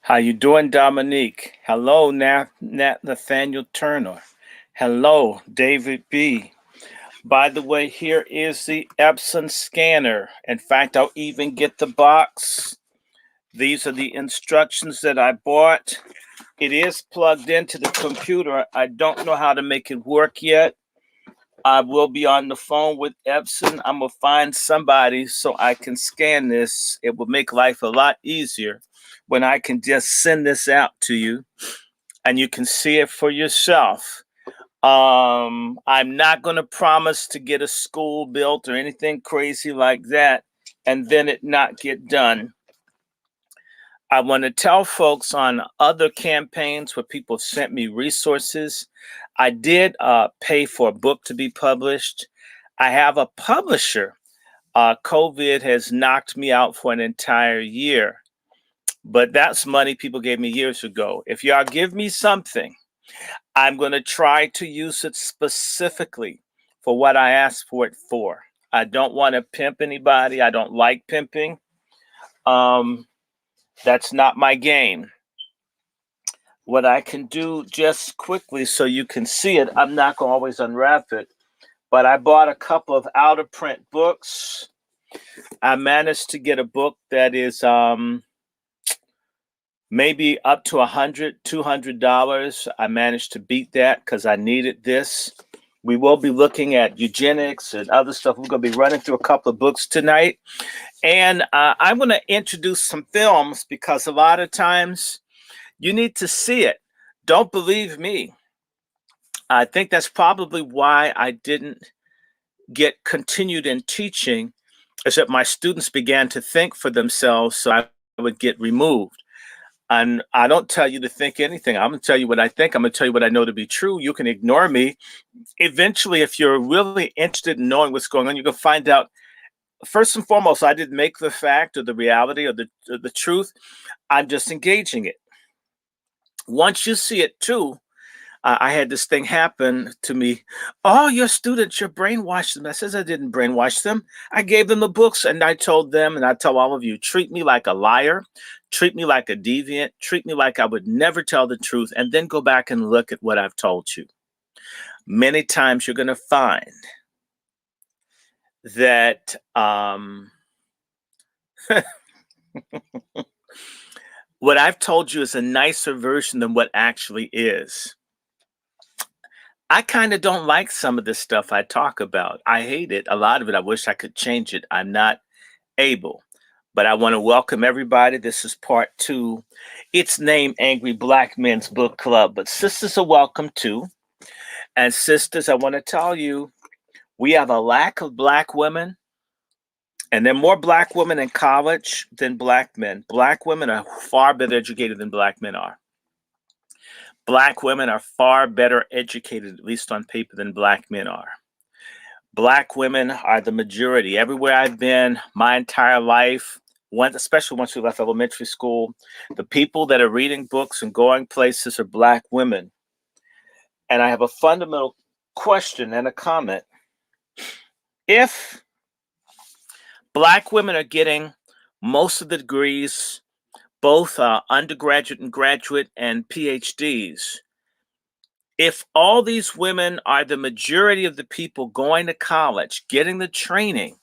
How you doing, Dominique? Hello, Nathaniel Turner. Hello, David B. By the way, here is the Epson scanner. In fact, I'll even get the box. These are the instructions that I bought. It is plugged into the computer. I don't know how to make it work yet. I will be on the phone with Epson. I'm going to find somebody so I can scan this. It will make life a lot easier when I can just send this out to you and you can see it for yourself. I'm not going to promise to get a school built or anything crazy like that and then it not get done. I want to tell folks on other campaigns where people sent me resources. I did pay for a book to be published. I have a publisher. COVID has knocked me out for an entire year, but that's money people gave me years ago. If y'all give me something, I'm going to try to use it specifically for what I asked for it for. I don't want to pimp anybody. I don't like pimping. That's not my game. What I can do just quickly so you can see it, I'm not going to always unwrap it, but I bought a couple of out of print books. I managed to get a book that is maybe up to $100, $200. I managed to beat that because I needed this. We will be looking at eugenics and other stuff. We're going to be running through a couple of books tonight. And I'm going to introduce some films because a lot of times you need to see it. Don't believe me. I think that's probably why I didn't get continued in teaching, is that my students began to think for themselves, so I would get removed. And I don't tell you to think anything. I'm going to tell you what I think. I'm going to tell you what I know to be true. You can ignore me. Eventually, if you're really interested in knowing what's going on, you can find out. First and foremost, I didn't make the fact or the reality or the truth. I'm just engaging it. Once you see it too, I had this thing happen to me. Oh, your students, you're brainwashed them. I says I didn't brainwash them. I gave them the books and I told them, and I tell all of you, treat me like a liar, treat me like a deviant, treat me like I would never tell the truth, and then go back and look at what I've told you. Many times you're going to find that what I've told you is a nicer version than what actually is. I kind of don't like some of this stuff I talk about. I hate it. A lot of it, I wish I could change it. I'm not able. But I want to welcome everybody. This is part 2. It's named Angry Black Men's Book Club, but sisters are welcome too. And sisters, I want to tell you, we have a lack of Black women, and there are more Black women in college than Black men. Black women are far better educated than Black men are. Black women are far better educated, at least on paper, than Black men are. Black women are the majority. Everywhere I've been, my entire life, especially once we left elementary school, the people that are reading books and going places are Black women. And I have a fundamental question and a comment. If Black women are getting most of the degrees, both undergraduate and graduate and PhDs, if all these women are the majority of the people going to college, getting the training,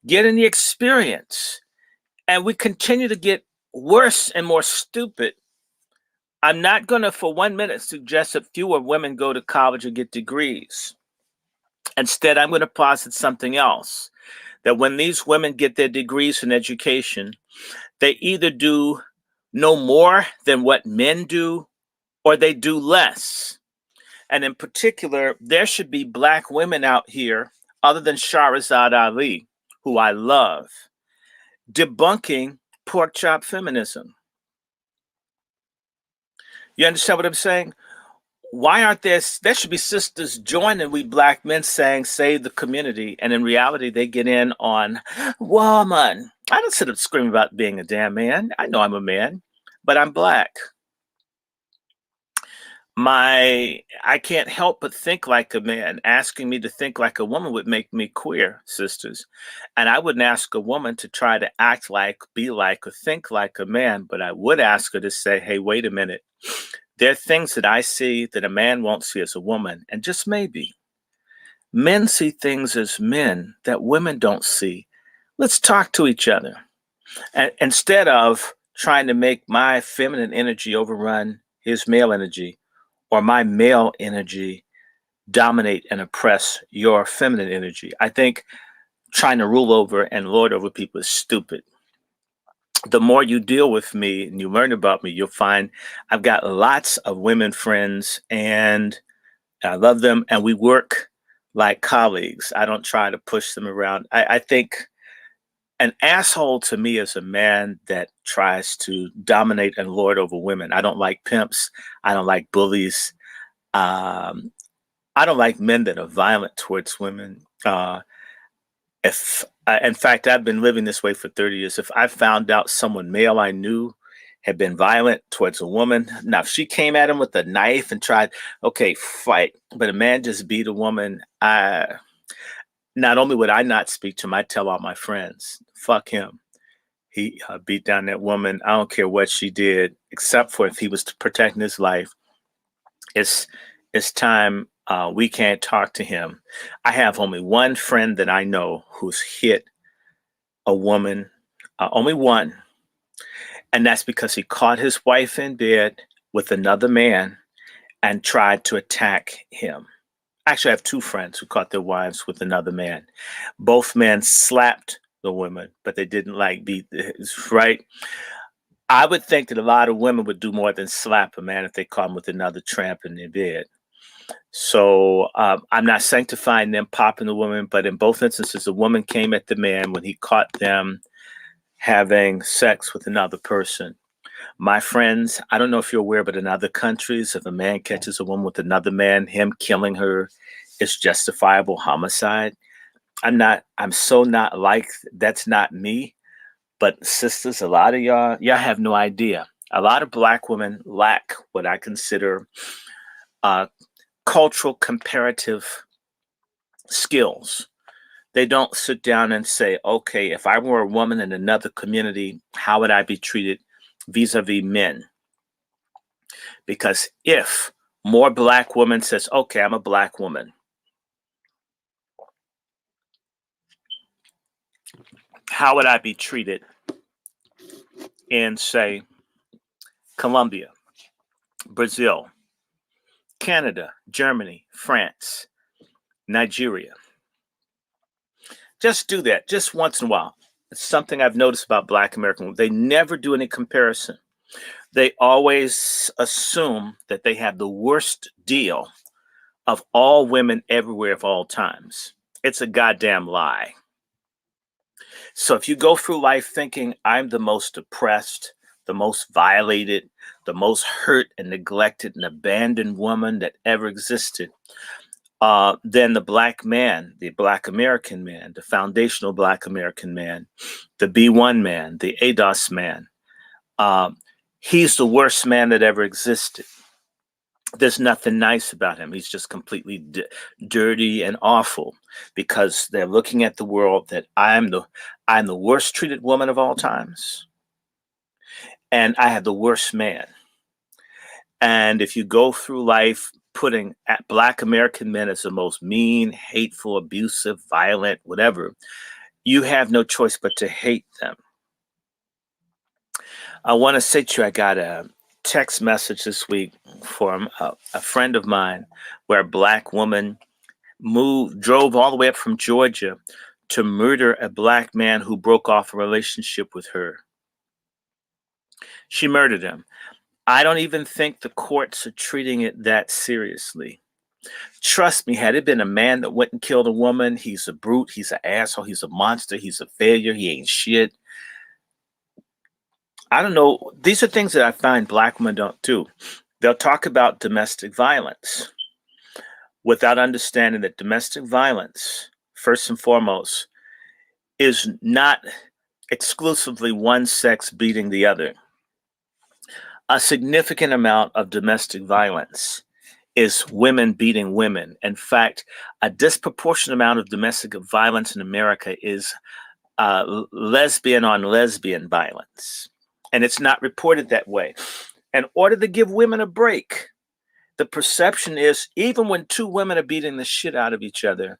getting the experience, and we continue to get worse and more stupid, I'm not going to for 1 minute suggest that fewer women go to college and get degrees. Instead, I'm going to posit something else, that when these women get their degrees in education, they either do no more than what men do, or they do less. And in particular, there should be Black women out here, other than Shahrazad Ali, who I love, debunking pork chop feminism. You understand what I'm saying? Why aren't there should be sisters joining we Black men saying, save the community. And in reality, they get in on, woman. I don't sit up screaming about being a damn man. I know I'm a man, but I'm Black. I can't help but think like a man. Asking me to think like a woman would make me queer, sisters. And I wouldn't ask a woman to try to act like, be like, or think like a man, but I would ask her to say, hey, wait a minute. There are things that I see that a man won't see as a woman. And just maybe men see things as men that women don't see. Let's talk to each other. And instead of trying to make my feminine energy overrun his male energy, or my male energy dominate and oppress your feminine energy. I think trying to rule over and lord over people is stupid. The more you deal with me and you learn about me, you'll find I've got lots of women friends and I love them and we work like colleagues. I don't try to push them around. I think an asshole to me is a man that tries to dominate and lord over women. I don't like pimps. I don't like bullies. Um, I don't like men that are violent towards women. If In fact, I've been living this way for 30 years. If I found out someone male I knew had been violent towards a woman, now if she came at him with a knife and tried, okay, fight. But a man just beat a woman, I not only would I not speak to him, I tell all my friends, fuck him. He beat down that woman. I don't care what she did, except for if he was protecting his life. It's it's time we can't talk to him. I have only one friend that I know who's hit a woman, only one, and that's because he caught his wife in bed with another man and tried to attack him. Actually, I have two friends who caught their wives with another man. Both men slapped the woman, but they didn't like beat right. I would think that a lot of women would do more than slap a man if they caught him with another tramp in their bed. So I'm not sanctifying them popping the woman, but in both instances, a woman came at the man when he caught them having sex with another person. My friends, I don't know if you're aware, but in other countries, if a man catches a woman with another man, him killing her is justifiable homicide. I'm so not like, that's not me. But sisters, a lot of y'all have no idea. A lot of black women lack what I consider uh, cultural comparative skills. They don't sit down and say, okay, if I were a woman in another community, how would I be treated vis-a-vis men? Because if more black women says, okay, I'm a black woman, how would I be treated in, say, Colombia, Brazil, Canada, Germany, France, Nigeria? Just do that just once in a while. It's something I've noticed about Black American women. They never do any comparison. They always assume that they have the worst deal of all women everywhere of all times. It's a goddamn lie. So if you go through life thinking I'm the most oppressed, the most violated, the most hurt and neglected and abandoned woman that ever existed, then the black man, the black American man, the foundational black American man, the B1 man, the ADOS man, he's the worst man that ever existed. There's nothing nice about him. He's just completely dirty and awful because they're looking at the world that I'm the worst treated woman of all times, and I have the worst man. And if you go through life putting black American men as the most mean, hateful, abusive, violent, whatever, you have no choice but to hate them. I want to say to you, I got a text message this week from a friend of mine where a black woman drove all the way up from Georgia to murder a black man who broke off a relationship with her. She murdered him. I don't even think the courts are treating it that seriously. Trust me, had it been a man that went and killed a woman, he's a brute, he's an asshole, he's a monster, he's a failure, he ain't shit. I don't know. These are things that I find black women don't do. They'll talk about domestic violence without understanding that domestic violence, first and foremost, is not exclusively one sex beating the other. A significant amount of domestic violence is women beating women. In fact, a disproportionate amount of domestic violence in America is lesbian on lesbian violence. And it's not reported that way. In order to give women a break, the perception is even when two women are beating the shit out of each other,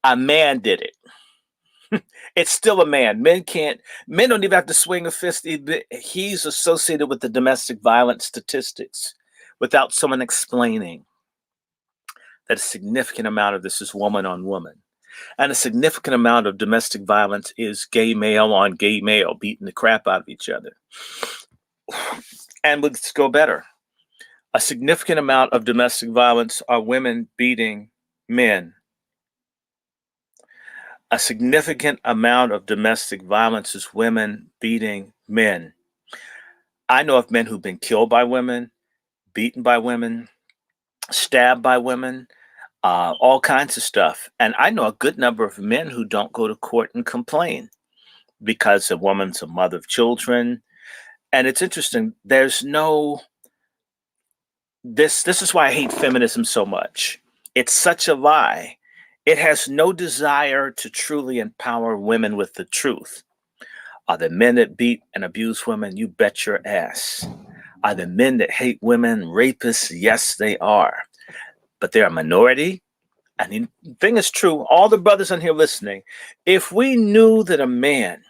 a man did it. It's still a man. Men don't even have to swing a fist. He's associated with the domestic violence statistics without someone explaining that a significant amount of this is woman on woman. And a significant amount of domestic violence is gay male on gay male beating the crap out of each other. And let's go better. A significant amount of domestic violence are women beating men. A significant amount of domestic violence is women beating men. I know of men who've been killed by women, beaten by women, stabbed by women, all kinds of stuff. And I know a good number of men who don't go to court and complain because a woman's a mother of children. And it's interesting. There's no, this is why I hate feminism so much. It's such a lie. It has no desire to truly empower women with the truth. Are there men that beat and abuse women? You bet your ass. Are there men that hate women, rapists? Yes, they are. But they're a minority. And the thing is true, all the brothers on here listening, if we knew that a man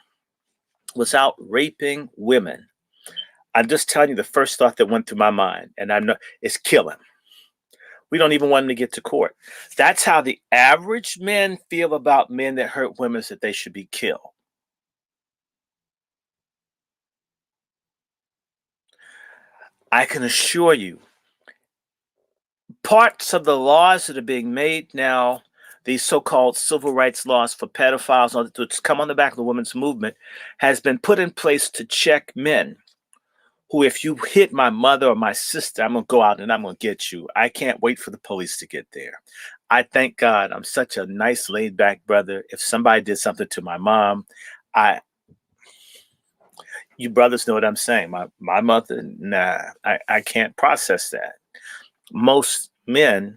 was out raping women, I'm just telling you the first thought that went through my mind, and I know, is kill him. We don't even want him to get to court. That's how the average men feel about men that hurt women, is that they should be killed. I can assure you, parts of the laws that are being made now, these so-called civil rights laws for pedophiles, that's come on the back of the women's movement, has been put in place to check men who, if you hit my mother or my sister, I'm going to go out and I'm going to get you. I can't wait for the police to get there. I thank God I'm such a nice laid back brother. If somebody did something to my mom, you brothers know what I'm saying. My mother, nah, I can't process that. Most men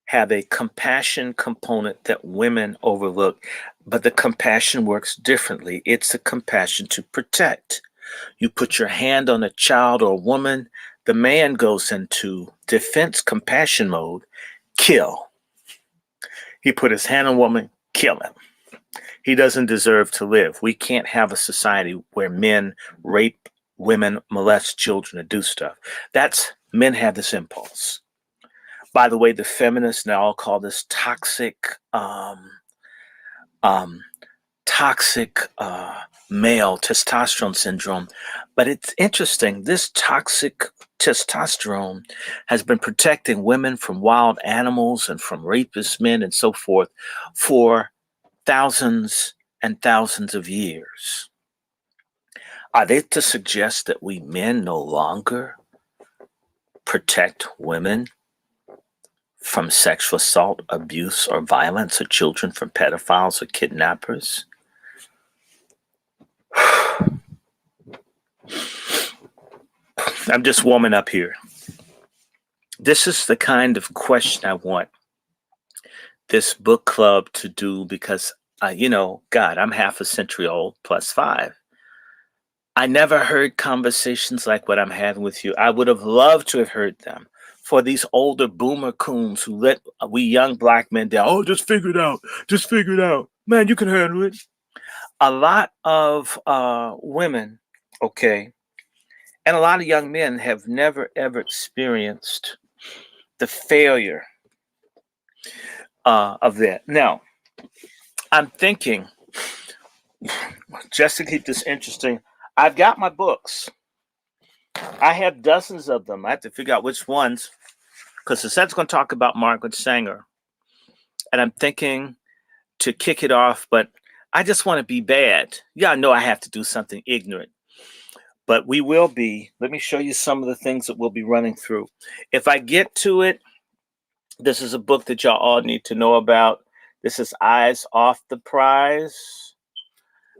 have a compassion component that women overlook, but the compassion works differently. It's a compassion to protect. You put your hand on a child or a woman, the man goes into defense compassion mode, kill. He put his hand on a woman, kill him. He doesn't deserve to live. We can't have a society where men rape women, molest children, and do stuff. Men have this impulse. By the way, the feminists now all call this toxic male testosterone syndrome. But it's interesting. This toxic testosterone has been protecting women from wild animals and from rapist men and so forth for thousands and thousands of years. Are they to suggest that we men no longer protect women from sexual assault, abuse, or violence, or children from pedophiles or kidnappers? I'm just warming up here. This is the kind of question I want this book club to do because, God, I'm half a century old plus 5. I never heard conversations like what I'm having with you. I would have loved to have heard them for these older boomer coons who let we young black men down. Oh, just figure it out. Just figure it out. Man, you can handle it. A lot of women, okay, and a lot of young men have never, ever experienced the failure of that. Now, I'm thinking, just to keep this interesting, I've got my books. I have dozens of them. I have to figure out which ones, because the set's going to talk about Margaret Sanger. And I'm thinking to kick it off, but I just want to be bad. Yeah, I know I have to do something ignorant. But we will be. Let me show you some of the things that we'll be running through. If I get to it, this is a book that y'all all need to know about. This is Eyes Off the Prize.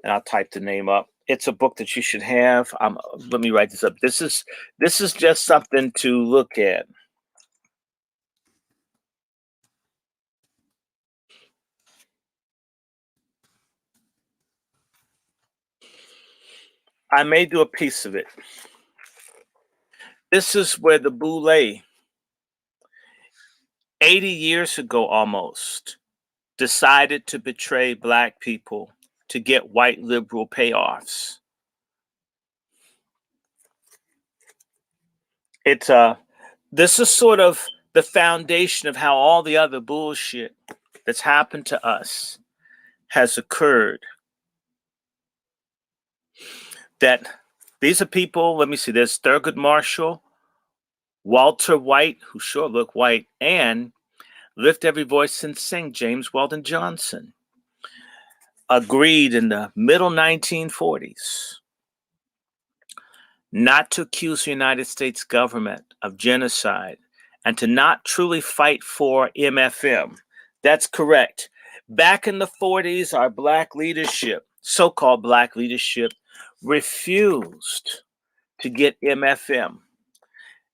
And I'll type the name up. It's a book that you should have. Let me write this up. This is just something to look at. I may do a piece of it. This is where the boule, 80 years ago almost, decided to betray black people to get white liberal payoffs. It's this is sort of the foundation of how all the other bullshit that's happened to us has occurred. That these are people, let me see, there's Thurgood Marshall, Walter White, who sure look white, and Lift Every Voice and Sing, James Weldon Johnson, agreed in the middle 1940s not to accuse the United States government of genocide and to not truly fight for MFM. That's correct. Back in the 40s, our black leadership, so-called black leadership, refused to get MFM.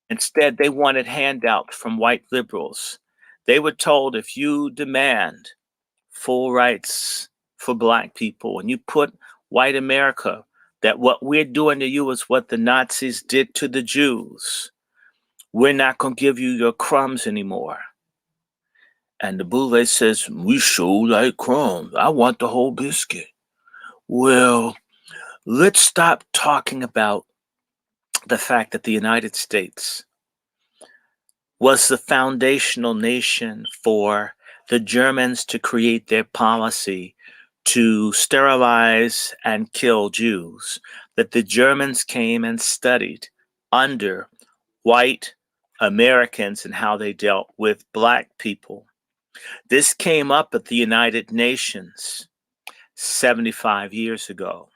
Instead, they wanted handouts from white liberals. They were told if you demand full rights for black people and you put white America, that what we're doing to you is what the Nazis did to the Jews. We're not going to give you your crumbs anymore. And the boule says, we sure like crumbs. I want the whole biscuit. Well, let's stop talking about the fact that the United States was the foundational nation for the Germans to create their policy to sterilize and kill Jews, that the Germans came and studied under white Americans and how they dealt with black people. This came up at the United Nations 75 years ago.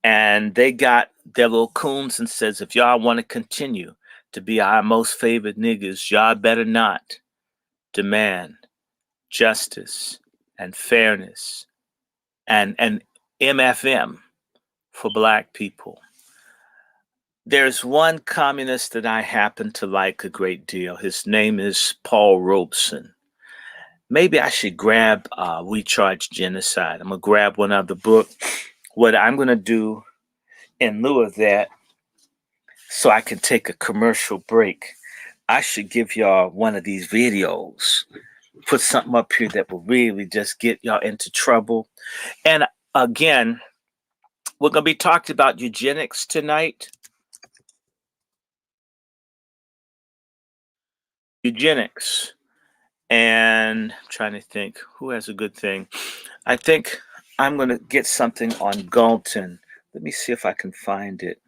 And they got their little coons and says, if y'all want to continue to be our most favored niggas, y'all better not demand justice and fairness and MFM for black people. There's one communist that I happen to like a great deal. His name is Paul Robeson. Maybe I should grab We Charge Genocide. I'm going to grab one of the book. What I'm going to do in lieu of that, so I can take a commercial break, I should give y'all one of these videos. Put something up here that will really just get y'all into trouble. And again, we're going to be talking about eugenics tonight. Eugenics. And I'm trying to think who has a good thing. I think I'm going to get something on Galton. Let me see if I can find it.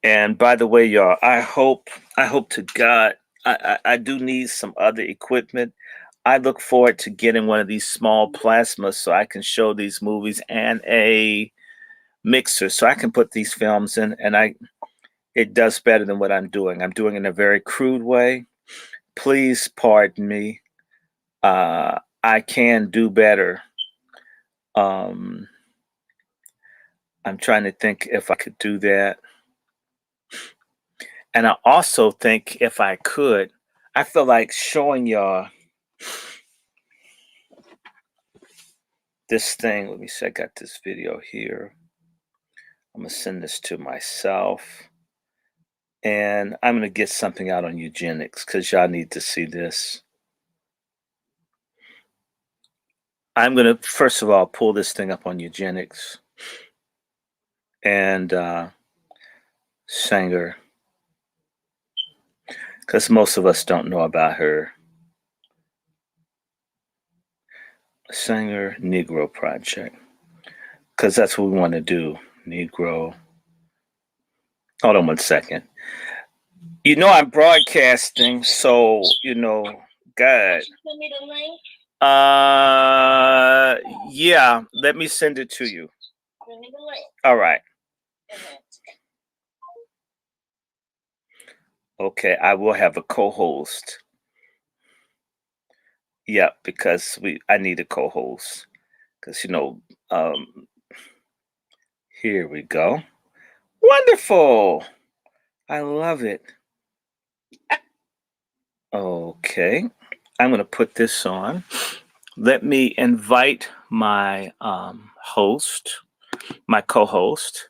And by the way, y'all, I hope to God, I do need some other equipment. I look forward to getting one of these small plasmas so I can show these movies, and a mixer so I can put these films in, and it does better than what I'm doing. I'm doing it in a very crude way. Please pardon me. I can do better. I'm trying to think if I could do that. And I also think if I could, I feel like showing y'all this thing. Let me see, I got this video here. I'm going to send this to myself. And I'm going to get something out on eugenics because y'all need to see this. I'm going to, first of all, pull this thing up on eugenics. And Sanger, because most of us don't know about her. Sanger Negro Project, because that's what we want to do. Negro. Hold on one second. You know I'm broadcasting, so God. Send me the link. Yeah. Let me send it to you. Send me the link. All right. Okay, I will have a co-host. Yeah, because I need a co-host. Because here we go. Wonderful. I love it. Okay. I'm going to put this on. Let me invite my host, my co-host.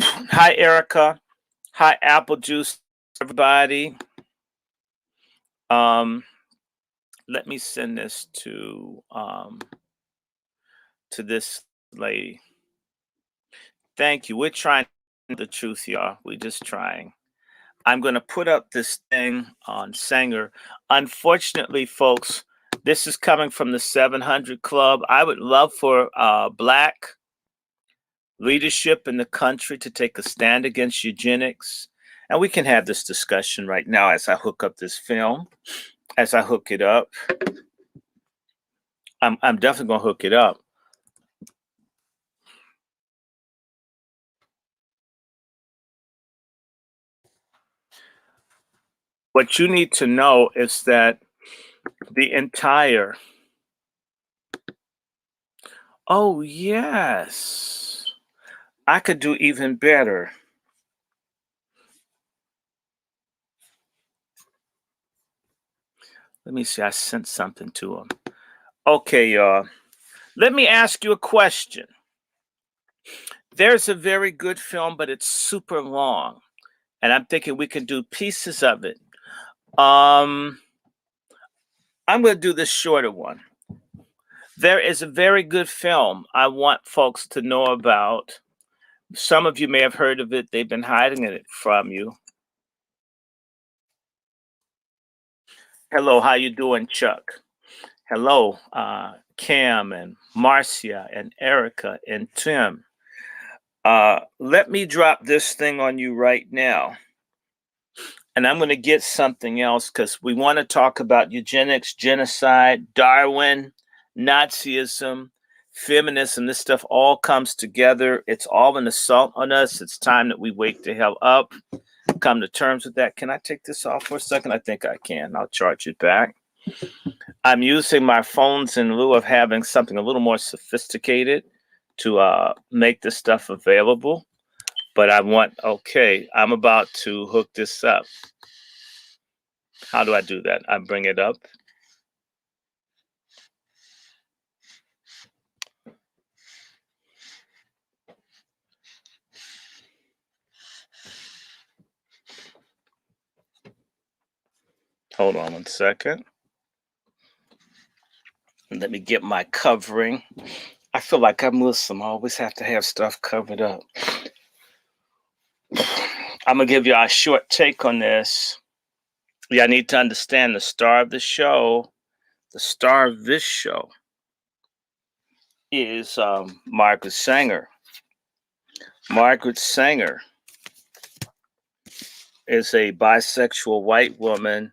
Hi, Erica. Hi, Apple Juice, everybody. Let me send this to this lady. Thank you. We're trying the truth, y'all. We're just trying. I'm going to put up this thing on Sanger. Unfortunately, folks, this is coming from the 700 Club. I would love for Black leadership in the country to take a stand against eugenics. And we can have this discussion right now as I hook up this film. As I hook it up, I'm definitely going to hook it up. What you need to know is that the entire, oh, yes, I could do even better. Let me see. I sent something to him. Okay, y'all. Let me ask you a question. There's a very good film, but it's super long. And I'm thinking we can do pieces of it. I'm going to do this shorter one. There is a very good film I want folks to know about. Some of you may have heard of it. They've been hiding it from you. Hello, how you doing, Chuck? Hello, Cam and Marcia and Erica and Tim. Let me drop this thing on you right now. And I'm going to get something else because we want to talk about eugenics, genocide, Darwin, Nazism, feminism. This stuff all comes together. It's all an assault on us. It's time that we wake the hell up, come to terms with that. Can I take this off for a second? I think I can. I'll charge it back. I'm using my phones in lieu of having something a little more sophisticated to make this stuff available. But okay, I'm about to hook this up. How do I do that? I bring it up. Hold on 1 second. Let me get my covering. I feel like I'm Muslim. I always have to have stuff covered up. I'm going to give you a short take on this. Yeah, I need to understand the star of the show. The star of this show is Margaret Sanger. Margaret Sanger is a bisexual white woman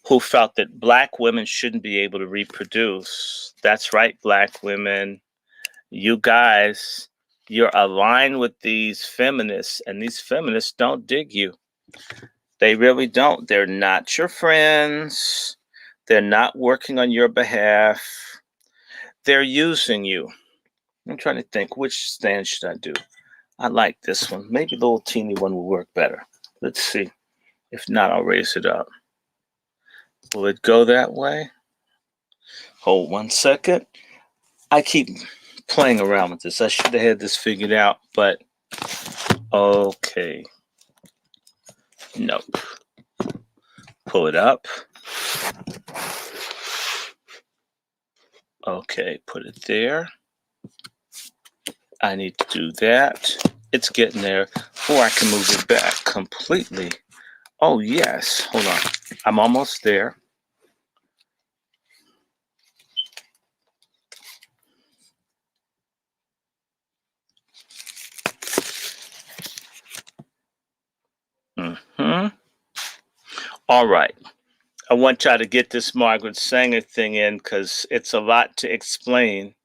who felt that Black women shouldn't be able to reproduce. That's right, Black women. You guys, you're aligned with these feminists, and these feminists don't dig you. They really don't. They're not your friends. They're not working on your behalf. They're using you. I'm trying to think, which stand should I do? I like this one. Maybe the little teeny one will work better. Let's see. If not, I'll raise it up. Will it go that way? Hold 1 second. I keep playing around with this. I should have had this figured out, but okay. Nope. Pull it up. Okay, put it there. I need to do that. It's getting there. Or I can move it back completely. Oh, yes. Hold on. I'm almost there. All right. I want y'all to get this Margaret Sanger thing in because it's a lot to explain.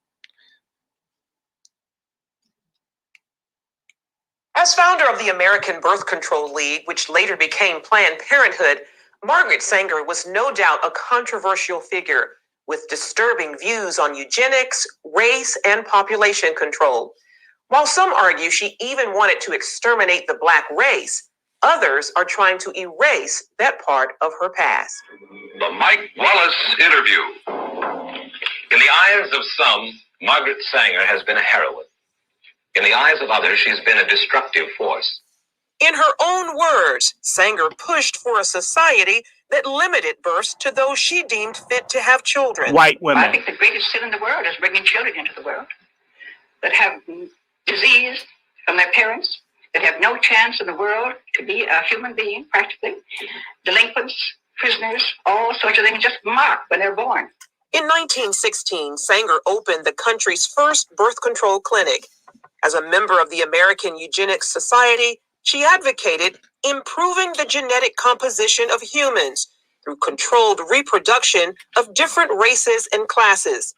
As founder of the American Birth Control League, which later became Planned Parenthood, Margaret Sanger was no doubt a controversial figure with disturbing views on eugenics, race, and population control. While some argue she even wanted to exterminate the Black race, Others are trying to erase that part of her past. The Mike Wallace interview. In the eyes of some, Margaret Sanger has been a heroine. In the eyes of others, she's been a destructive force. In her own words, Sanger pushed for a society that limited births to those she deemed fit to have children. White women. I think the greatest sin in the world is bringing children into the world that have disease from their parents, that have no chance in the world to be a human being, practically. Delinquents, prisoners, all sorts of things just marked when they're born. In 1916, Sanger opened the country's first birth control clinic. As a member of the American Eugenics Society, she advocated improving the genetic composition of humans through controlled reproduction of different races and classes.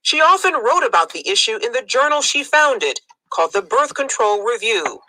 She often wrote about the issue in the journal she founded, called the Birth Control Review.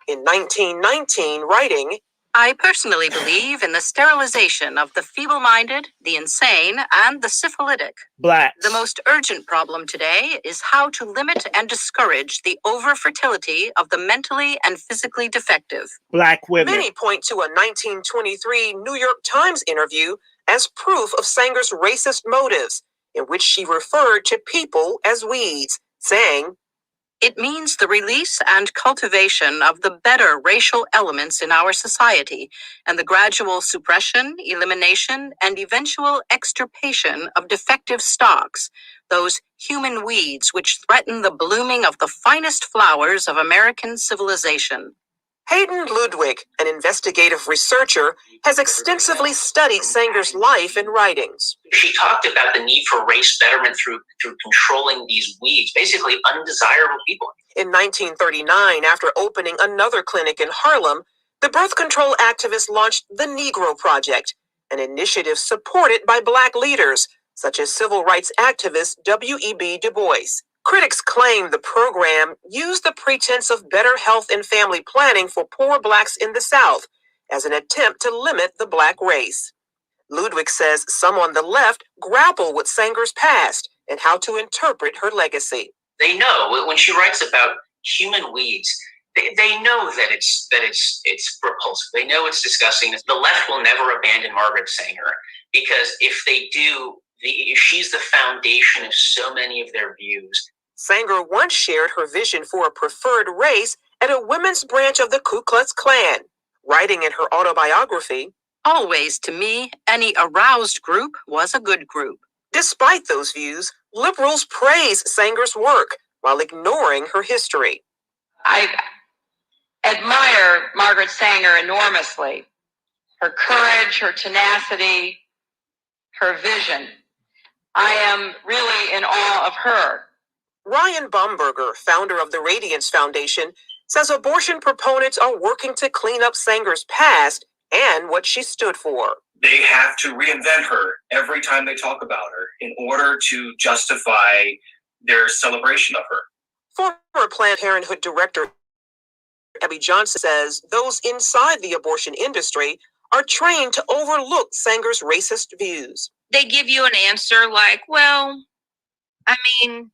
In 1919, writing, I personally believe in the sterilization of the feeble-minded, the insane, and the syphilitic. Blacks. The most urgent problem today is how to limit and discourage the over-fertility of the mentally and physically defective. Black women. Many point to a 1923 New York Times interview as proof of Sanger's racist motives, in which she referred to people as weeds, saying, It means the release and cultivation of the better racial elements in our society and the gradual suppression, elimination, and eventual extirpation of defective stocks, those human weeds which threaten the blooming of the finest flowers of American civilization. Hayden Ludwig, an investigative researcher, has extensively studied Sanger's life and writings. She talked about the need for race betterment through controlling these weeds, basically undesirable people. In 1939, after opening another clinic in Harlem, the birth control activist launched the Negro Project, an initiative supported by Black leaders, such as civil rights activist W.E.B. Du Bois. Critics claim the program used the pretense of better health and family planning for poor Blacks in the South as an attempt to limit the Black race. Ludwig says some on the left grapple with Sanger's past and how to interpret her legacy. They know when she writes about human weeds, they know that it's repulsive. They know it's disgusting. The left will never abandon Margaret Sanger because if they do, she's the foundation of so many of their views. Sanger once shared her vision for a preferred race at a women's branch of the Ku Klux Klan, writing in her autobiography, Always, to me, any aroused group was a good group. Despite those views, liberals praise Sanger's work while ignoring her history. I admire Margaret Sanger enormously. Her courage, her tenacity, her vision. I am really in awe of her. Ryan Baumberger, founder of the Radiance Foundation, says abortion proponents are working to clean up Sanger's past and what she stood for. They have to reinvent her every time they talk about her in order to justify their celebration of her. Former Planned Parenthood director Abby Johnson says those inside the abortion industry are trained to overlook Sanger's racist views. They give you an answer like, well, I mean,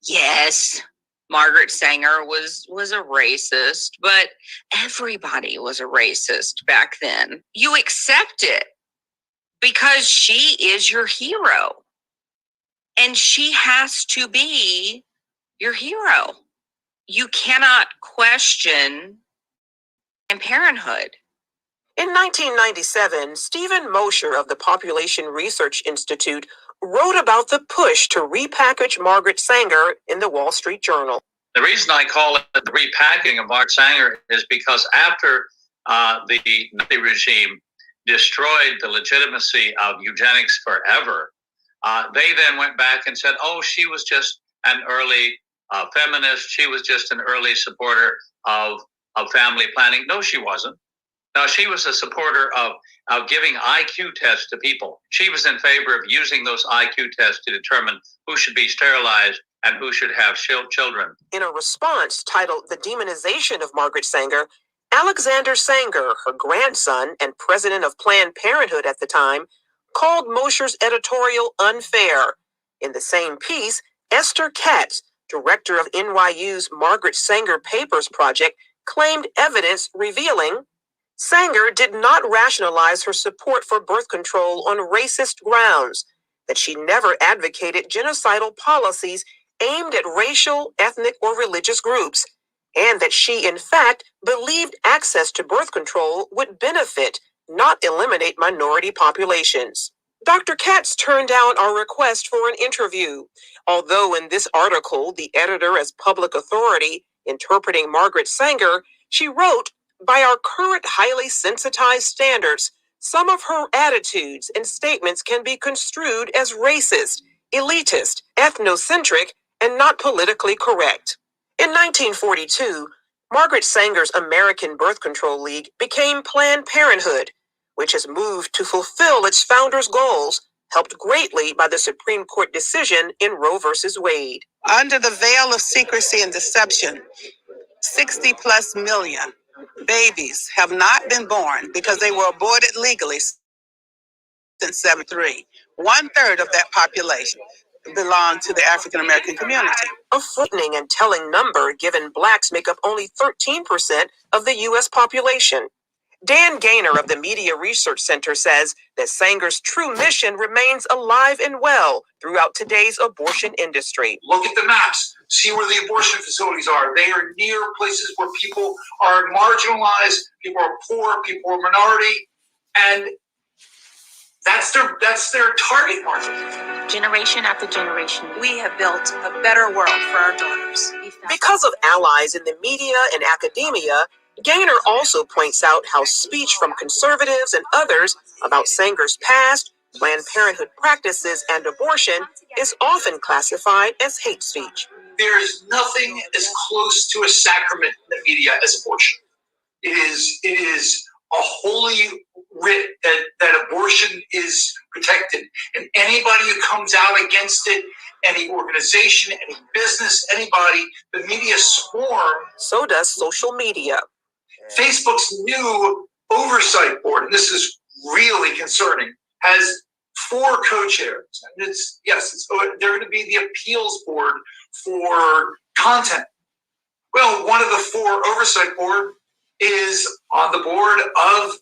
yes, Margaret Sanger was a racist, but everybody was a racist back then. You accept it because she is your hero. And she has to be your hero. You cannot question Planned Parenthood. In 1997, Stephen Mosher of the Population Research Institute wrote about the push to repackage Margaret Sanger in the Wall Street Journal. The reason I call it the repacking of Margaret Sanger is because after the Nazi regime destroyed the legitimacy of eugenics forever, they then went back and said, oh, she was just an early feminist. She was just an early supporter of family planning. No, she wasn't. No, she was a supporter of giving IQ tests to people. She was in favor of using those IQ tests to determine who should be sterilized and who should have children. In a response titled The Demonization of Margaret Sanger, Alexander Sanger, her grandson and president of Planned Parenthood at the time, called Mosher's editorial unfair. In the same piece, Esther Katz, director of NYU's Margaret Sanger Papers Project, claimed evidence revealing Sanger did not rationalize her support for birth control on racist grounds, that she never advocated genocidal policies aimed at racial, ethnic, or religious groups, and that she, in fact, believed access to birth control would benefit, not eliminate minority populations. Dr. Katz turned down our request for an interview, although in this article, the editor as public authority interpreting Margaret Sanger, she wrote, by our current highly sensitized standards, some of her attitudes and statements can be construed as racist, elitist, ethnocentric, and not politically correct. In 1942, Margaret Sanger's American Birth Control League became Planned Parenthood, which has moved to fulfill its founders' goals, helped greatly by the Supreme Court decision in Roe v. Wade. Under the veil of secrecy and deception, 60 plus million babies have not been born because they were aborted legally since 73. 1/3 of that population belong to the African American community. A frightening and telling number, given blacks make up only 13% of the U.S. population. Dan Gaynor of the Media Research Center says that Sanger's true mission remains alive and well throughout today's abortion industry. Look at the maps. See where the abortion facilities are. They are near places where people are marginalized, people are poor, people are minority, and that's their target market. Generation after generation, we have built a better world for our daughters. Because of allies in the media and academia, Gaynor also points out how speech from conservatives and others about Sanger's past, Planned Parenthood practices, and abortion is often classified as hate speech. There is nothing as close to a sacrament in the media as abortion. It is a holy writ that abortion is protected. And anybody who comes out against it, any organization, any business, anybody, the media swarm. So does social media. Facebook's new oversight board, and this is really concerning, has 4 co-chairs. And they're going to be the appeals board for content. Well, one of the 4 oversight board is on the board of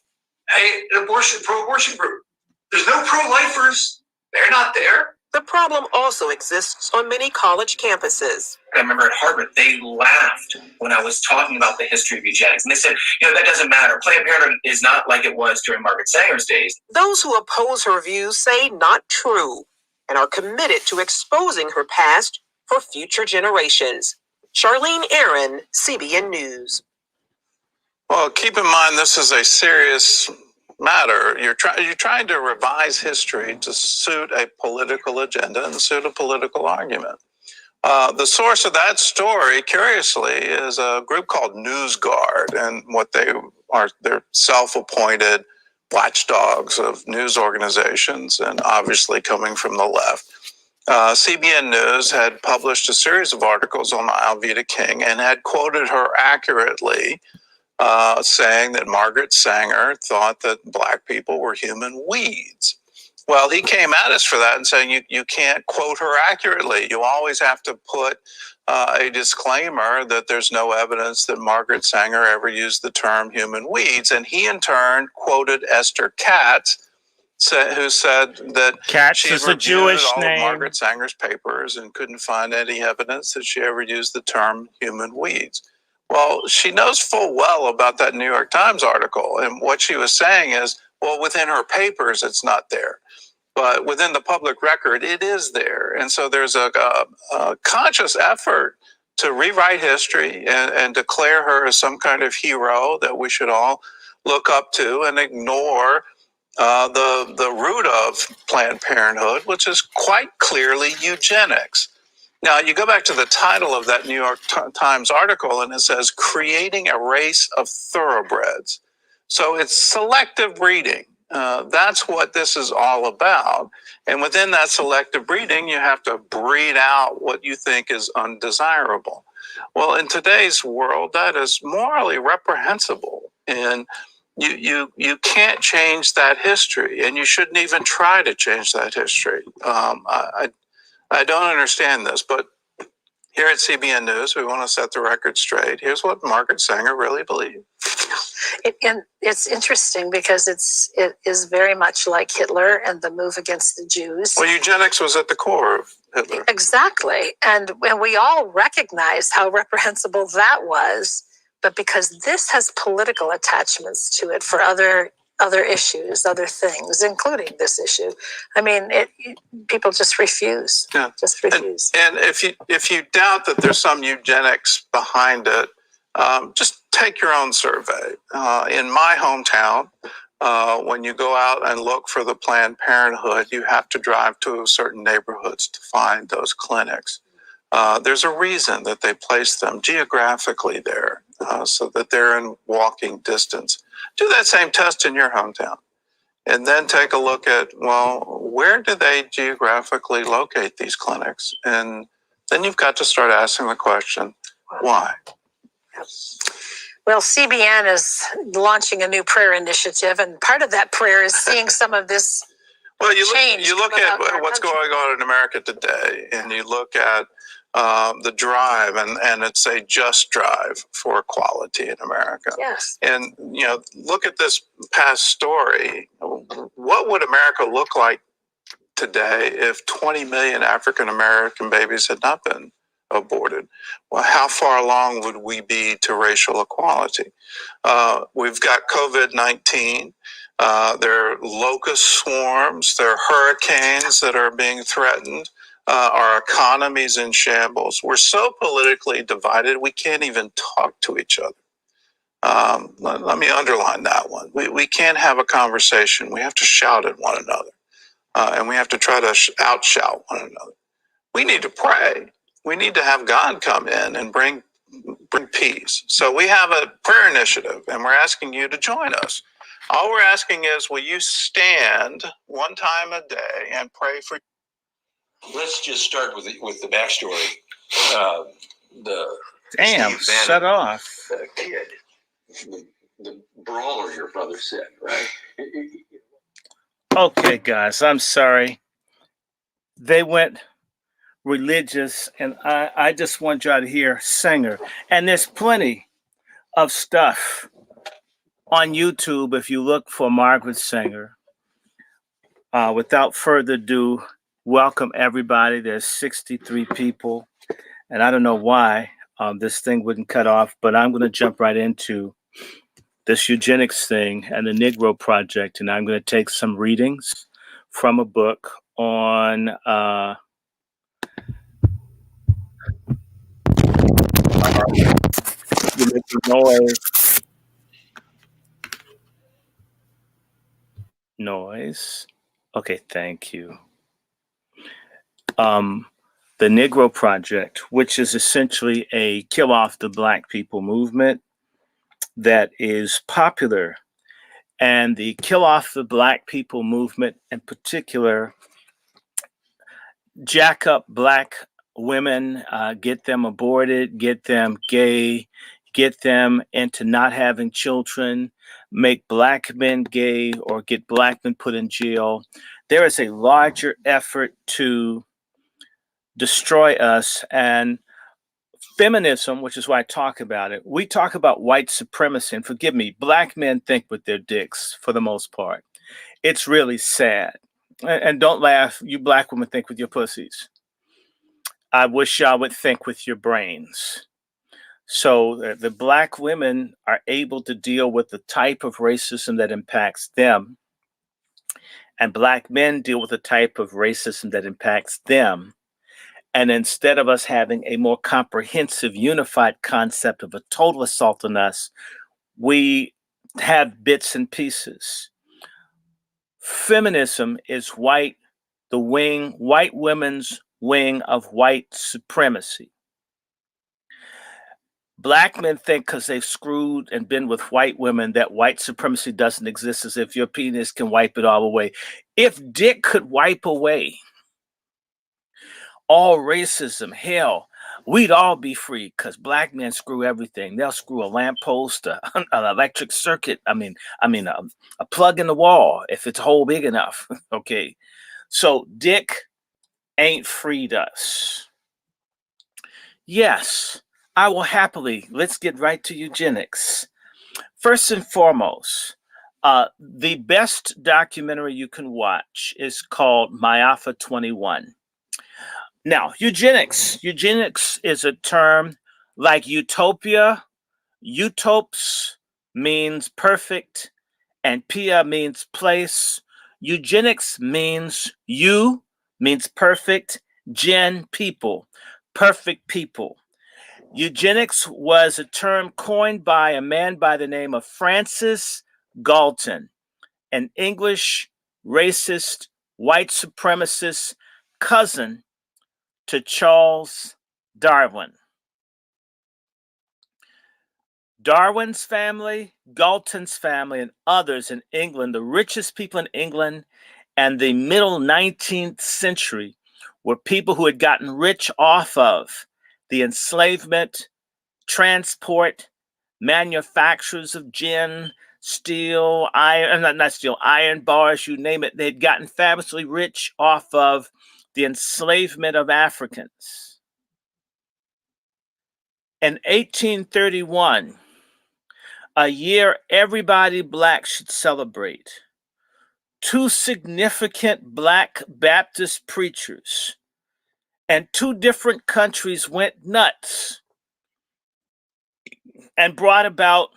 an pro-abortion group. There's no pro-lifers. They're not there. The problem also exists on many college campuses. I remember at Harvard, they laughed when I was talking about the history of eugenics. And they said, that doesn't matter. Planned Parenthood is not like it was during Margaret Sanger's days. Those who oppose her views say not true and are committed to exposing her past for future generations. Charlene Aaron, CBN News. Well, keep in mind this is a serious matter. You're trying to revise history to suit a political agenda and suit a political argument. The source of that story, curiously, is a group called NewsGuard, and what they're self-appointed watchdogs of news organizations, and obviously coming from the left. CBN News had published a series of articles on Alveda King and had quoted her accurately, saying that Margaret Sanger thought that black people were human weeds. Well, he came at us for that and saying you can't quote her accurately. You always have to put a disclaimer that there's no evidence that Margaret Sanger ever used the term human weeds. And he in turn quoted Esther Katz, who said that Katz is a Jewish all name. of Margaret Sanger's papers and couldn't find any evidence that she ever used the term human weeds. Well, she knows full well about that New York Times article. And what she was saying is, well, within her papers, it's not there. But within the public record, it is there. And so there's a conscious effort to rewrite history and declare her as some kind of hero that we should all look up to and ignore the root of Planned Parenthood, which is quite clearly eugenics. Now, you go back to the title of that New York Times article, and it says, creating a race of thoroughbreds. So it's selective breeding. That's what this is all about. And within that selective breeding, you have to breed out what you think is undesirable. Well, in today's world, that is morally reprehensible. And you can't change that history, and you shouldn't even try to change that history. I don't understand this, but here at CBN News, we want to set the record straight. Here's what Margaret Sanger really believed. And it's interesting because it is very much like Hitler and the move against the Jews. Well, eugenics was at the core of Hitler. Exactly. And we all recognize how reprehensible that was, but because this has political attachments to it for other issues, other things, including this issue. I mean, people just refuse. Yeah. Just refuse. And if you doubt that there's some eugenics behind it, just take your own survey. In my hometown, when you go out and look for the Planned Parenthood, you have to drive to certain neighborhoods to find those clinics. There's a reason that they place them geographically there, so that they're in walking distance. Do that same test in your hometown. And then take a look at, well, where do they geographically locate these clinics? And then you've got to start asking the question, why? Well, CBN is launching a new prayer initiative, and part of that prayer is seeing some of this change. You look at what's going on in America today, and you look at the drive, and it's a just drive for equality in America. Yes. And, look at this past story. What would America look like today if 20 million African American babies had not been aborted? Well, how far along would we be to racial equality? We've got COVID-19. There are locust swarms. There are hurricanes that are being threatened. Our economy's in shambles. We're so politically divided, we can't even talk to each other. Let me underline that one. We can't have a conversation. We have to shout at one another. And we have to try to outshout one another. We need to pray. We need to have God come in and bring peace. So we have a prayer initiative, and we're asking you to join us. All we're asking is, will you stand one time a day and pray for? Let's just start with the backstory. Damn, shut off. The kid, the brawler your brother said, right? Okay, guys, I'm sorry. They went religious, and I just want y'all to hear Sanger. And there's plenty of stuff on YouTube if you look for Margaret Sanger. Without further ado, welcome everybody. There's 63 people, and I don't know why this thing wouldn't cut off, but I'm going to jump right into this eugenics thing and the Negro Project, and I'm going to take some readings from a book on noise. Okay, thank you. The Negro Project, which is essentially a kill off the black people movement that is popular. And the kill off the black people movement in particular jack up black women, get them aborted, get them gay, get them into not having children, make black men gay, or get black men put in jail. There is a larger effort to destroy us. And feminism, which is why I talk about it, we talk about white supremacy. And forgive me, black men think with their dicks for the most part. It's really sad. And don't laugh, you black women think with your pussies. I wish y'all would think with your brains. So the black women are able to deal with the type of racism that impacts them. And black men deal with the type of racism that impacts them. And instead of us having a more comprehensive, unified concept of a total assault on us, we have bits and pieces. Feminism is white women's wing of white supremacy. Black men think because they've screwed and been with white women that white supremacy doesn't exist, as if your penis can wipe it all away. If dick could wipe away all racism, hell, we'd all be free, because black men screw everything. They'll screw a lamppost, an electric circuit. I mean, a plug in the wall if it's a hole big enough. Okay, so dick ain't freed us. Yes, I will happily. Let's get right to eugenics. First and foremost, the best documentary you can watch is called Myafa 21. Now, eugenics. Eugenics is a term like utopia. Utopes means perfect, and pia means place. Eugenics means you, means perfect, gen, people, perfect people. Eugenics was a term coined by a man by the name of Francis Galton, an English racist, white supremacist cousin to Charles Darwin. Darwin's family, Galton's family, and others in England, the richest people in England and the middle 19th century, were people who had gotten rich off of the enslavement, transport, manufacturers of gin, steel, iron, not steel, iron bars, you name it. They'd gotten fabulously rich off of the enslavement of Africans. In 1831, a year everybody Black should celebrate, two significant Black Baptist preachers and two different countries went nuts and brought about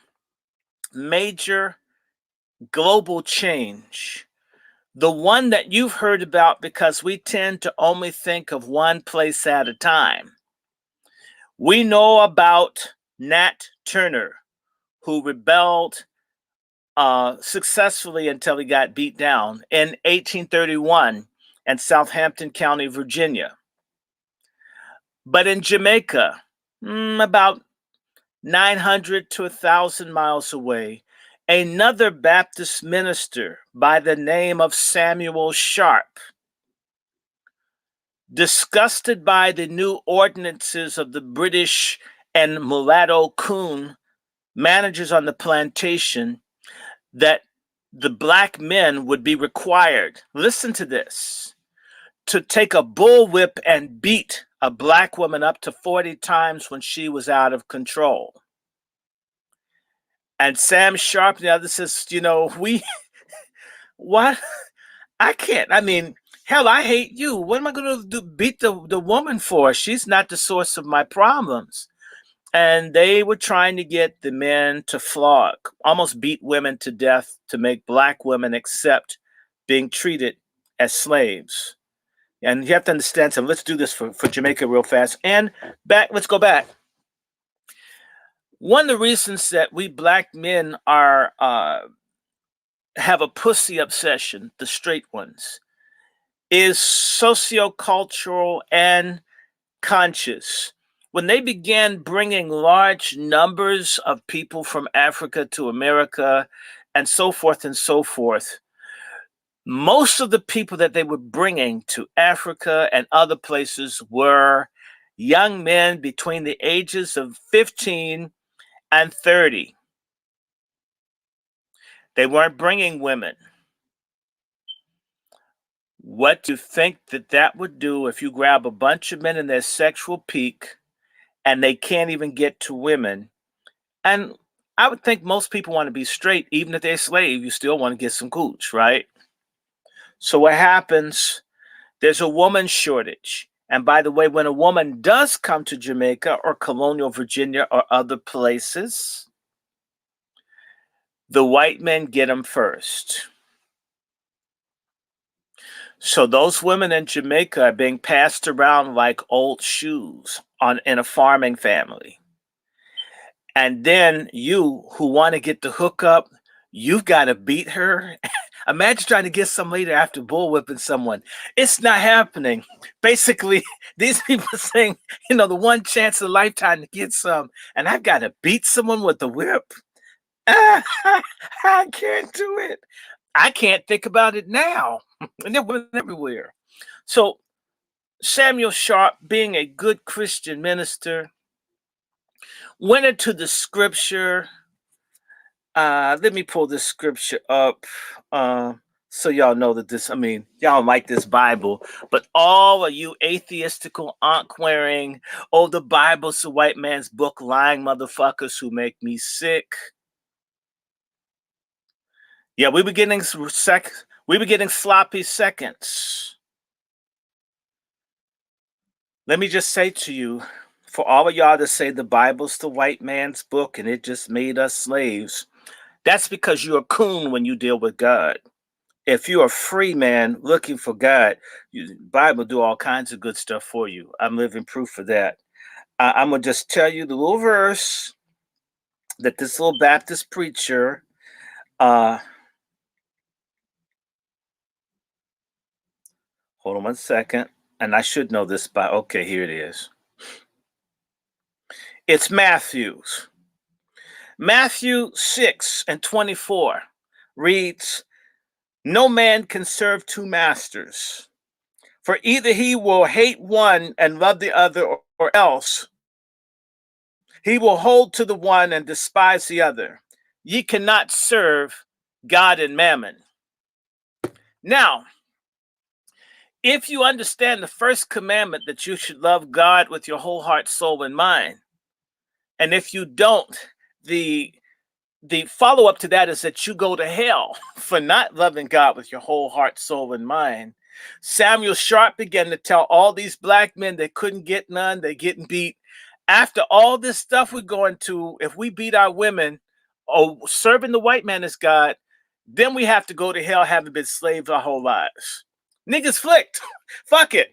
major global change. The one that you've heard about because we tend to only think of one place at a time. We know about Nat Turner, who rebelled successfully until he got beat down in 1831 in Southampton County, Virginia. But in Jamaica, about 900 to 1,000 miles away, another Baptist minister by the name of Samuel Sharp, disgusted by the new ordinances of the British and mulatto coon managers on the plantation, that the Black men would be required, listen to this, to take a bullwhip and beat a Black woman up to 40 times when she was out of control. And Sam Sharp, the other, says, what? I can't. I mean, hell, I hate you. What am I going to do? Beat the woman for? She's not the source of my problems. And they were trying to get the men to flog, almost beat women to death to make Black women accept being treated as slaves. And you have to understand something. Let's do this for Jamaica real fast. And let's go back. One of the reasons that we Black men are have a pussy obsession, the straight ones, is sociocultural and conscious. When they began bringing large numbers of people from Africa to America and so forth, most of the people that they were bringing to Africa and other places were young men between the ages of 15 and 30. They weren't bringing women. What do you think that would do if you grab a bunch of men in their sexual peak and they can't even get to women? And I would think most people want to be straight. Even if they're a slave, you still want to get some cooch, right? So what happens? There's a woman shortage. And by the way, when a woman does come to Jamaica or colonial Virginia or other places, the white men get them first. So those women in Jamaica are being passed around like old shoes in a farming family. And then you who want to get the hookup, you've got to beat her. Imagine trying to get some later after bullwhipping someone. It's not happening. Basically, these people saying, the one chance of a lifetime to get some, and I've got to beat someone with a whip. I can't do it. I can't think about it now. And there were everywhere. So Samuel Sharp, being a good Christian minister, went into the scripture. Let me pull this scripture up so y'all know that y'all like this Bible. But all of you atheistical, ankh-wearing, the Bible's the white man's book, lying motherfuckers who make me sick. Yeah, we were getting sloppy seconds. Let me just say to you, for all of y'all to say the Bible's the white man's book and it just made us slaves, that's because you're a coon when you deal with God. If you're a free man looking for God, the Bible do all kinds of good stuff for you. I'm living proof of that. I'm gonna just tell you the little verse that this little Baptist preacher, hold on one second, and I should know this by, okay, here it is. It's Matthew's. Matthew 6:24 reads, "No man can serve two masters, for either he will hate one and love the other, or else he will hold to the one and despise the other. Ye cannot serve God and mammon." Now, if you understand the first commandment that you should love God with your whole heart, soul, and mind, and if you don't, the follow-up to that is that you go to hell for not loving God with your whole heart, soul, and mind. Samuel Sharp began to tell all these black men they couldn't get none, they're getting beat. After all this stuff we're going to, if we beat our women or serving the white man as God, then we have to go to hell having been slaves our whole lives. Niggas flicked. Fuck it.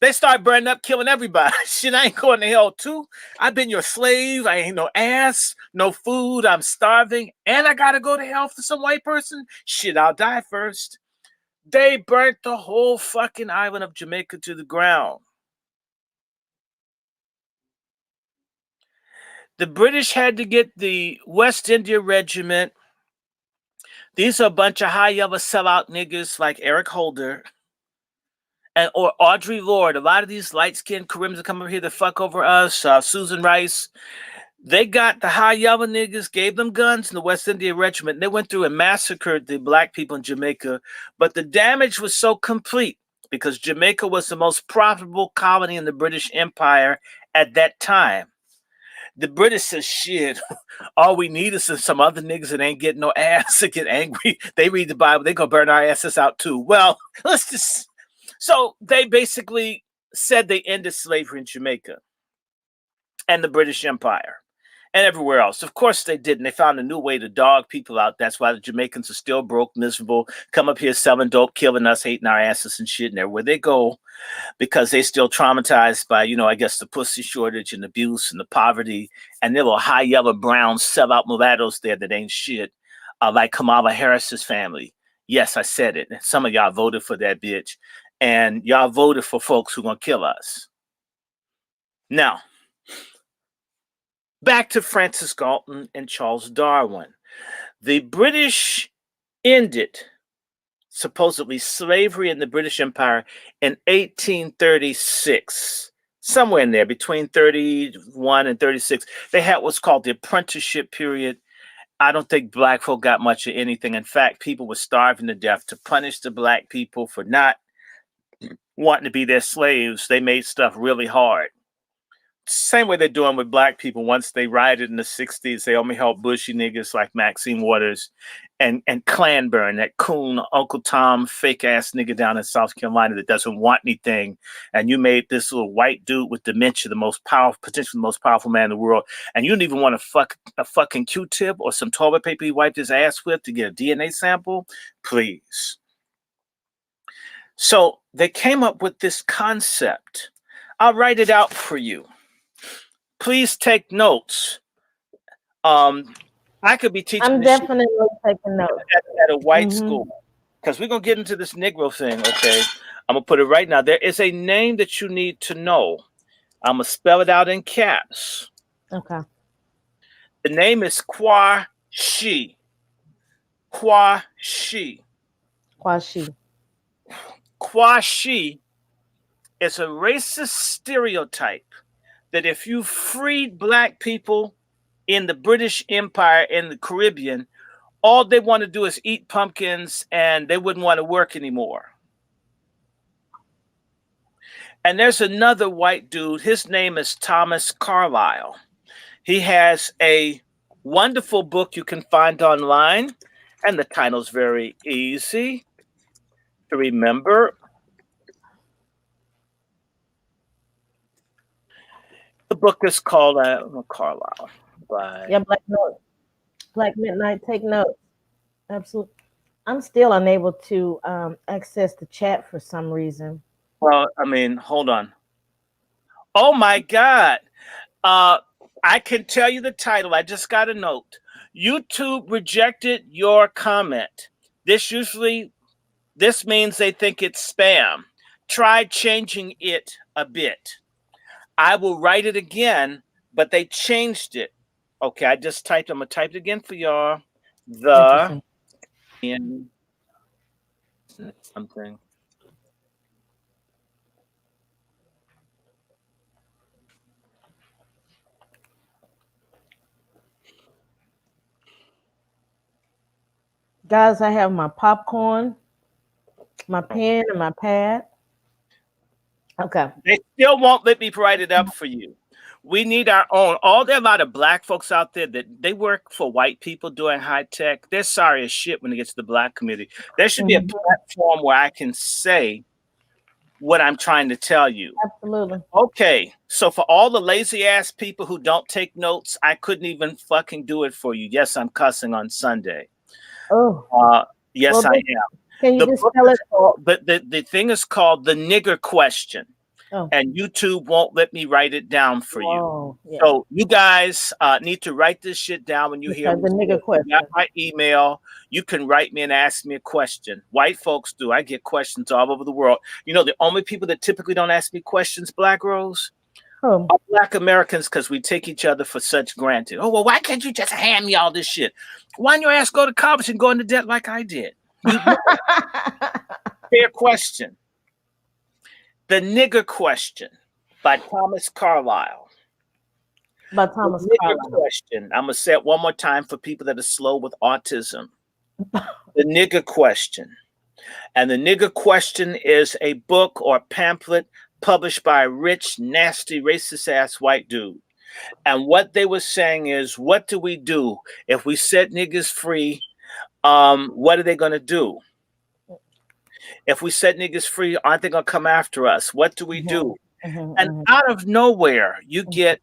They start burning up, killing everybody. Shit, I ain't going to hell too. I've been your slave. I ain't no ass, no food. I'm starving. And I got to go to hell for some white person? Shit, I'll die first. They burnt the whole fucking island of Jamaica to the ground. The British had to get the West India Regiment. These are a bunch of high-level sellout niggas like Eric Holder or Audre Lorde. A lot of these light-skinned Caribbeans that come over here to fuck over us, Susan Rice. They got the high-level niggas, gave them guns in the West India Regiment. And they went through and massacred the black people in Jamaica. But the damage was so complete because Jamaica was the most profitable colony in the British Empire at that time. The British says, shit, all we need is some other niggas that ain't getting no ass to get angry. They read the Bible, they gonna burn our asses out too. Well, so they basically said they ended slavery in Jamaica and the British Empire and everywhere else. Of course they didn't. They found a new way to dog people out. That's why the Jamaicans are still broke, miserable, come up here selling dope, killing us, hating our asses and shit. And everywhere they go, because they still traumatized by, I guess the pussy shortage and abuse and the poverty, and there were high yellow brown sellout mulattoes there that ain't shit, like Kamala Harris's family. Yes, I said it. Some of y'all voted for that bitch, and y'all voted for folks who gonna kill us. Now, back to Francis Galton and Charles Darwin. The British ended supposedly slavery in the British Empire in 1836, somewhere in there between 31 and 36. They had what's called the apprenticeship period. I don't think black folk got much of anything. In fact, people were starving to death. To punish the black people for not wanting to be their slaves, they made stuff really hard. Same way they're doing with black people. Once they rioted in the 60s, they only helped bushy niggas like Maxine Waters and Clanburn, that coon Uncle Tom fake ass nigga down in South Carolina that doesn't want anything. And you made this little white dude with dementia the most powerful, potentially the most powerful man in the world. And you don't even want to fuck a fucking Q-tip or some toilet paper he wiped his ass with to get a DNA sample? Please. So they came up with this concept. I'll write it out for you. Please take notes. I could be teaching. I'm definitely taking notes at a white school, because we're gonna get into this Negro thing. Okay, I'm gonna put it right now. There is a name that you need to know. I'm gonna spell it out in caps. Okay. The name is Kwashi. Kwashi. Kwashi. Kwashi is a racist stereotype that if you freed black people in the British Empire in the Caribbean, all they want to do is eat pumpkins and they wouldn't want to work anymore. And there's another white dude. His name is Thomas Carlyle. He has a wonderful book you can find online. And the title's very easy to remember. The book is called Carlisle by Yeah, Black Note. Black Midnight, take notes. Absolutely. I'm still unable to access the chat for some reason. Well, I mean, hold on. Oh my God. I can tell you the title. I just got a note. YouTube rejected your comment. This means they think it's spam. Try changing it a bit. I will write it again, but they changed it. Okay, I'm gonna type it again for y'all. The in something. Guys, I have my popcorn, my pen, and my pad. Okay. They still won't let me write it up for you. We need our own. There are a lot of black folks out there that they work for white people doing high tech. They're sorry as shit when it gets to the black community. There should be a platform where I can say what I'm trying to tell you. Absolutely. Okay, so for all the lazy ass people who don't take notes, I couldn't even fucking do it for you. Yes, I'm cussing on Sunday. Oh. Yes, well, I am. Can you just tell it? But the thing is called The Nigger Question. Oh. And YouTube won't let me write it down for you. Yeah. So you guys need to write this shit down when you hear the nigger question. You got my email. You can write me and ask me a question. White folks do. I get questions all over the world. You know, the only people that typically don't ask me questions, Black Rose, are Black Americans, because we take each other for such granted. Oh, well, why can't you just hand me all this shit? Why don't your ass go to college and go into debt like I did? Fair question. The Nigger Question by Thomas Carlyle. By Thomas Carlyle. Nigger Question. I'm going to say it one more time for people that are slow with autism. The Nigger Question. And the Nigger Question is a book or pamphlet published by a rich, nasty, racist-ass white dude. And what they were saying is, what do we do if we set niggers free? What are they going to do? If we set niggas free, aren't they going to come after us? What do we do? And out of nowhere, you get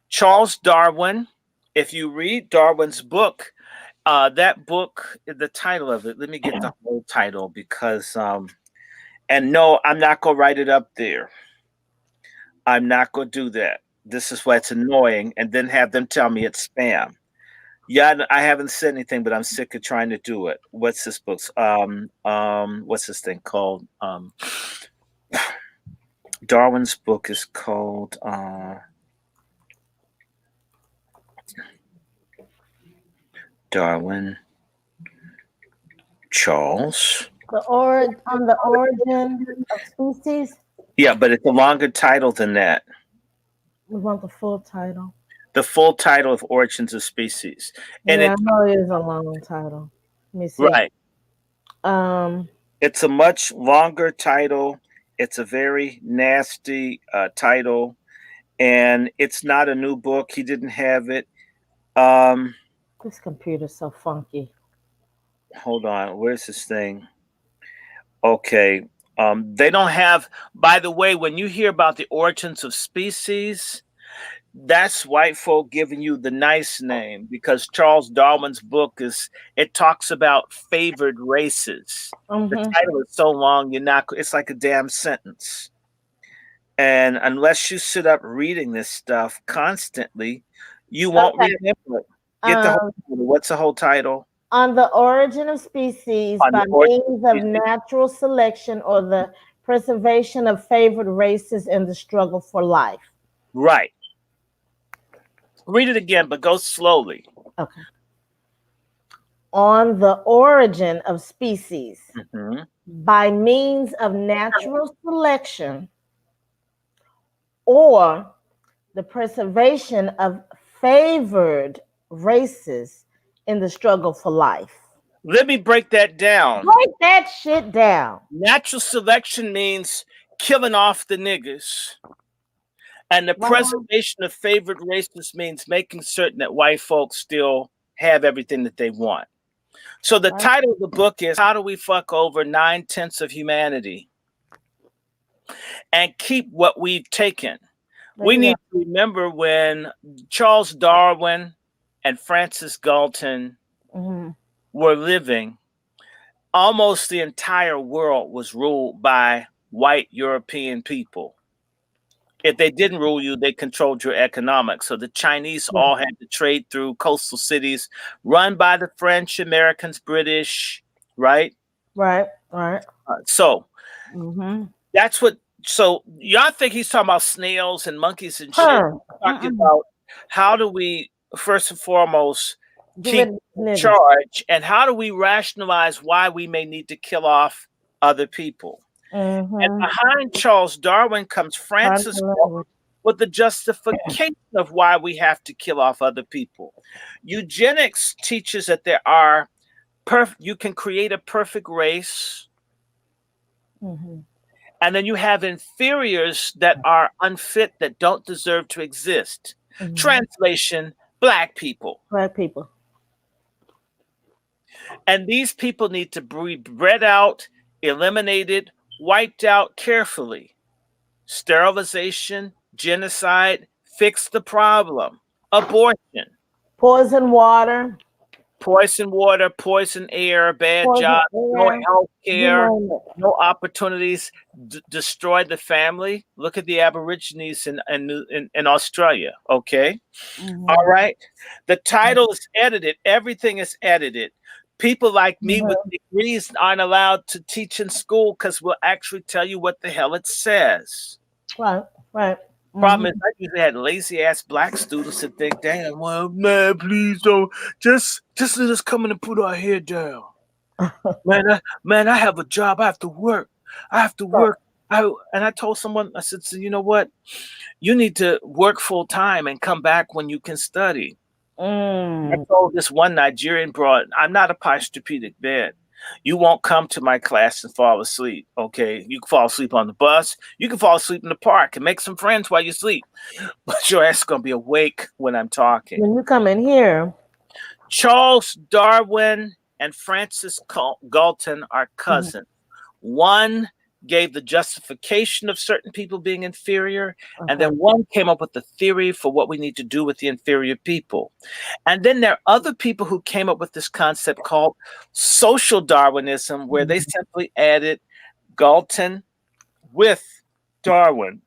Charles Darwin. If you read Darwin's book, that book, the title of it, let me get the whole title because, and no, I'm not going to write it up there. I'm not going to do that. This is why it's annoying, and then have them tell me it's spam. Yeah, I haven't said anything, but I'm sick of trying to do it. What's this book? What's this thing called? Darwin's book is called Darwin Charles. On the origin of species? Yeah, but it's a longer title than that. We want the full title. The full title of Origins of Species. And yeah, I know it is a long title. Let me see. Right. It's a much longer title. It's a very nasty title. And it's not a new book. He didn't have it. This computer's so funky. Hold on. Where's this thing? Okay. They don't have, by the way, when you hear about the origins of species, that's white folk giving you the nice name, because Charles Darwin's book it talks about favored races. The title is so long, it's like a damn sentence. And unless you sit up reading this stuff constantly, you won't remember it. Get the whole title. What's the whole title? On the origin of species by means of natural selection or the preservation of favored races in the struggle for life. Right. Read it again, but go slowly. Okay. On the origin of species by means of natural selection or the preservation of favored races in the struggle for life. Let me break that down. Break that shit down. Natural selection means killing off the niggas. And the preservation of favored races means making certain that white folks still have everything that they want. So the title of the book is How Do We Fuck Over 9/10 of Humanity and Keep What We've Taken? We need to remember when Charles Darwin and Francis Galton were living, almost the entire world was ruled by white European people. If they didn't rule you, they controlled your economics. So the Chinese all had to trade through coastal cities run by the French, Americans, British, right? Right. So that's what. So y'all think he's talking about snails and monkeys and shit? Talking about how do we first and foremost keep charge, and how do we rationalize why we may need to kill off other people? And behind Charles Darwin comes Francis with the justification of why we have to kill off other people. Eugenics teaches that there are you can create a perfect race, and then you have inferiors that are unfit, that don't deserve to exist. Translation: black people. Black people. And these people need to be bred out, eliminated, wiped out carefully. Sterilization, genocide, fix the problem. Abortion. Poison water. Poison water, poison air, bad jobs, no health care, no opportunities, destroy the family. Look at the Aborigines in Australia, okay? All right? The title is edited. Everything is edited. People like me with degrees aren't allowed to teach in school because we'll actually tell you what the hell it says. Right. Problem is, I usually had lazy ass black students that think, damn, well, man, please don't just let us come in and put our head down. man, I have a job. I have to work. And I told someone, I said, so you know what? You need to work full time and come back when you can study. I told this one Nigerian broad, I'm not a posturepedic bed. You won't come to my class and fall asleep, okay? You can fall asleep on the bus. You can fall asleep in the park and make some friends while you sleep. But your ass is going to be awake when I'm talking. When you come in here. Charles Darwin and Francis Galton are cousins. One gave the justification of certain people being inferior, and then one came up with the theory for what we need to do with the inferior people. And then there are other people who came up with this concept called social Darwinism, where they simply added Galton with Darwin.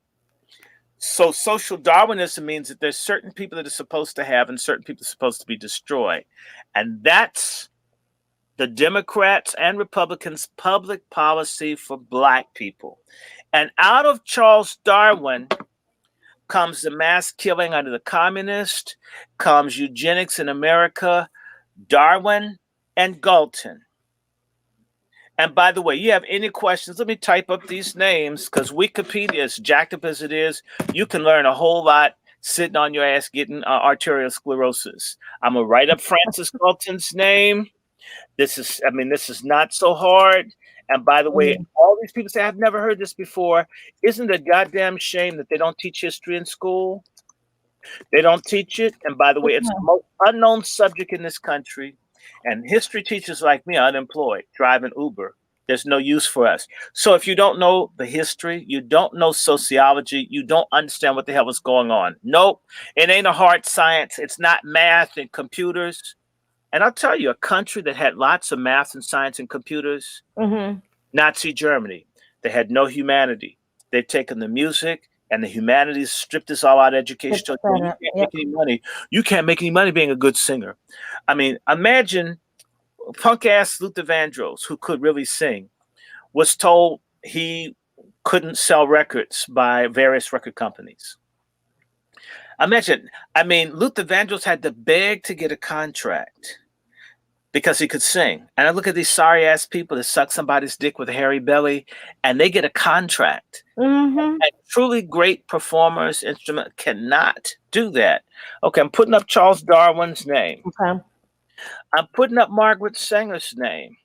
So social Darwinism means that there's certain people that are supposed to have and certain people are supposed to be destroyed. And that's the Democrats and Republicans' public policy for black people. And out of Charles Darwin comes the mass killing under the communists, comes eugenics in America, Darwin and Galton. And by the way, you have any questions, let me type up these names, because Wikipedia, as jacked up as it is, you can learn a whole lot sitting on your ass getting arterial sclerosis. I'm going to write up Francis Galton's name. This is not so hard. And by the way, all these people say, I've never heard this before. Isn't it a goddamn shame that they don't teach history in school? They don't teach it. And by the way, it's the most unknown subject in this country. And history teachers like me are unemployed, driving Uber. There's no use for us. So if you don't know the history, you don't know sociology, you don't understand what the hell is going on. Nope, it ain't a hard science. It's not math and computers. And I'll tell you, a country that had lots of math and science and computers, Nazi Germany. They had no humanity. They've taken the music and the humanities, stripped us all out of education. You can't make any money. You can't make any money being a good singer. I mean, imagine punk-ass Luther Vandross, who could really sing, was told he couldn't sell records by various record companies. Imagine, Luther Vandross had to beg to get a contract because he could sing. And I look at these sorry ass people that suck somebody's dick with a hairy belly and they get a contract. And truly great performers, instrument cannot do that. Okay, I'm putting up Charles Darwin's name. Okay. I'm putting up Margaret Sanger's name.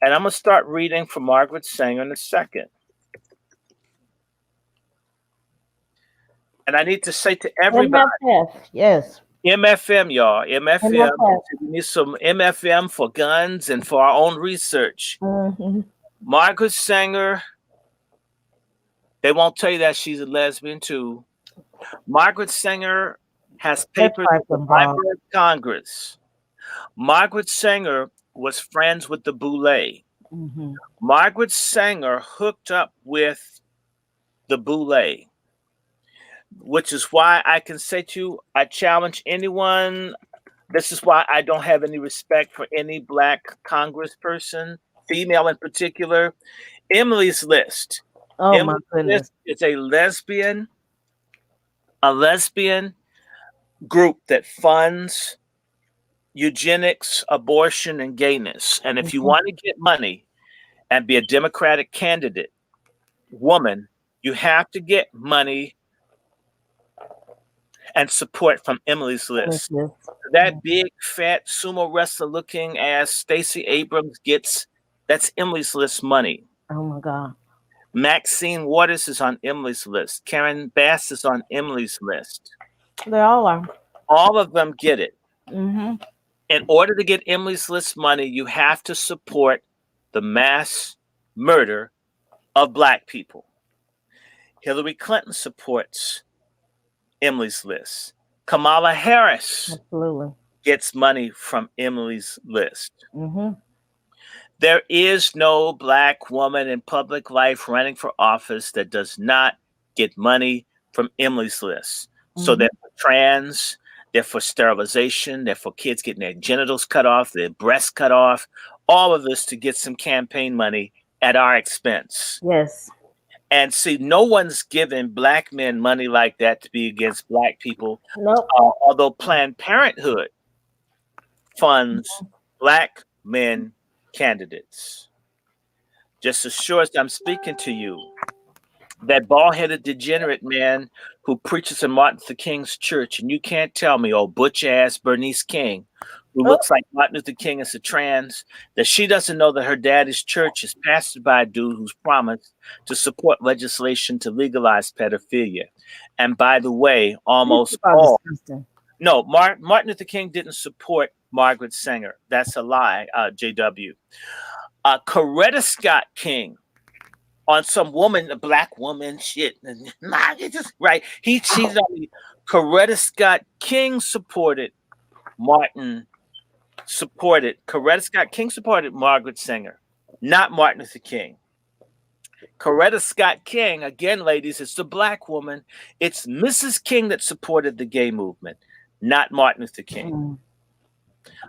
And I'm going to start reading from Margaret Sanger in a second. And I need to say to everybody, yes, MFM, y'all. MFM. MFM. We need some MFM for guns and for our own research. Mm-hmm. Margaret Sanger, they won't tell you that she's a lesbian too. Margaret Sanger has papers right, in the Library of Congress. Margaret Sanger was friends with the Boulay. Mm-hmm. Margaret Sanger hooked up with the Boulay, which is why I can say to you, I challenge anyone. This is why I don't have any respect for any Black congressperson, female in particular. Emily's List. Oh, my Emily's goodness. List is a lesbian group that funds eugenics, abortion, and gayness. And if you want to get money and be a Democratic candidate, woman, you have to get money and support from Emily's List. That big, fat, sumo wrestler looking ass Stacey Abrams gets, that's Emily's List money. Oh my God. Maxine Waters is on Emily's List. Karen Bass is on Emily's List. They all are. All of them get it. Mm-hmm. In order to get Emily's List money, you have to support the mass murder of Black people. Hillary Clinton supports Emily's List. Kamala Harris gets money from Emily's List. Mm-hmm. There is no Black woman in public life running for office that does not get money from Emily's List. Mm-hmm. So they're for trans, they're for sterilization, they're for kids getting their genitals cut off, their breasts cut off, all of this to get some campaign money at our expense. Yes. And see, no one's giving Black men money like that to be against Black people. Nope. Although Planned Parenthood funds Black men candidates. Just as sure as I'm speaking to you, that bald-headed degenerate man who preaches in Martin Luther King's church, and you can't tell me, oh, butch-ass Bernice King, who looks like Martin Luther King is a trans, that she doesn't know that her daddy's church is pastored by a dude who's promised to support legislation to legalize pedophilia. And by the way, almost all... No, Martin Luther King didn't support Margaret Sanger. That's a lie, JW. Coretta Scott King, on some woman, a Black woman shit, right? He cheated on me. Coretta Scott King supported Coretta Scott King supported Margaret Sanger, not Martin Luther King. Coretta Scott King, again, ladies, it's the Black woman. It's Mrs. King that supported the gay movement, not Martin Luther King.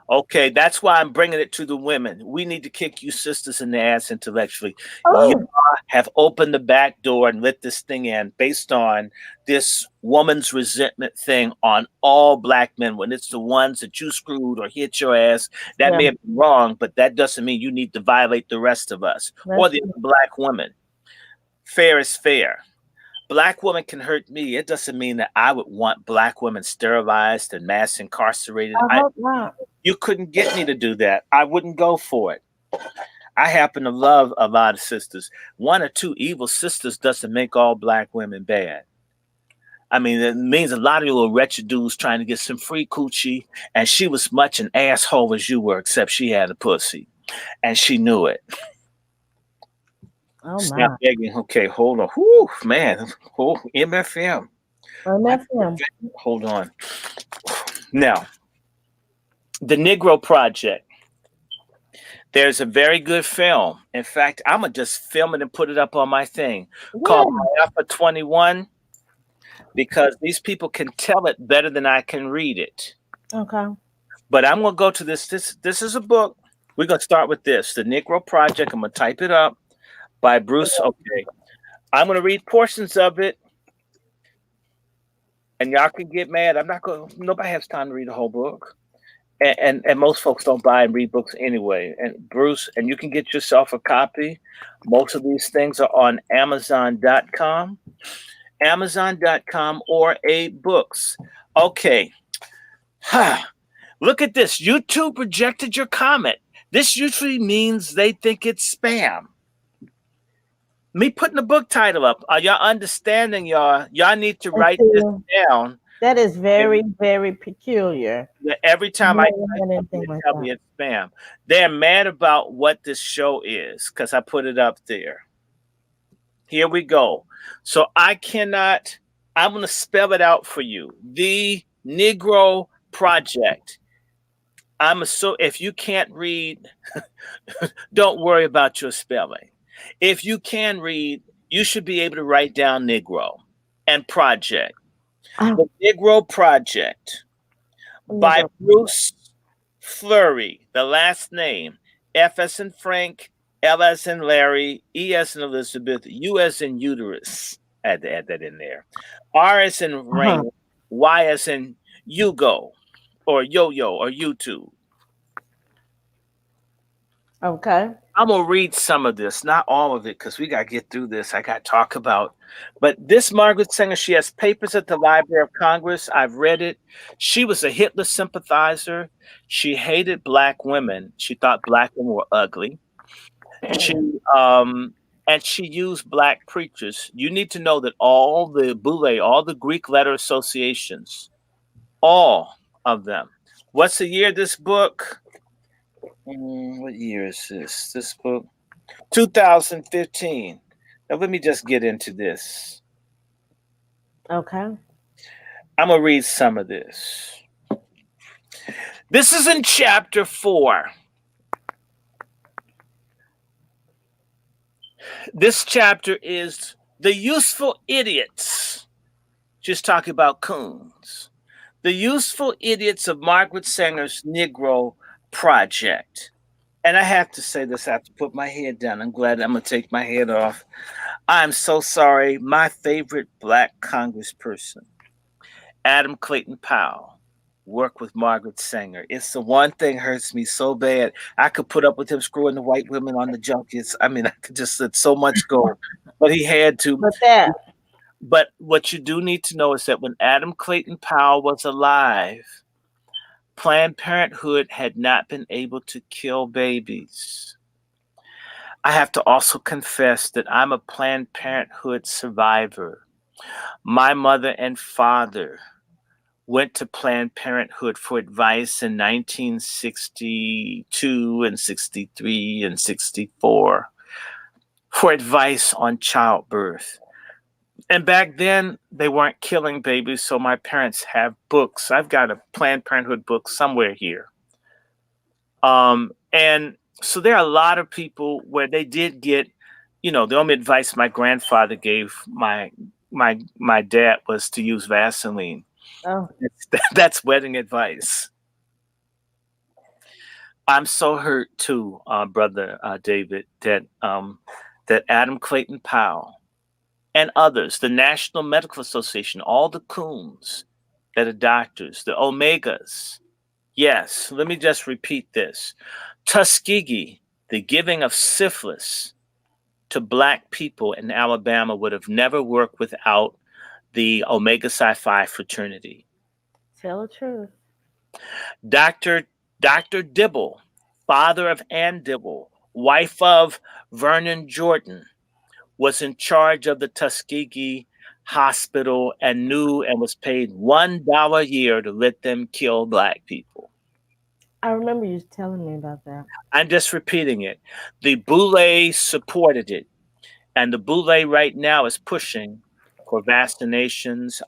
Okay, that's why I'm bringing it to the women. We need to kick you sisters in the ass intellectually. You have opened the back door and let this thing in based on this woman's resentment thing on all Black men. When it's the ones that you screwed or hit your ass, that may have been wrong, but that doesn't mean you need to violate the rest of us or the Black women. Fair is fair. Black women can hurt me. It doesn't mean that I would want Black women sterilized and mass incarcerated. I hope not. You couldn't get me to do that. I wouldn't go for it. I happen to love a lot of sisters. One or two evil sisters doesn't make all Black women bad. I mean, it means a lot of you little wretched dudes trying to get some free coochie, and she was much an asshole as you were, except she had a pussy, and she knew it. Oh, Snap my. begging. Okay, hold on. Whew, man. Oh, MFM. MFM. Hold on. Now, the Negro Project. There's a very good film. In fact, I'm going to just film it and put it up on my thing called Alpha 21 because these people can tell it better than I can read it. Okay. But I'm going to go to this. This is a book. We're going to start with this. The Negro Project. I'm going to type it up. By Bruce. Okay, I'm going to read portions of it, and y'all can get mad. I'm not going. Nobody has time to read the whole book, and most folks don't buy and read books anyway. And Bruce, and you can get yourself a copy. Most of these things are on Amazon.com, or A-Books. Okay, look at this. YouTube rejected your comment. This usually means they think it's spam. Me putting the book title up. Are y'all understanding, y'all? Y'all need to write this down. That is very, very peculiar. Every time I Never type had something, anything they like tell me that. it's spam. They're mad about what this show is because I put it up there. Here we go. So I'm going to spell it out for you. The Negro Project. If you can't read, don't worry about your spelling. If you can read, you should be able to write down Negro and Project. The Negro Project by Bruce Fleury, the last name, F as in Frank, L as in Larry, E as in Elizabeth, U as in uterus. I had to add that in there. R as in ring, Y as in Yugo, or yo-yo, or YouTube. Okay. I'm going to read some of this, not all of it, because we got to get through this. I got to talk about. But this Margaret Sanger, she has papers at the Library of Congress. I've read it. She was a Hitler sympathizer. She hated Black women. She thought Black women were ugly. And she used Black preachers. You need to know that all the Boule, all the Greek letter associations, all of them. What's the year of this book? What year is this? This book? 2015. Now, let me just get into this. Okay. I'm going to read some of this. This is in chapter 4. This chapter is The Useful Idiots. Just talking about coons. The Useful Idiots of Margaret Sanger's Negro Project. And I have to say this, I have to put my head down. I'm glad I'm going to take my head off. I'm so sorry. My favorite Black congressperson, Adam Clayton Powell, worked with Margaret Sanger. It's the one thing hurts me so bad. I could put up with him screwing the white women on the junkets. I mean, I could just let so much go. But he had to. But what you do need to know is that when Adam Clayton Powell was alive, Planned Parenthood had not been able to kill babies. I have to also confess that I'm a Planned Parenthood survivor. My mother and father went to Planned Parenthood for advice in 1962 and 63 and 64 for advice on childbirth. And back then, they weren't killing babies, so my parents have books. I've got a Planned Parenthood book somewhere here. And so there are a lot of people where they did get, the only advice my grandfather gave my dad was to use Vaseline. Oh. That's wedding advice. I'm so hurt too, brother David, that Adam Clayton Powell and others, the National Medical Association, all the coons that are doctors, the Omegas. Yes, let me just repeat this. Tuskegee, the giving of syphilis to Black people in Alabama would have never worked without the Omega Psi Phi fraternity. Tell the truth. Dr. Dibble, father of Ann Dibble, wife of Vernon Jordan, was in charge of the Tuskegee Hospital and knew and was paid $1 a year to let them kill Black people. I remember you telling me about that. I'm just repeating it. The Boule supported it. And the Boule right now is pushing for vaccinations.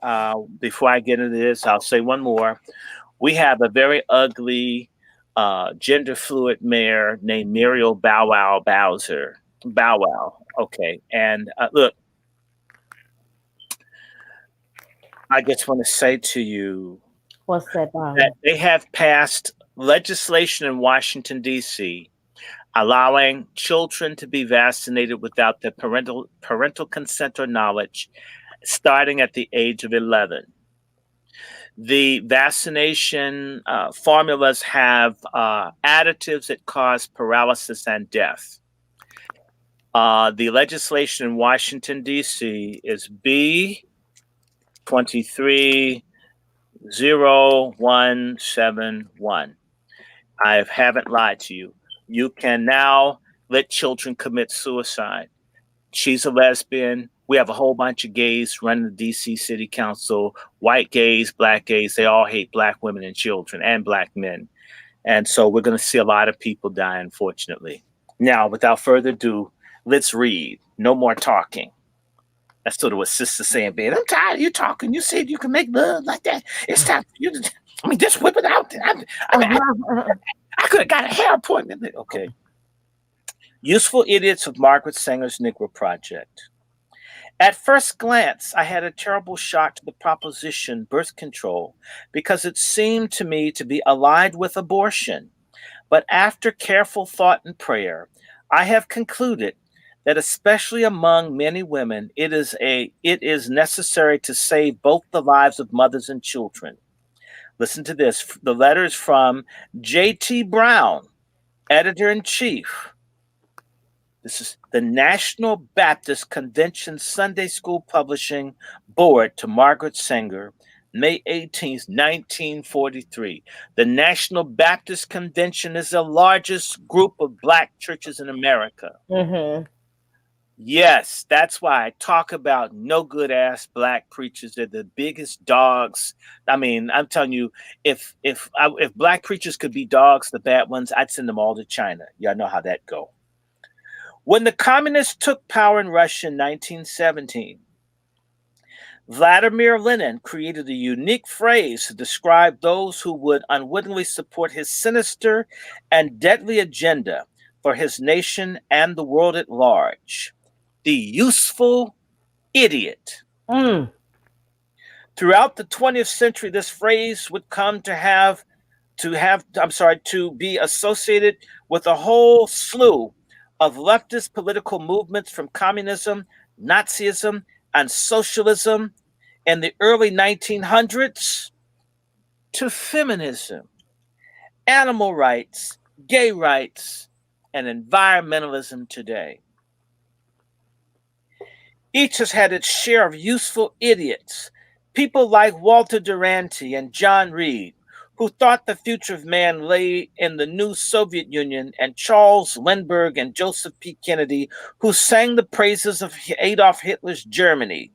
Before I get into this, I'll say one more. We have a very ugly gender fluid mayor named Muriel Bow Wow Bowser. Bow Wow. Okay. And look, I just want to say to you What's that, that they have passed legislation in Washington, D.C., allowing children to be vaccinated without their parental consent or knowledge, starting at the age of 11. The vaccination formulas have additives that cause paralysis and death. The legislation in Washington, D.C. is B 230171. I haven't lied to you. You can now let children commit suicide. She's a lesbian. We have a whole bunch of gays running the DC City Council, white gays, black gays. They all hate black women and children and black men. And so we're going to see a lot of people die, unfortunately. Now, without further ado, let's read. No more talking. That's sort of what Sister's saying, babe. I'm tired of you talking. You said you can make love like that. It's time for you to, just whip it out. I could have got a hair appointment. Okay. Useful Idiots of Margaret Sanger's Negro Project. At first glance, I had a terrible shock to the proposition birth control because it seemed to me to be allied with abortion. But after careful thought and prayer, I have concluded that especially among many women, it is necessary to save both the lives of mothers and children. Listen to this. The letter is from J.T. Brown, editor-in-chief. This is the National Baptist Convention Sunday School Publishing Board to Margaret Sanger, May 18th, 1943. The National Baptist Convention is the largest group of black churches in America. Mm-hmm. Yes, that's why I talk about no good ass black preachers. They're the biggest dogs. I mean, I'm telling you, if black preachers could be dogs, the bad ones, I'd send them all to China. Y'all know how that go. When the communists took power in Russia in 1917, Vladimir Lenin created a unique phrase to describe those who would unwittingly support his sinister and deadly agenda for his nation and the world at large. The useful idiot. Throughout the 20th century, this phrase would come to be associated with a whole slew of leftist political movements from communism, Nazism, and socialism in the early 1900s to feminism, animal rights, gay rights, and environmentalism today. Each has had its share of useful idiots, people like Walter Duranty and John Reed, who thought the future of man lay in the new Soviet Union, and Charles Lindbergh and Joseph P. Kennedy, who sang the praises of Adolf Hitler's Germany.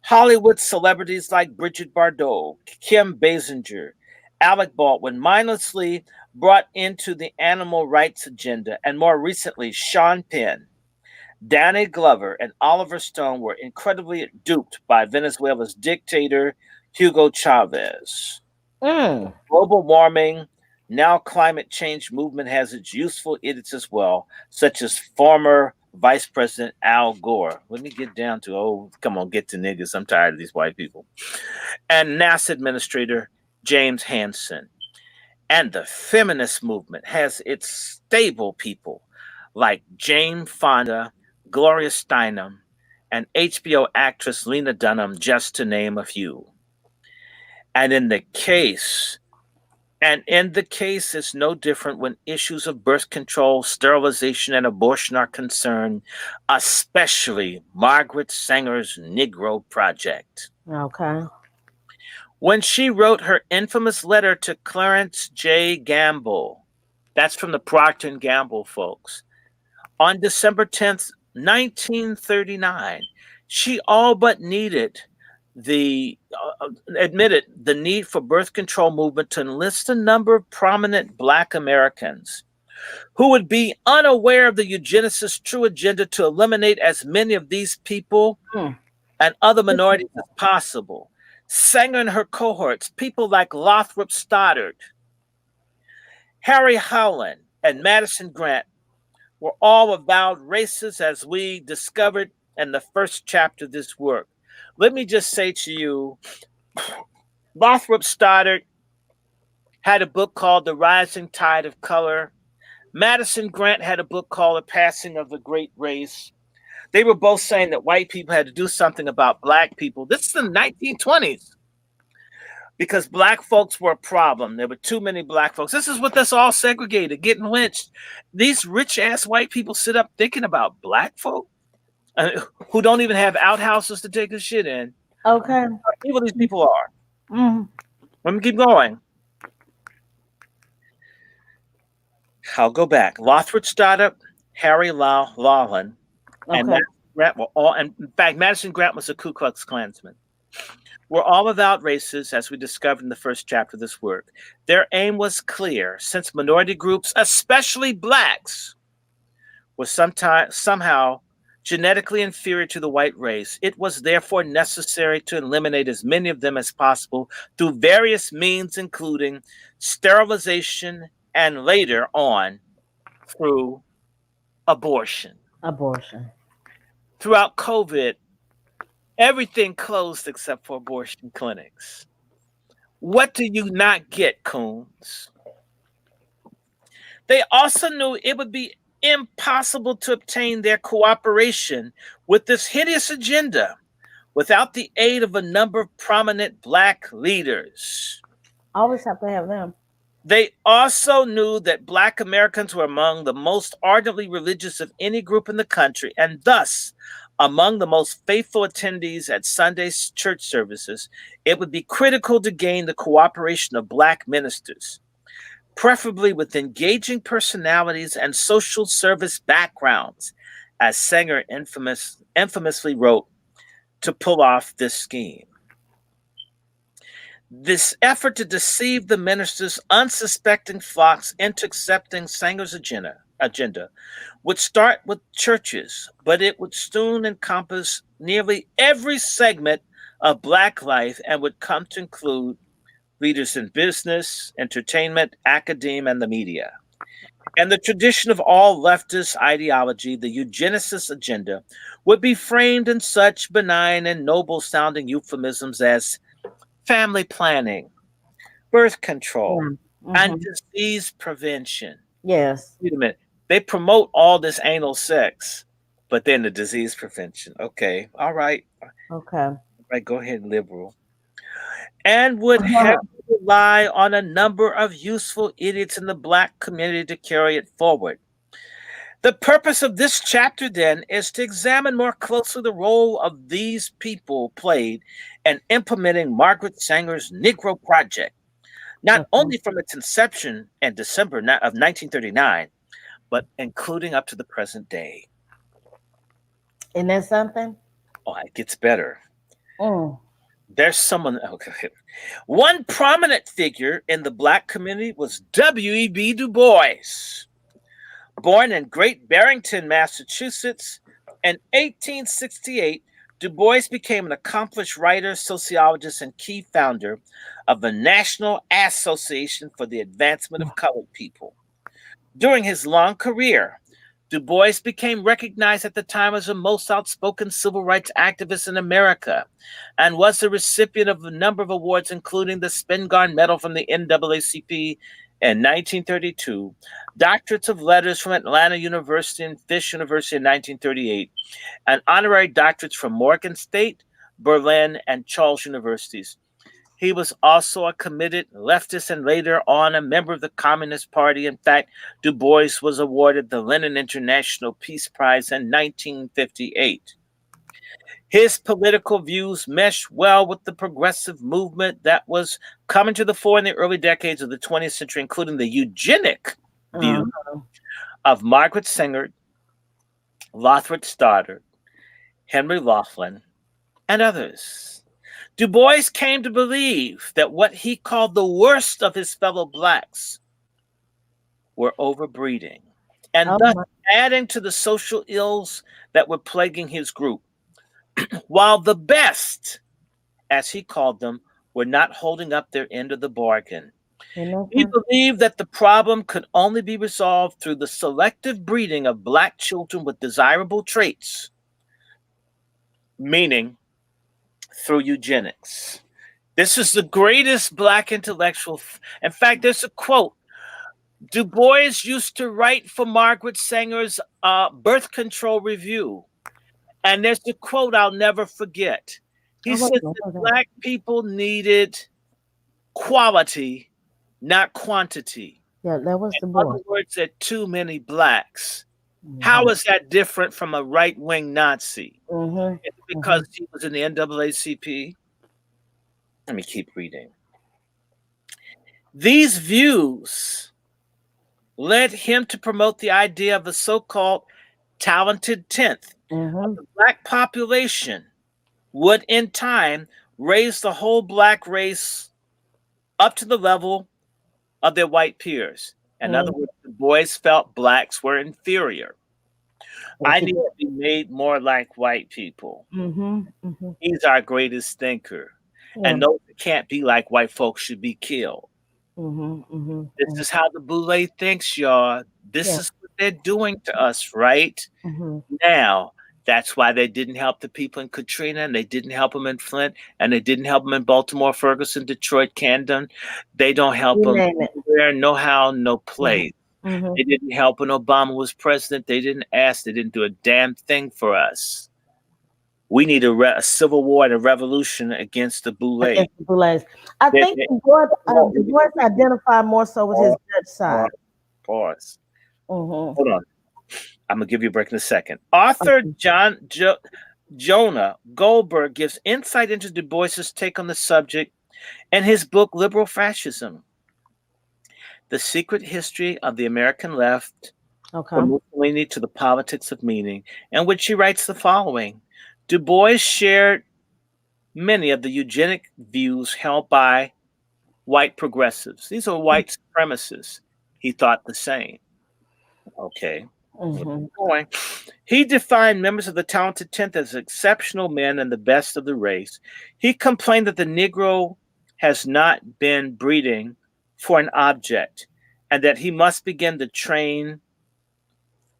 Hollywood celebrities like Brigitte Bardot, Kim Basinger, Alec Baldwin mindlessly brought into the animal rights agenda, and more recently, Sean Penn, Danny Glover, and Oliver Stone were incredibly duped by Venezuela's dictator, Hugo Chavez. Global warming, now climate change movement has its useful idiots as well, such as former Vice President Al Gore. Let me get down to, come on, get to niggas. I'm tired of these white people. And NASA Administrator James Hansen. And the feminist movement has its stable people like Jane Fonda, Gloria Steinem, and HBO actress Lena Dunham, just to name a few. And in the case, it's no different when issues of birth control, sterilization, and abortion are concerned, especially Margaret Sanger's Negro Project. Okay. When she wrote her infamous letter to Clarence J. Gamble, that's from the Procter & Gamble folks, on December 10th, 1939, she all but admitted the need for birth control movement to enlist a number of prominent Black Americans who would be unaware of the eugenicists' true agenda to eliminate as many of these people and other minorities as possible. Sanger and her cohorts, people like Lothrop Stoddard, Harry Howland, and Madison Grant, were all avowed racists, as we discovered in the first chapter of this work. Let me just say to you, Lothrop Stoddard had a book called The Rising Tide of Color. Madison Grant had a book called The Passing of the Great Race. They were both saying that white people had to do something about Black people. This is in the 1920s. Because Black folks were a problem. There were too many Black folks. This is what us all segregated, getting lynched. These rich-ass white people sit up thinking about Black folk who don't even have outhouses to take a shit in. Okay. People these people are. Let me keep going. I'll go back. Lothrop Stoddard, Harry Lowland, and Grant were all, and in fact, Madison Grant was a Ku Klux Klansman, were all avowed racists, as we discovered in the first chapter of this work. Their aim was clear, since minority groups, especially blacks, were somehow genetically inferior to the white race. It was therefore necessary to eliminate as many of them as possible through various means, including sterilization and later on through abortion. Abortion. Throughout COVID, everything closed except for abortion clinics. What do you not get, Coons? They also knew it would be impossible to obtain their cooperation with this hideous agenda without the aid of a number of prominent black leaders. Always have to have them. They also knew that black Americans were among the most ardently religious of any group in the country, and thus among the most faithful attendees at Sunday's church services. It would be critical to gain the cooperation of black ministers, preferably with engaging personalities and social service backgrounds, as Sanger infamously wrote, to pull off this scheme. This effort to deceive the minister's unsuspecting flocks into accepting Sanger's agenda would start with churches, but it would soon encompass nearly every segment of black life and would come to include leaders in business, entertainment, academia, and the media. And the tradition of all leftist ideology, the eugenicist agenda, would be framed in such benign and noble-sounding euphemisms as family planning, birth control, and disease prevention. Yes. Wait a minute. They promote all this anal sex, but then the disease prevention. Okay. All right. Okay. All right. Go ahead, liberal. And would have to rely on a number of useful idiots in the black community to carry it forward. The purpose of this chapter, then, is to examine more closely the role of these people played in implementing Margaret Sanger's Negro Project, not only from its inception in December of 1939, but including up to the present day. Isn't that something? Oh, it gets better. There's someone. Okay. One prominent figure in the black community was W.E.B. Du Bois. Born in Great Barrington, Massachusetts, in 1868, Du Bois became an accomplished writer, sociologist, and key founder of the National Association for the Advancement of Colored People. During his long career, Du Bois became recognized at the time as the most outspoken civil rights activist in America and was the recipient of a number of awards, including the Spingarn Medal from the NAACP in 1932, doctorates of letters from Atlanta University and Fisk University in 1938, and honorary doctorates from Morgan State, Berlin, and Charles Universities. He was also a committed leftist and later on a member of the Communist Party. In fact, Du Bois was awarded the Lenin International Peace Prize in 1958. His political views meshed well with the progressive movement that was coming to the fore in the early decades of the 20th century, including the eugenic view of Margaret Sanger, Lothrop Stoddard, Henry Laughlin, and others. Du Bois came to believe that what he called the worst of his fellow blacks were overbreeding, and thus adding to the social ills that were plaguing his group, while the best, as he called them, were not holding up their end of the bargain. He believed that the problem could only be resolved through the selective breeding of black children with desirable traits, meaning through eugenics. This is the greatest black intellectual. In fact, there's a quote. Du Bois used to write for Margaret Sanger's birth control review. And there's a quote I'll never forget. He said that black people needed quality, not quantity. Yeah, that was the In boy. other words, that too many blacks. How is that different from a right-wing Nazi? It's because he was in the NAACP. Let me keep reading. These views led him to promote the idea of a so-called talented 10th, Mhm. The black population would, in time, raise the whole black race up to the level of their white peers. In other Mhm. words, the boys felt blacks were inferior. Yes, I he need did. to be made more like white people. Mhm. Mhm. He's our greatest thinker. Yeah. And those that can't be like white folks should be killed. Mhm. Mhm. This is how the Boule thinks, y'all. This Yeah. is what they're doing to us right Mhm. now. That's why they didn't help the people in Katrina, and they didn't help them in Flint, and they didn't help them in Baltimore, Ferguson, Detroit, Camden. They don't help You them name it. anywhere, no how, no Mhm. place. Mhm. They didn't help when Obama was president. They didn't ask. They didn't do a damn thing for us. We need a civil war and a revolution against the Boule. Against the Boulets. I They- think they- Du Bois identified more so with his Dutch side. Pause. Mhm. Hold on. I'm gonna give you a break in a second. Author Jonah Goldberg gives insight into Du Bois's take on the subject in his book Liberal Fascism: The Secret History of the American Left, Okay. from Mussolini to the Politics of Meaning, in which he writes the following. Du Bois shared many of the eugenic views held by white progressives. These are white supremacists. He thought the same. Okay. Mhm. Going. He defined members of the talented 10th as exceptional men and the best of the race. He complained that the Negro has not been breeding for an object and that he must begin to train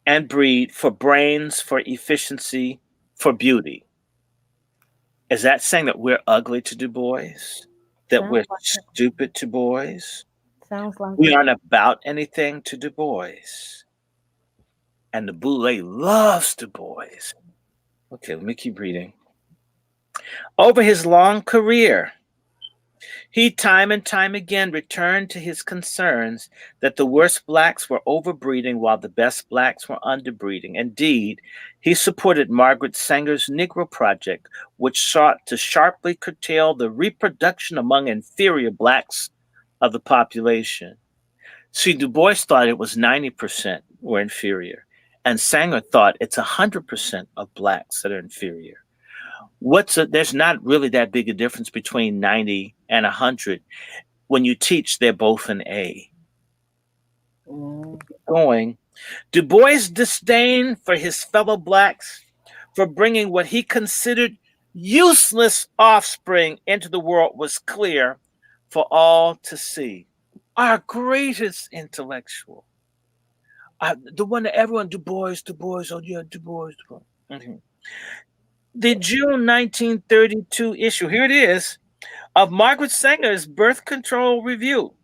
and breed for brains, for efficiency, for beauty. Is that saying that we're ugly to Du Bois? That Sounds we're like it. stupid to boys? Sounds like We it. aren't about anything to Du Bois. And the Boule loves Du Bois. Okay, let me keep reading. Over his long career, he time and time again returned to his concerns that the worst blacks were overbreeding while the best blacks were underbreeding. Indeed, he supported Margaret Sanger's Negro Project, which sought to sharply curtail the reproduction among inferior blacks of the population. See, Du Bois thought it was 90% were inferior, and Sanger thought it's 100% of blacks that are inferior. There's not really that big a difference between 90 and 100. When you teach, they're both an A. Going. Du Bois' disdain for his fellow blacks for bringing what he considered useless offspring into the world was clear for all to see. Our greatest intellectual, the one that everyone, Du Bois, oh yeah, Du Bois. Mhm. The June 1932 issue, here it is, of Margaret Sanger's Birth Control Review.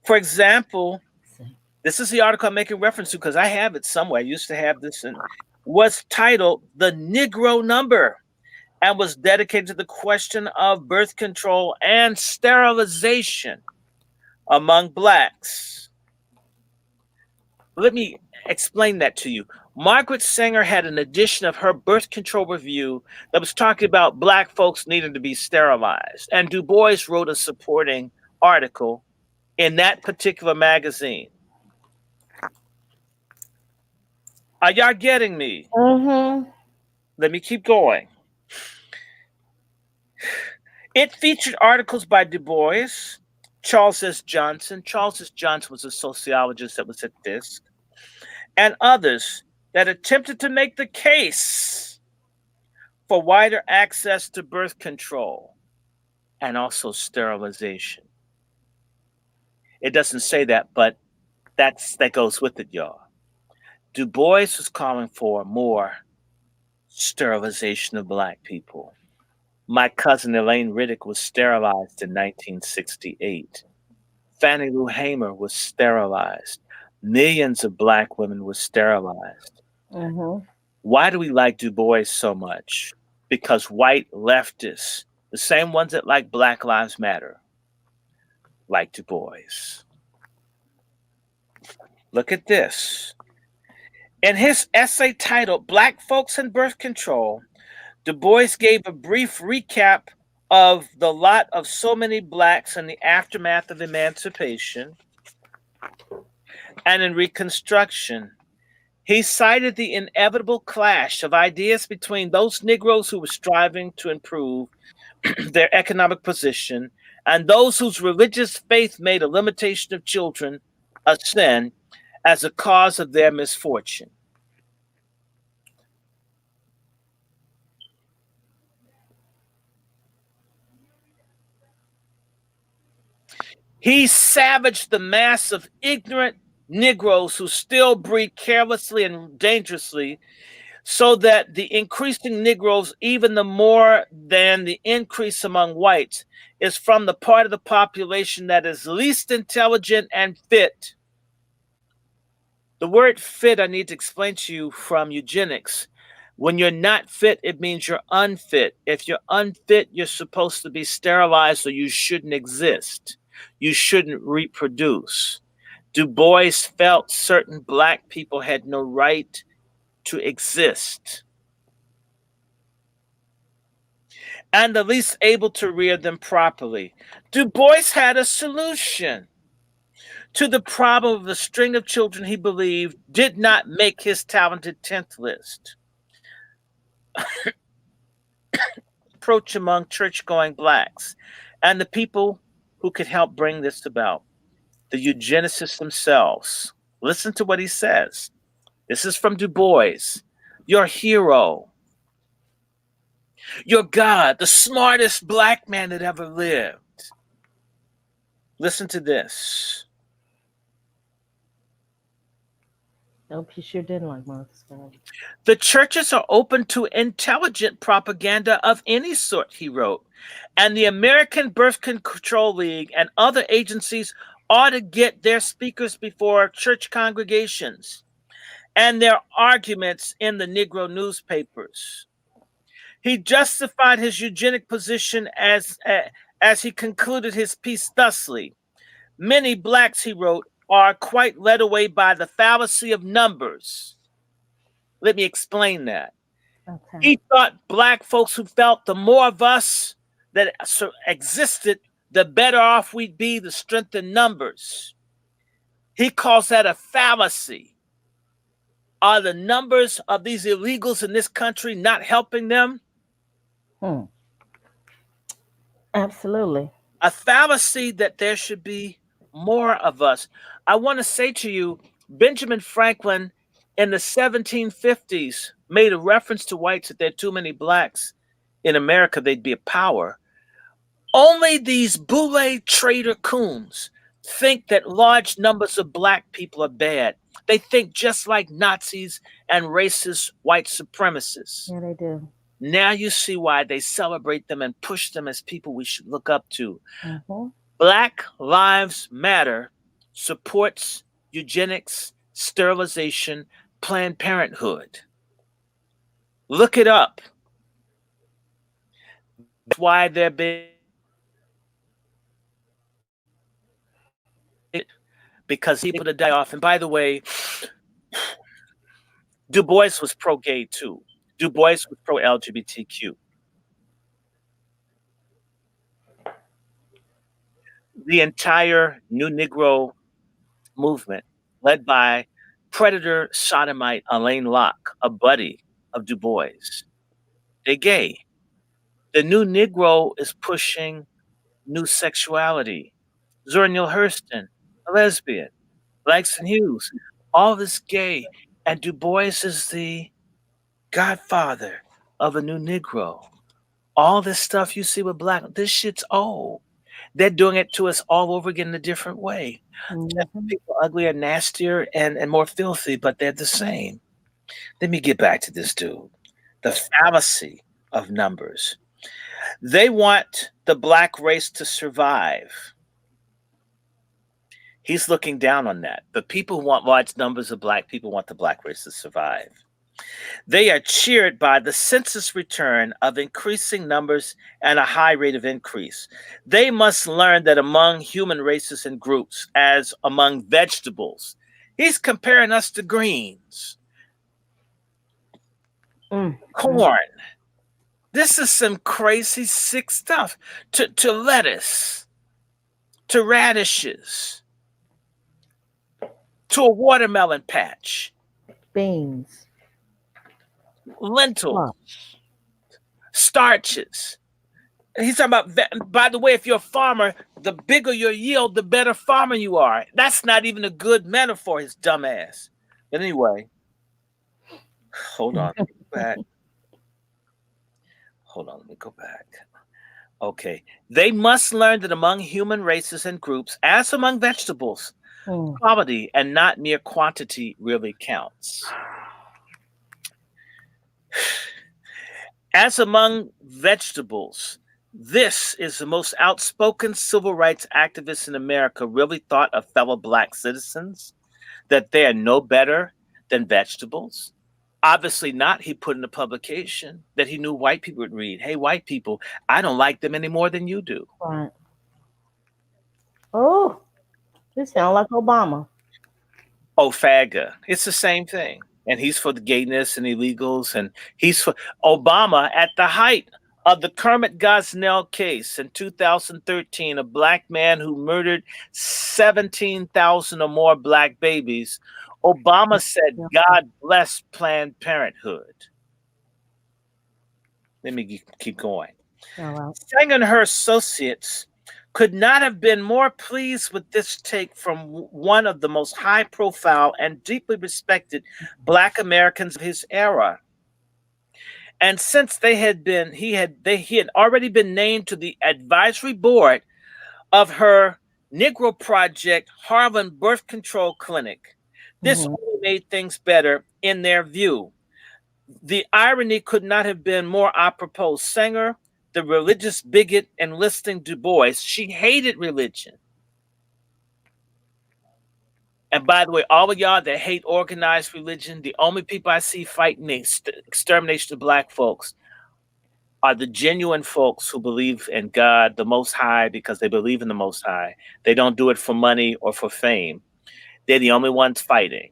For example, this is the article I'm making reference to because I have it somewhere. I used to have this, and was titled The Negro Number and was dedicated to the question of birth control and sterilization among blacks. Let me explain that to you. Margaret Sanger had an edition of her birth control review that was talking about black folks needing to be sterilized. And Du Bois wrote a supporting article in that particular magazine. Are y'all getting me? Mhm. Let me keep going. It featured articles by Du Bois, Charles S. Johnson. Charles S. Johnson was a sociologist that was at Fisk, and others that attempted to make the case for wider access to birth control and also sterilization. It doesn't say that, but that goes with it, y'all. Du Bois was calling for more sterilization of black people. My cousin Elaine Riddick was sterilized in 1968. Fannie Lou Hamer was sterilized. Millions of black women were sterilized. Mhm. Why do we like Du Bois so much? Because white leftists, the same ones that like Black Lives Matter, like Du Bois. Look at this. In his essay titled Black Folks and Birth Control, Du Bois gave a brief recap of the lot of so many blacks in the aftermath of emancipation and in Reconstruction. He cited the inevitable clash of ideas between those Negroes who were striving to improve their economic position and those whose religious faith made a limitation of children a sin as a cause of their misfortune. He savaged the mass of ignorant Negroes who still breed carelessly and dangerously, so that the increasing Negroes, even the more than the increase among whites, is from the part of the population that is least intelligent and fit. The word fit, I need to explain to you from eugenics. When you're not fit, it means you're unfit. If you're unfit, you're supposed to be sterilized, or you shouldn't exist. You shouldn't reproduce. Du Bois felt certain black people had no right to exist, and the least able to rear them properly. Du Bois had a solution to the problem of the string of children he believed did not make his talented 10th list. Approach among church-going blacks and the people who could help bring this about. The eugenicists themselves. Listen to what he says. This is from Du Bois. Your hero, your God, the smartest black man that ever lived. Listen to this. Nope, he sure didn't like Marcus Garvey. The churches are open to intelligent propaganda of any sort, he wrote, and the American Birth Control League and other agencies ought to get their speakers before church congregations and their arguments in the Negro newspapers. He justified his eugenic position as he concluded his piece thusly. Many blacks, he wrote, are quite led away by the fallacy of numbers. Let me explain that. Okay. He thought black folks who felt the more of us that existed, the better off we'd be, the strength in numbers. He calls that a fallacy. Are the numbers of these illegals in this country not helping them? Absolutely. A fallacy that there should be more of us. I want to say to you, Benjamin Franklin in the 1750s made a reference to whites that there are too many blacks in America, they'd be a power. Only these boule trader coons think that large numbers of black people are bad. They think just like Nazis and racist white supremacists. Yeah, they do. Now you see why they celebrate them and push them as people we should look up to. Mm-hmm. Black Lives Matter supports eugenics, sterilization, Planned Parenthood. Look it up. That's why they're big. Because people to die off. And by the way, Du Bois was pro-gay too. Du Bois was pro-LGBTQ. The entire New Negro movement, led by predator sodomite Alain Locke, a buddy of Du Bois, they're gay. The New Negro is pushing new sexuality. Zora Neale Hurston, a lesbian. Langston Hughes, all this gay. And Du Bois is the godfather of a new Negro. All this stuff you see with black, this shit's old. They're doing it to us all over again in a different way. Mm-hmm. People uglier, nastier, and more filthy, but they're the same. Let me get back to this dude. The fallacy of numbers. They want the black race to survive. He's looking down on that. The people who want large numbers of black people want the black race to survive. They are cheered by the census return of increasing numbers and a high rate of increase. They must learn that among human races and groups, as among vegetables, he's comparing us to greens, corn. This is some crazy, sick stuff. To lettuce, to radishes, to a watermelon patch. Beans. Lentils. Starches. And he's talking about, by the way, if you're a farmer, the bigger your yield, the better farmer you are. That's not even a good metaphor, his dumb ass. But anyway, hold on. Let me go back. Hold on, let me go back. Okay. They must learn that among human races and groups, as among vegetables, quality and not mere quantity really counts. As among vegetables, this is the most outspoken civil rights activist in America really thought of fellow Black citizens, that they are no better than vegetables. Obviously not. He put in a publication that he knew white people would read. Hey, white people, I don't like them any more than you do. Right. Oh, this sounds like Obama. Oh, FAGA. It's the same thing. And he's for the gayness and illegals. And he's for Obama at the height of the Kermit Gosnell case in 2013, a Black man who murdered 17,000 or more Black babies. Obama said, God bless Planned Parenthood. Let me keep going. Sanger and her associates could not have been more pleased with this take from one of the most high-profile and deeply respected Black Americans of his era. And since he had already been named to the advisory board of her Negro Project Harlem Birth Control Clinic, this only made things better in their view. The irony could not have been more apropos. Sanger, the religious bigot enlisting Du Bois, she hated religion. And by the way, all of y'all that hate organized religion, the only people I see fighting the extermination of Black folks are the genuine folks who believe in God, the Most High, because they believe in the Most High. They don't do it for money or for fame. They're the only ones fighting.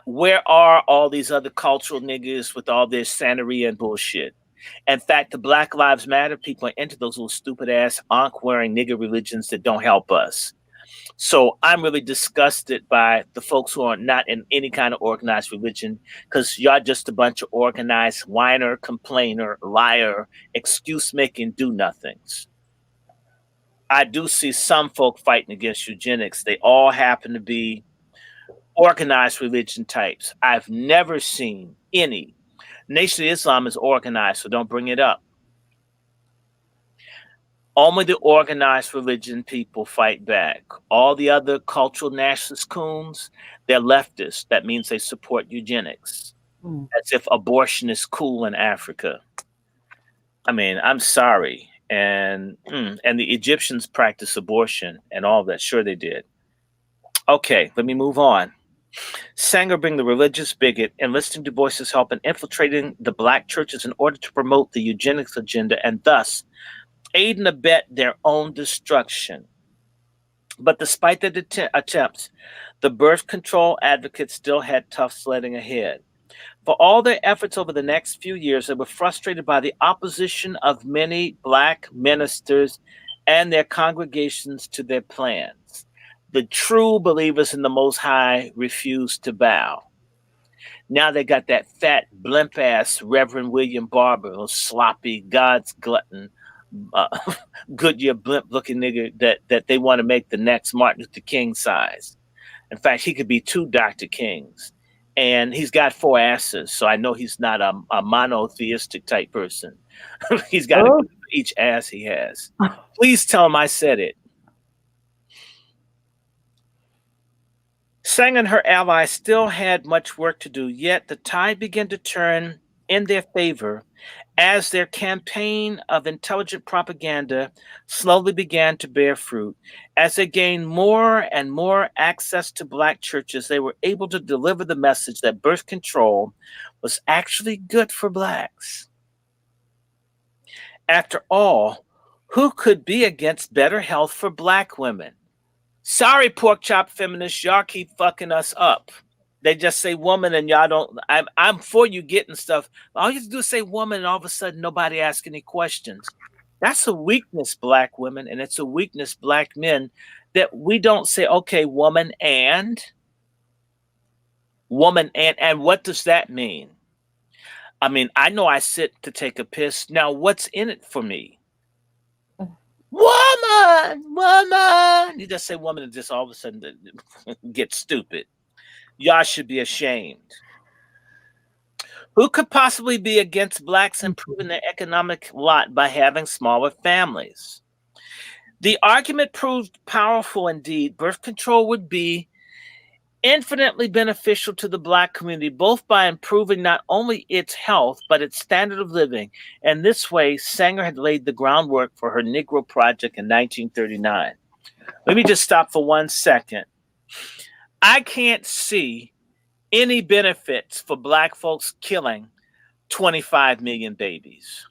Where are all these other cultural niggas with all this Santeria and bullshit? In fact, the Black Lives Matter people are into those little stupid ass ankh-wearing nigger religions that don't help us. So I'm really disgusted by the folks who are not in any kind of organized religion, because y'all just a bunch of organized whiner, complainer, liar, excuse-making do-nothings. I do see some folk fighting against eugenics. They all happen to be organized religion types. I've never seen any. Nation of Islam is organized, so don't bring it up. Only the organized religion people fight back. All the other cultural nationalist coons, they're leftists. That means they support eugenics. As if abortion is cool in Africa. I mean, I'm sorry. And the Egyptians practiced abortion and all that. Sure they did. Okay, let me move on. Sanger being the religious bigot, enlisting Du Bois's help in infiltrating the Black churches in order to promote the eugenics agenda and thus aid and abet their own destruction. But despite their attempts, the birth control advocates still had tough sledding ahead. For all their efforts over the next few years, they were frustrated by the opposition of many Black ministers and their congregations to their plans. The true believers in the Most High refused to bow. Now they got that fat, blimp-ass Reverend William Barber, a sloppy, God's glutton, Goodyear blimp-looking nigga that they want to make the next Martin Luther King size. In fact, he could be 2 Dr. Kings. And he's got 4 asses, so I know he's not a monotheistic type person. He's got each ass he has. Please tell him I said it. Sang and her allies still had much work to do, yet the tide began to turn in their favor as their campaign of intelligent propaganda slowly began to bear fruit. As they gained more and more access to Black churches, they were able to deliver the message that birth control was actually good for Blacks. After all, who could be against better health for Black women? Sorry, pork chop feminists, y'all keep fucking us up. They just say woman and y'all don't. I'm for you getting stuff. All you have to do is say woman and all of a sudden nobody asks any questions. That's a weakness, Black women, and it's a weakness, Black men, that we don't say, okay, woman, and Woman, and what does that mean? I mean, I know I sit to take a piss. Now, what's in it for me? Woman. You just say woman and just all of a sudden get stupid. Y'all should be ashamed. Who could possibly be against blacks improving their economic lot by having smaller families? The argument proved powerful indeed. Birth control would be infinitely beneficial to the black community, both by improving not only its health, but its standard of living. And this way, Sanger had laid the groundwork for her Negro Project in 1939. Let me just stop for 1 second. I can't see any benefits for black folks killing 25 million babies.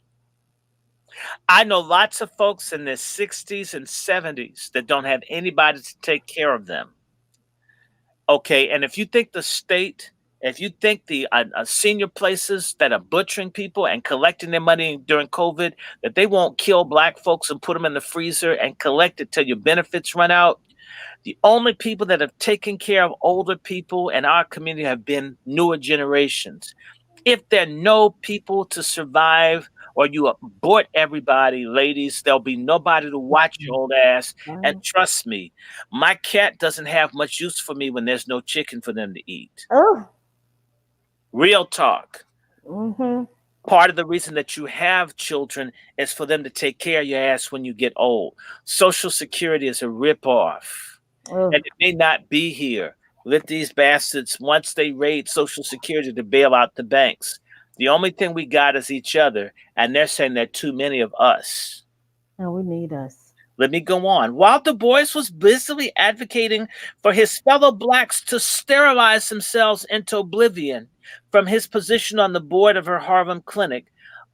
I know lots of folks in their 60s and 70s that don't have anybody to take care of them. Okay, and if you think the state, if you think the senior places that are butchering people and collecting their money during COVID, that they won't kill black folks and put them in the freezer and collect it till your benefits run out, the only people that have taken care of older people in our community have been newer generations. If there are no people to survive, or you abort everybody, ladies, there'll be nobody to watch your old ass. And trust me, my cat doesn't have much use for me when there's no chicken for them to eat. Oh. Real talk. Mm-hmm. Part of the reason that you have children is for them to take care of your ass when you get old. Social Security is a ripoff. Oh. And it may not be here. Let these bastards, once they raid Social Security to bail out the banks, the only thing we got is each other, and they're saying there are too many of us. And we need us. Let me go on. While Du Bois was busily advocating for his fellow blacks to sterilize themselves into oblivion from his position on the board of her Harlem clinic,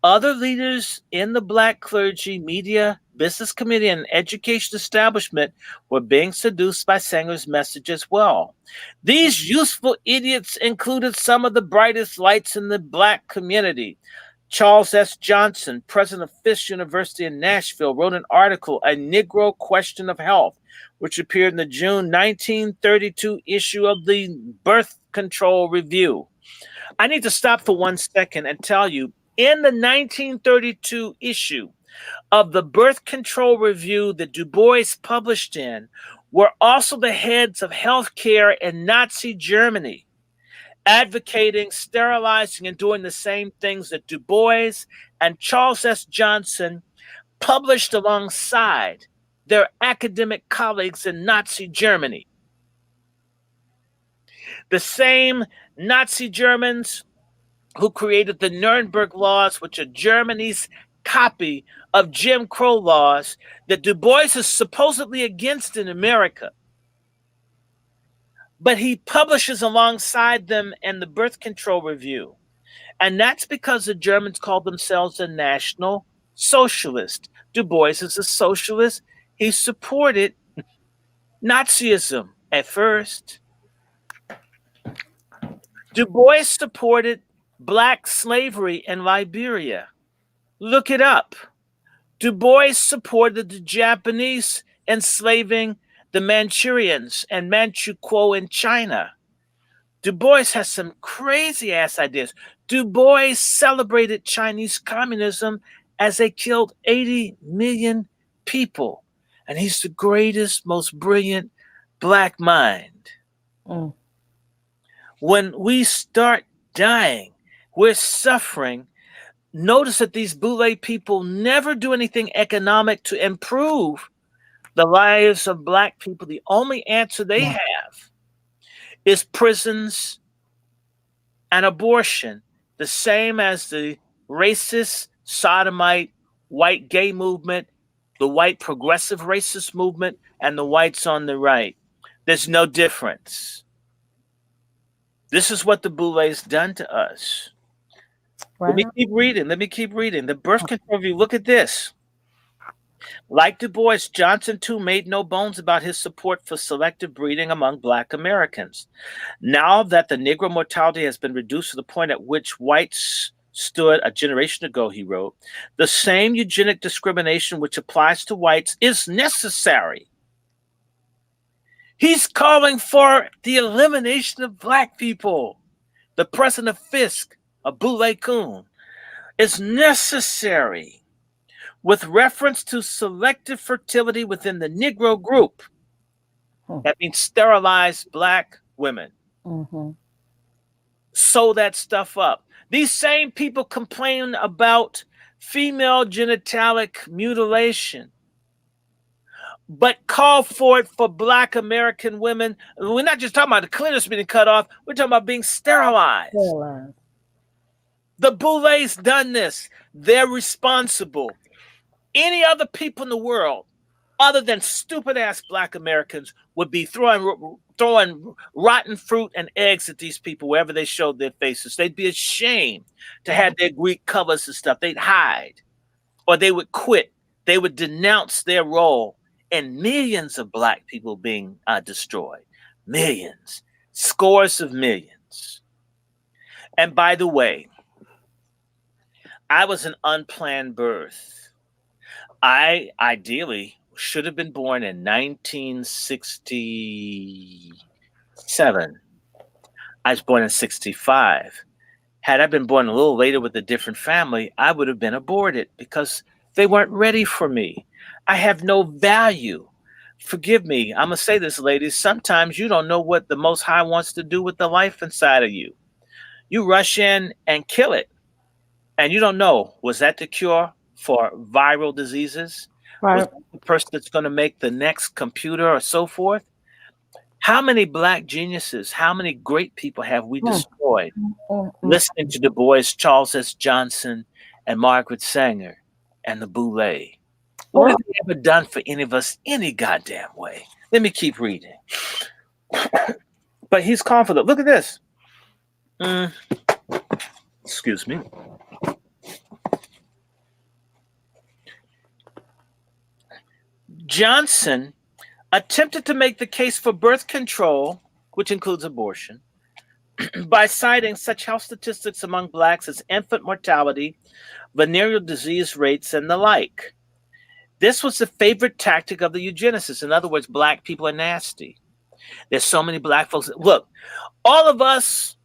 other leaders in the black clergy, media, business community, and education establishment were being seduced by Sanger's message as well. These useful idiots included some of the brightest lights in the black community. Charles S. Johnson, president of Fisk University in Nashville, wrote an article, A Negro Question of Health, which appeared in the June 1932 issue of the Birth Control Review. I need to stop for 1 second and tell you, in the 1932 issue of the Birth Control Review that Du Bois published in were also the heads of healthcare in Nazi Germany, advocating sterilizing and doing the same things that Du Bois and Charles S. Johnson published alongside their academic colleagues in Nazi Germany. The same Nazi Germans who created the Nuremberg laws, which are Germany's copy of Jim Crow laws that Du Bois is supposedly against in America. But he publishes alongside them in the Birth Control Review. And that's because the Germans called themselves a National Socialist. Du Bois is a socialist. He supported Nazism at first. Du Bois supported black slavery in Liberia. Look it up. Du Bois supported the Japanese enslaving the Manchurians and Manchukuo in China. Du Bois has some crazy ass ideas. Du Bois celebrated Chinese communism as they killed 80 million people. And he's the greatest, most brilliant black mind. Mm. When we start dying, we're suffering. Notice that these Boule people never do anything economic to improve the lives of black people. The only answer they have is prisons and abortion, the same as the racist, sodomite, white gay movement, the white progressive racist movement, and the whites on the right. There's no difference. This is what the Boule's done to us. Wow. Let me keep reading. The Birth Control Review. Look at this. Like Du Bois, Johnson too made no bones about his support for selective breeding among black Americans. Now that the Negro mortality has been reduced to the point at which whites stood a generation ago, he wrote, the same eugenic discrimination which applies to whites is necessary. He's calling for the elimination of black people. The president of Fisk, Abule Kun, is necessary with reference to selective fertility within the Negro group. That means sterilized black women. Sew that stuff up. These same people complain about female genitalic mutilation, but call for it for black American women. We're not just talking about the clitoris being cut off, we're talking about being sterilized. The Boulet's done this. They're responsible. Any other people in the world, other than stupid ass black Americans, would be throwing rotten fruit and eggs at these people wherever they showed their faces. They'd be ashamed to have their Greek covers and stuff. They'd hide, or they would quit. They would denounce their role in millions of black people being destroyed. Millions, scores of millions. And by the way, I was an unplanned birth. I ideally should have been born in 1967. I was born in 65. Had I been born a little later with a different family, I would have been aborted because they weren't ready for me. I have no value. Forgive me. I'm going to say this, ladies. Sometimes you don't know what the Most High wants to do with the life inside of you. You rush in and kill it. And you don't know, was that the cure for viral diseases? Right. Was that the person that's going to make the next computer or so forth? How many black geniuses, how many great people have we destroyed? Listening to Du Bois, Charles S. Johnson, and Margaret Sanger, and the Boulay. What have they ever done for any of us any goddamn way? Let me keep reading. But he's confident. Look at this. Excuse me. Johnson attempted to make the case for birth control, which includes abortion, by citing such health statistics among blacks as infant mortality, venereal disease rates, and the like. This was the favorite tactic of the eugenicists. In other words, black people are nasty. There's so many black folks. Look, all of us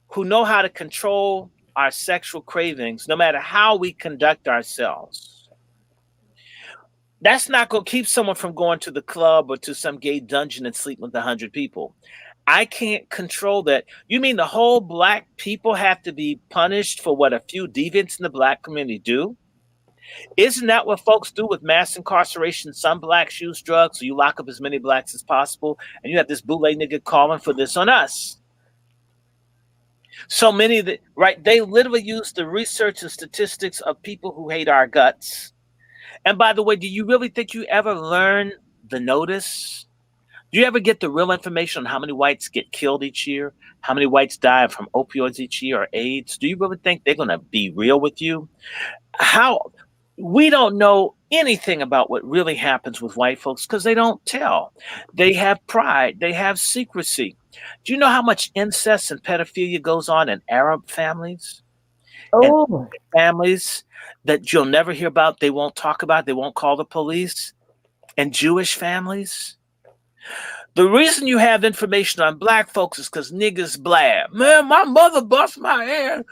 who know how to control our sexual cravings, no matter how we conduct ourselves, that's not going to keep someone from going to the club or to some gay dungeon and sleeping with 100 people. I can't control that. You mean the whole black people have to be punished for what a few deviants in the black community do? Isn't that what folks do with mass incarceration? Some blacks use drugs, so you lock up as many blacks as possible, and you have this bootleg nigga calling for this on us. So many that, right, they literally use the research and statistics of people who hate our guts. And by the way, do you really think you ever learn the notice? Do you ever get the real information on how many whites get killed each year? How many whites die from opioids each year or AIDS? Do you really think they're going to be real with you? How? We don't know anything about what really happens with white folks because they don't tell. They have pride. They have secrecy. Do you know how much incest and pedophilia goes on in Arab families? And families that you'll never hear about, they won't talk about, they won't call the police. And Jewish families. The reason you have information on black folks is because niggas blab. Man, my mother bust my ass.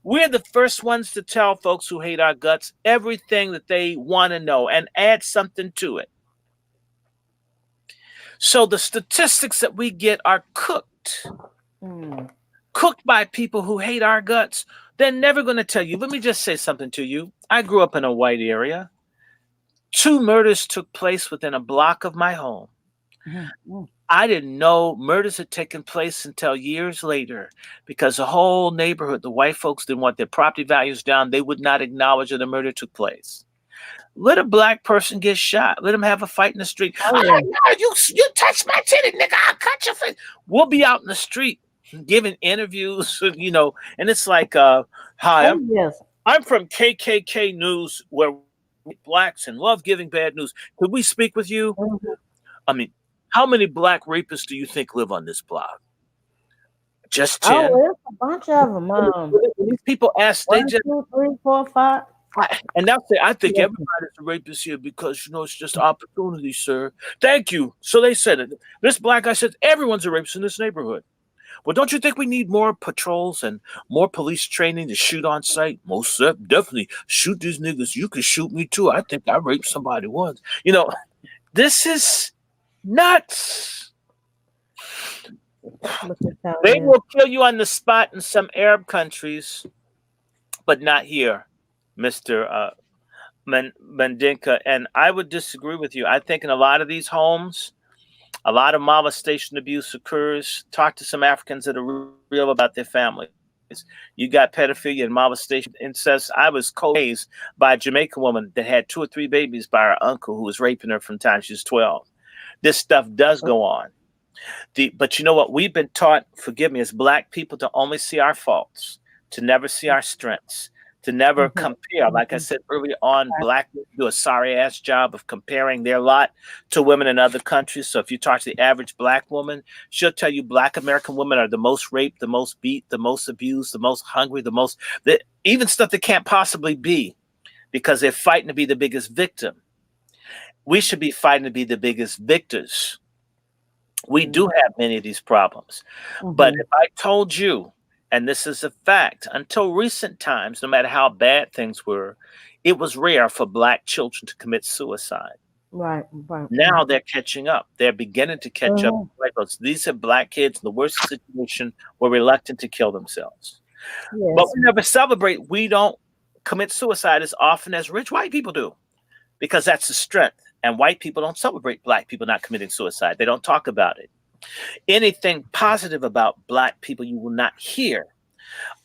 We're the first ones to tell folks who hate our guts everything that they want to know and add something to it. So the statistics that we get are cooked. Cooked by people who hate our guts. They're never going to tell you. Let me just say something to you. I grew up in a white area. 2 murders took place within a block of my home. I didn't know murders had taken place until years later because the whole neighborhood, the white folks didn't want their property values down. They would not acknowledge that a murder took place. Let a black person get shot. Let them have a fight in the street. You touch my titty, nigga. I'll cut your face. We'll be out in the street giving interviews, you know, and it's like, hi, I'm from KKK News, where blacks and love giving bad news. Could we speak with you? I mean, how many black rapists do you think live on this block? Just 10? Oh, there's a bunch of them. These people ask, 1, 2, 3, 4, 5. And that's it. I think Yes. everybody's a rapist here because, it's just opportunity, sir. Thank you. So they said it. This black guy said, everyone's a rapist in this neighborhood. Well, don't you think we need more patrols and more police training to shoot on sight? Most definitely. Shoot these niggas. You can shoot me too. I think I raped somebody once. This is nuts. They will kill you on the spot in some Arab countries, but not here, Mr. Mandinka. And I would disagree with you. I think in a lot of these homes, a lot of molestation abuse occurs. Talk to some Africans that are real about their families. You got pedophilia and molestation, incest. I was co-raised by a Jamaican woman that had 2 or 3 babies by her uncle who was raping her from the time she was 12. This stuff does go on. But you know what? We've been taught, forgive me, as black people to only see our faults, to never see our strengths, to never compare. Like I said earlier on, black women do a sorry-ass job of comparing their lot to women in other countries. So if you talk to the average black woman, she'll tell you black American women are the most raped, the most beat, the most abused, the most hungry, even stuff that can't possibly be, because they're fighting to be the biggest victim. We should be fighting to be the biggest victors. We do have many of these problems. But if I told you, and this is a fact, until recent times, no matter how bad things were, it was rare for black children to commit suicide. Right. Now they're catching up. They're beginning to catch up. These are black kids in the worst situation were reluctant to kill themselves. Yes. But we never celebrate. We don't commit suicide as often as rich white people do, because that's the strength. And white people don't celebrate black people not committing suicide. They don't talk about it. Anything positive about black people you will not hear.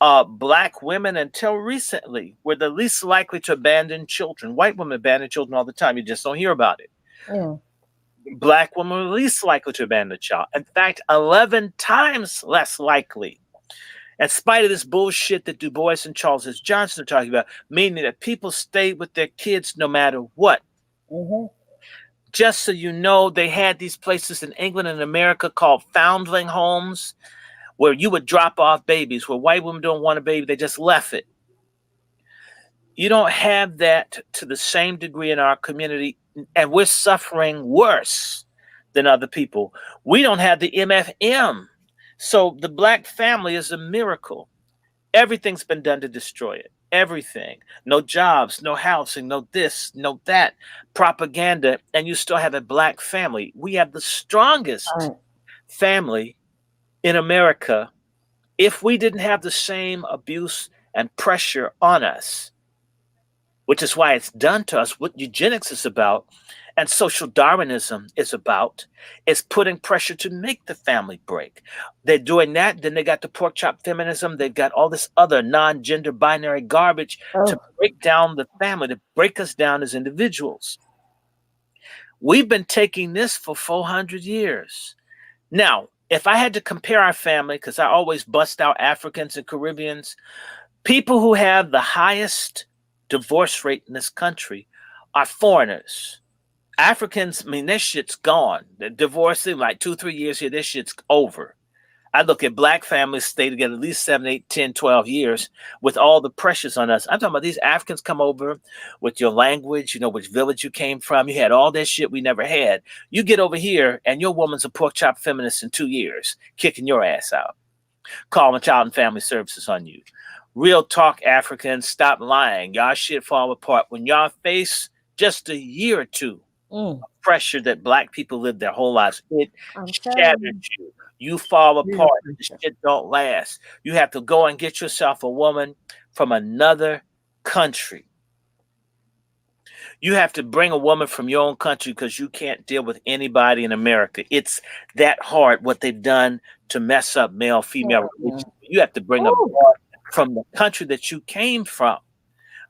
Black women, until recently, were the least likely to abandon children. White women abandon children all the time. You just don't hear about it. Yeah. Black women were the least likely to abandon a child. In fact, 11 times less likely. In spite of this bullshit that Du Bois and Charles S. Johnson are talking about, meaning that people stay with their kids no matter what. Just so you know, they had these places in England and America called foundling homes, where you would drop off babies, where white women don't want a baby, they just left it. You don't have that to the same degree in our community, and we're suffering worse than other people. We don't have the MFM. So the black family is a miracle. Everything's been done to destroy it. Everything. No jobs, no housing, no this, no that, propaganda, and you still have a black family. We have the strongest family in America if we didn't have the same abuse and pressure on us, which is why it's done to us. What eugenics is about and social Darwinism is about is putting pressure to make the family break. They're doing that. Then they got the pork chop feminism. They've got all this other non-gender binary garbage to break down the family, to break us down as individuals. We've been taking this for 400 years. Now, if I had to compare our family, because I always bust out Africans and Caribbeans, people who have the highest divorce rate in this country are foreigners. Africans, I mean, this shit's gone. They're divorcing like 2-3 years here, this shit's over. I look at black families stay together at least 7, 8, 10, 12 years with all the pressures on us. I'm talking about these Africans come over with your language, you know, which village you came from. You had all that shit we never had. You get over here and your woman's a pork chop feminist in 2 years, kicking your ass out, calling Child and Family Services on you. Real talk, Africans, stop lying. Y'all shit fall apart when y'all face just a year or two of pressure that black people live their whole lives. It shattered you. You fall apart. The shit don't last. You have to go and get yourself a woman from another country. You have to bring a woman from your own country because you can't deal with anybody in America. It's that hard what they've done to mess up male-female relations. You have to bring a woman from the country that you came from,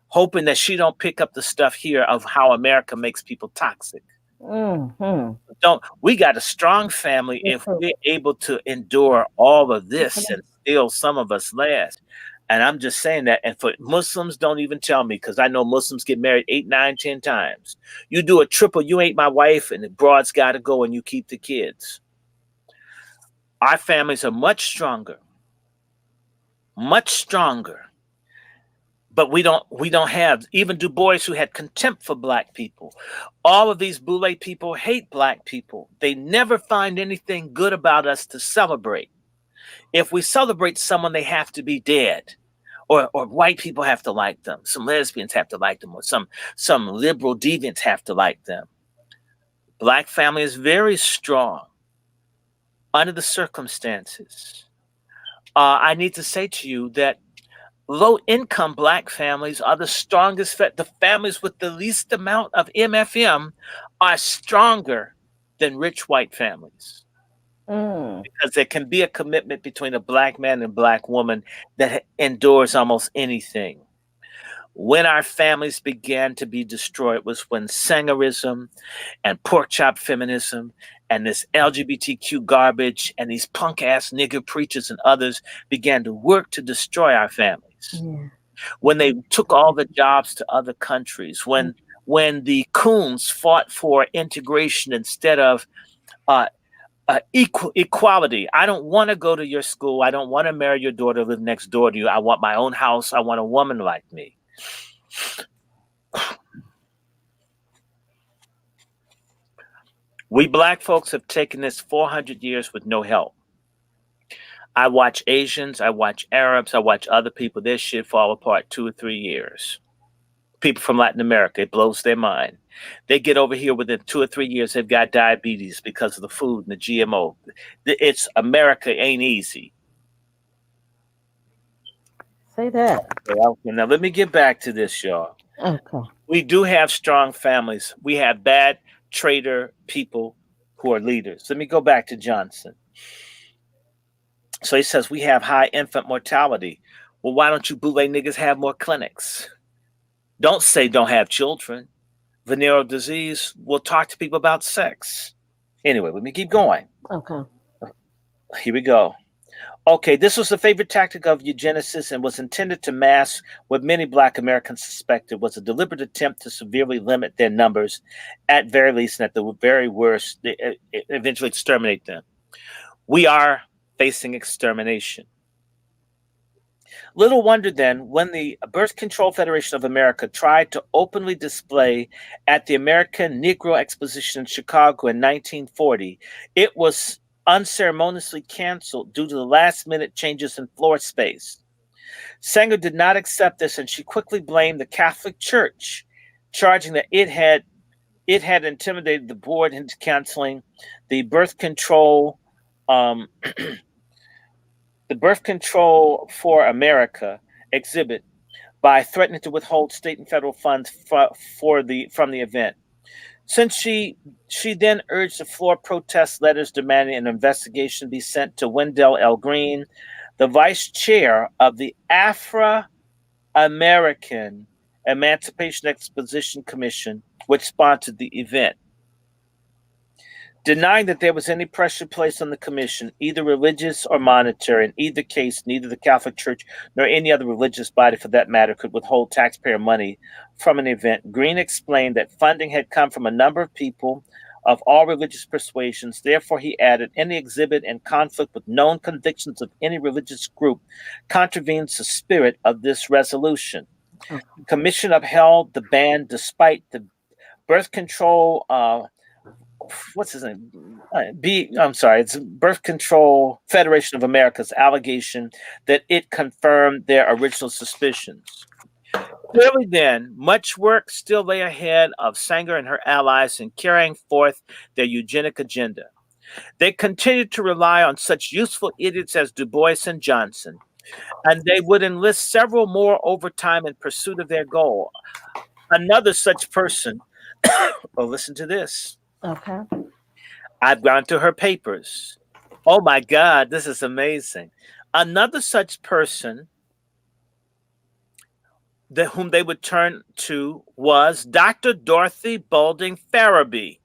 hoping that she don't pick up the stuff here of how America makes people toxic. We got a strong family if we're able to endure all of this and still some of us last. And I'm just saying that. And for Muslims, don't even tell me, because I know Muslims get married 8, 9, 10 times. You do a triple, you ain't my wife, and the broad's got to go and you keep the kids. Our families are much stronger. But we don't have even Du Bois, who had contempt for black people. All of these Boule people hate black people. They never find anything good about us to celebrate. If we celebrate someone, they have to be dead. Or white people have to like them. Some lesbians have to like them, or some liberal deviants have to like them. Black family is very strong under the circumstances. I need to say to you that low-income black families are the strongest. The families with the least amount of MFM are stronger than rich white families. Because there can be a commitment between a black man and black woman that endures almost anything. When our families began to be destroyed was when Sangerism and pork chop feminism and this LGBTQ garbage and these punk ass nigger preachers and others began to work to destroy our families. Yeah. When they took all the jobs to other countries, when the coons fought for integration instead of equality. I don't want to go to your school. I don't want to marry your daughter, live next door to you. I want my own house. I want a woman like me. We black folks have taken this 400 years with no help. I watch Asians, I watch Arabs, I watch other people, their shit fall apart 2 or 3 years. People from Latin America, it blows their mind. They get over here within 2 or 3 years, they've got diabetes because of the food and the GMO. It's America ain't easy. Say that. Okay, now let me get back to this, y'all. Okay. We do have strong families. We have bad traitor people who are leaders. Let me go back to Johnson. So he says we have high infant mortality. Well, why don't you boule niggas have more clinics? Don't say don't have children. Venereal disease, we'll talk to people about sex. Anyway, let me keep going. Okay. Here we go. Okay, this was the favorite tactic of eugenicists and was intended to mask what many black Americans suspected was a deliberate attempt to severely limit their numbers, at very least, and at the very worst, eventually exterminate them. We are facing extermination. Little wonder then, when the Birth Control Federation of America tried to openly display at the American Negro Exposition in Chicago in 1940, it was unceremoniously canceled due to the last-minute changes in floor space. Sanger did not accept this, and she quickly blamed the Catholic Church, charging that it had intimidated the board into canceling the birth control the Birth Control for America exhibit by threatening to withhold state and federal funds from the event. Since she then urged the floor protest letters demanding an investigation be sent to Wendell L. Green, the vice chair of the Afro-American Emancipation Exposition Commission, which sponsored the event. Denying that there was any pressure placed on the commission, either religious or monetary. In either case, neither the Catholic Church nor any other religious body for that matter could withhold taxpayer money from an event. Green explained that funding had come from a number of people of all religious persuasions. Therefore, he added, any exhibit in conflict with known convictions of any religious group contravenes the spirit of this resolution. The commission upheld the ban despite the birth control what's his name? It's Birth Control Federation of America's allegation that it confirmed their original suspicions. Clearly then, much work still lay ahead of Sanger and her allies in carrying forth their eugenic agenda. They continued to rely on such useful idiots as Du Bois and Johnson, and they would enlist several more overtime in pursuit of their goal. Another such person, well, listen to this. Okay. I've gone to her papers. Oh my God, this is amazing. Another such person whom they would turn to was Dr. Dorothy Boulding Farabee.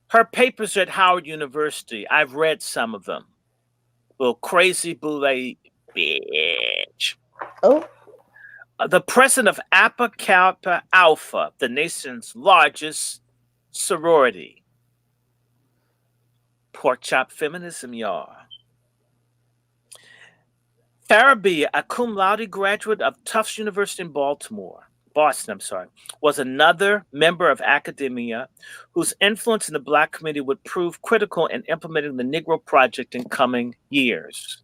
Her papers are at Howard University. I've read some of them. Little crazy boule bitch. Oh. The president of Alpha Kappa Alpha, the nation's largest sorority. Pork chop feminism, y'all. Farabee, a cum laude graduate of Tufts University in Boston, was another member of academia whose influence in the Black community would prove critical in implementing the Negro Project in coming years.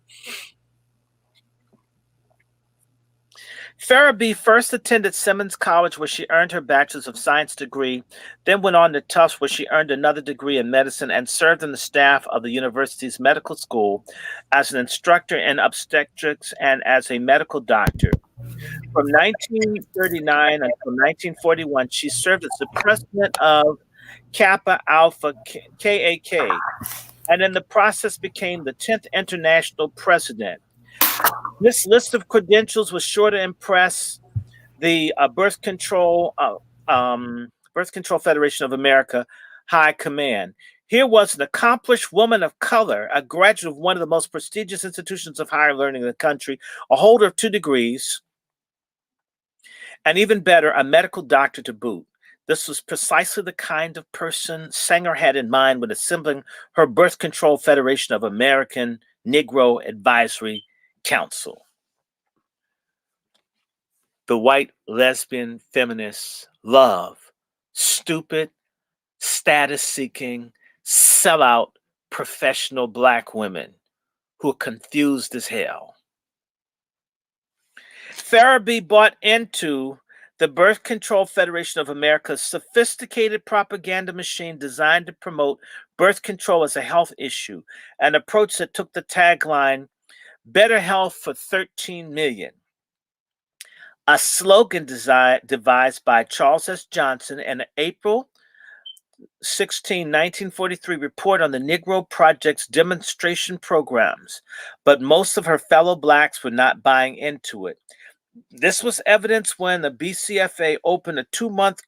Farabee first attended Simmons College, where she earned her Bachelor's of Science degree, then went on to Tufts, where she earned another degree in medicine and served on the staff of the university's medical school as an instructor in obstetrics and as a medical doctor. From 1939 until 1941, she served as the president of Kappa Alpha KAK, and in the process became the 10th international president. This list of credentials was sure to impress the Birth Control Federation of America High Command. Here was an accomplished woman of color, a graduate of one of the most prestigious institutions of higher learning in the country, a holder of 2 degrees, and even better, a medical doctor to boot. This was precisely the kind of person Sanger had in mind when assembling her Birth Control Federation of American Negro Advisory Council. The white lesbian feminists love stupid, status-seeking, sellout, professional Black women who are confused as hell. Farabee bought into the Birth Control Federation of America's sophisticated propaganda machine designed to promote birth control as a health issue, an approach that took the tagline, "Better Health for 13 Million." A slogan devised by Charles S. Johnson in an April 16, 1943 report on the Negro Project's demonstration programs, but most of her fellow Blacks were not buying into it. This was evidenced when the BCFA opened a 2-month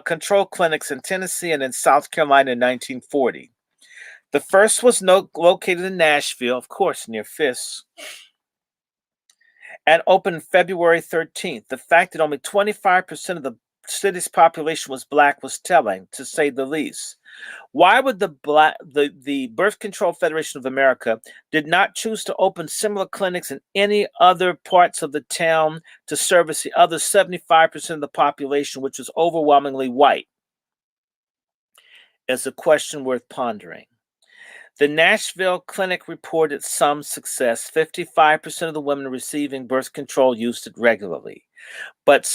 control clinics in Tennessee and in South Carolina in 1940. The first was located in Nashville, of course, near Fisk, and opened February 13th. The fact that only 25% of the city's population was Black was telling, to say the least. Why would the Birth Control Federation of America did not choose to open similar clinics in any other parts of the town to service the other 75% of the population, which was overwhelmingly white, is a question worth pondering. The Nashville clinic reported some success. 55% of the women receiving birth control used it regularly, but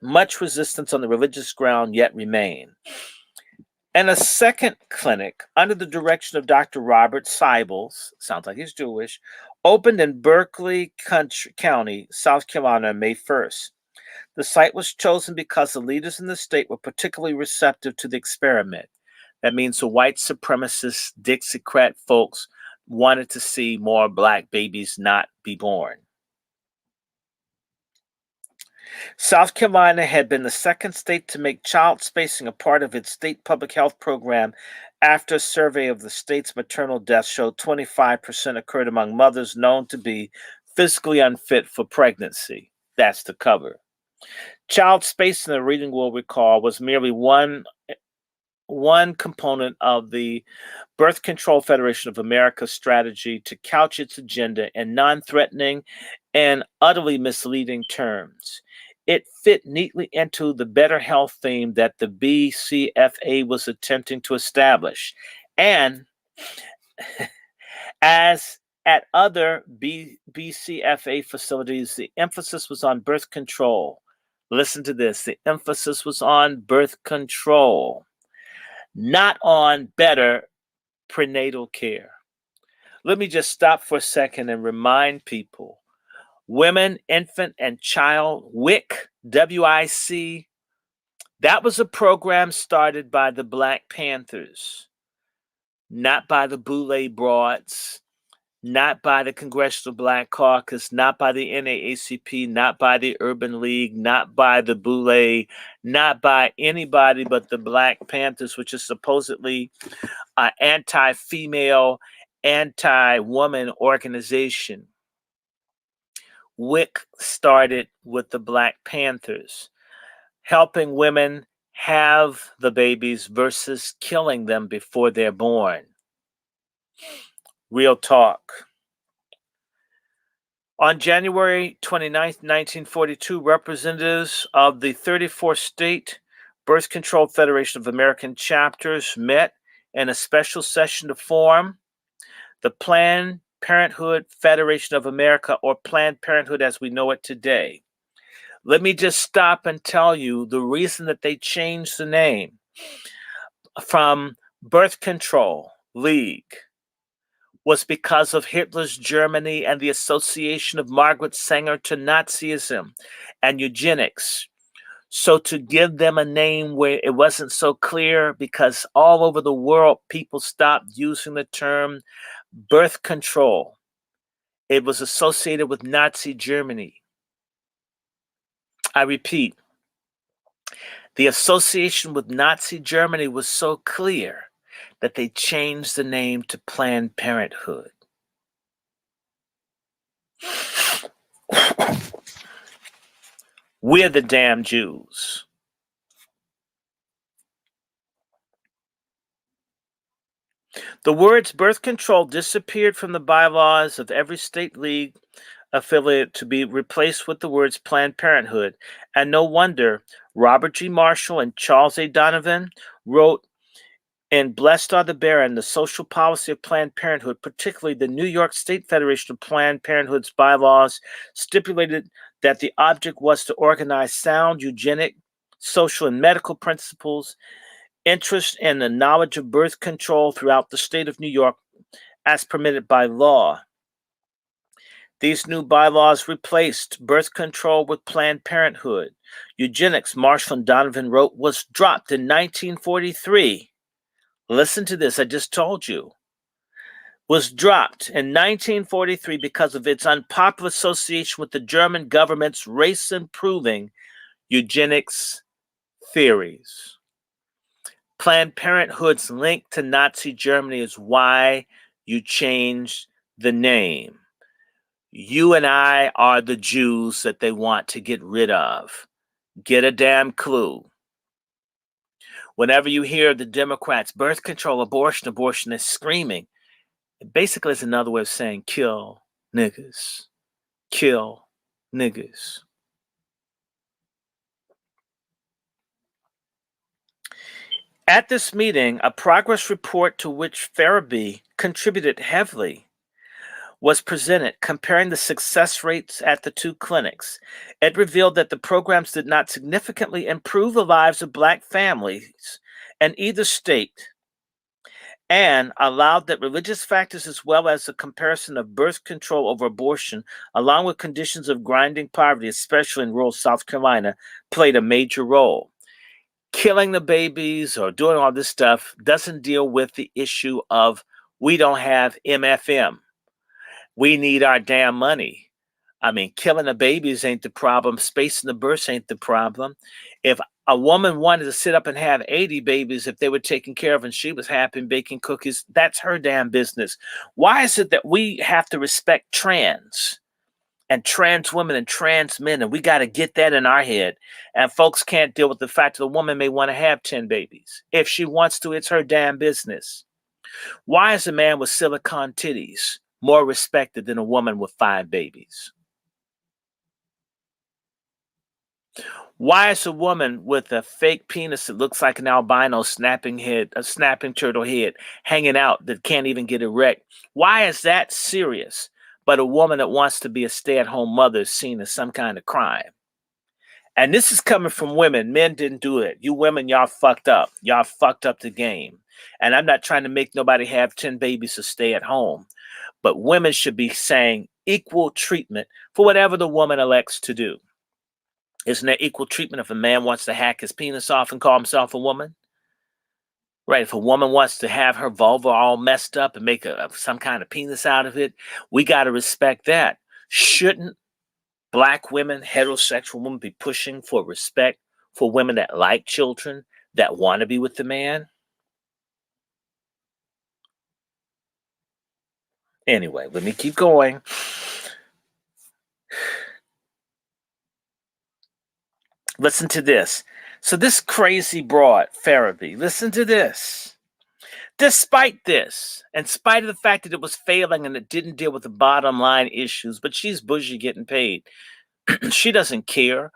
much resistance on the religious ground yet remained. And a second clinic, under the direction of Dr. Robert Sybils, sounds like he's Jewish, opened in Berkeley County, South Carolina, on May 1st. The site was chosen because the leaders in the state were particularly receptive to the experiment. That means the white supremacist Dixiecrat folks wanted to see more Black babies not be born. South Carolina had been the second state to make child spacing a part of its state public health program after a survey of the state's maternal deaths showed 25% occurred among mothers known to be physically unfit for pregnancy. That's the cover. Child spacing, the reading will recall, was merely one component of the Birth Control Federation of America's strategy to couch its agenda in non-threatening and utterly misleading terms. It fit neatly into the better health theme that the BCFA was attempting to establish. And as at other BCFA facilities, the emphasis was on birth control. Listen to this. The emphasis was on birth control, not on better prenatal care. Let me just stop for a second and remind people, Women, Infant, and Child, WIC, W-I-C, that was a program started by the Black Panthers, not by the Boule Broads, not by the Congressional Black Caucus, not by the NAACP, not by the Urban League, not by the Boule, not by anybody but the Black Panthers, which is supposedly an anti-female, anti-woman organization. WIC started with the Black Panthers, helping women have the babies versus killing them before they're born. Real talk. On January 29th, 1942, representatives of the 34th State Birth Control Federation of American chapters met in a special session to form the Planned Parenthood Federation of America, or Planned Parenthood as we know it today. Let me just stop and tell you the reason that they changed the name from Birth Control League was because of Hitler's Germany and the association of Margaret Sanger to Nazism and eugenics. So to give them a name where it wasn't so clear, because all over the world people stopped using the term birth control. It was associated with Nazi Germany. I repeat, the association with Nazi Germany was so clear that they changed the name to Planned Parenthood. We're the damn Jews. The words birth control disappeared from the bylaws of every state league affiliate to be replaced with the words Planned Parenthood. And no wonder Robert G. Marshall and Charles A. Donovan wrote in Blessed Are the Barren, the social policy of Planned Parenthood, particularly the New York State Federation of Planned Parenthood's bylaws, stipulated that the object was to organize sound eugenic, social, and medical principles, interest in the knowledge of birth control throughout the state of New York as permitted by law. These new bylaws replaced birth control with Planned Parenthood. Eugenics, Marshall and Donovan wrote, was dropped in 1943. Listen to this, I just told you. Was dropped in 1943 because of its unpopular association with the German government's race-improving eugenics theories. Planned Parenthood's link to Nazi Germany is why you changed the name. You and I are the Jews that they want to get rid of. Get a damn clue. Whenever you hear the Democrats, birth control, abortion, abortion, they're screaming. It basically is another way of saying kill niggas. Kill niggas. At this meeting, a progress report to which Farabee contributed heavily was presented, comparing the success rates at the two clinics. It revealed that the programs did not significantly improve the lives of Black families in either state, and allowed that religious factors as well as the comparison of birth control over abortion, along with conditions of grinding poverty, especially in rural South Carolina, played a major role. Killing the babies or doing all this stuff doesn't deal with the issue of we don't have MFM. We need our damn money. I mean, killing the babies ain't the problem. Spacing the births ain't the problem. If a woman wanted to sit up and have 80 babies, if they were taken care of and she was happy and baking cookies, that's her damn business. Why is it that we have to respect trans and trans women and trans men, and we got to get that in our head, and folks can't deal with the fact that a woman may want to have 10 babies? If she wants to, it's her damn business. Why is a man with silicone titties more respected than a woman with 5 babies? Why is a woman with a fake penis that looks like an albino snapping turtle head hanging out that can't even get erect? Why is that serious? But a woman that wants to be a stay-at-home mother is seen as some kind of crime. And this is coming from women. Men didn't do it. You women, y'all fucked up. Y'all fucked up the game. And I'm not trying to make nobody have 10 babies to stay at home. But women should be saying equal treatment for whatever the woman elects to do. Isn't there equal treatment if a man wants to hack his penis off and call himself a woman? Right, if a woman wants to have her vulva all messed up and make some kind of penis out of it, we got to respect that. Shouldn't Black women, heterosexual women, be pushing for respect for women that like children, that want to be with the man? Anyway, let me keep going. Listen to this. So this crazy broad, Farabee, listen to this. Despite this, in spite of the fact that it was failing and it didn't deal with the bottom line issues, but she's bougie getting paid. She doesn't care.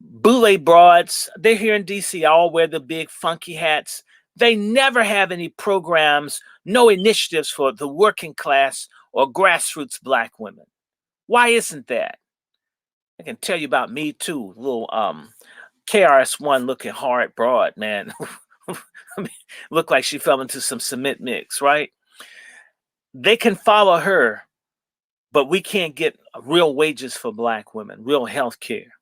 Boule broads, they're here in DC, all wear the big funky hats. They never have any programs, no initiatives for the working class or grassroots Black women. Why isn't that? I can tell you about me too. Little KRS-One looking hard broad, man. Looked like she fell into some cement mix, right? They can follow her, but we can't get real wages for Black women, real health care.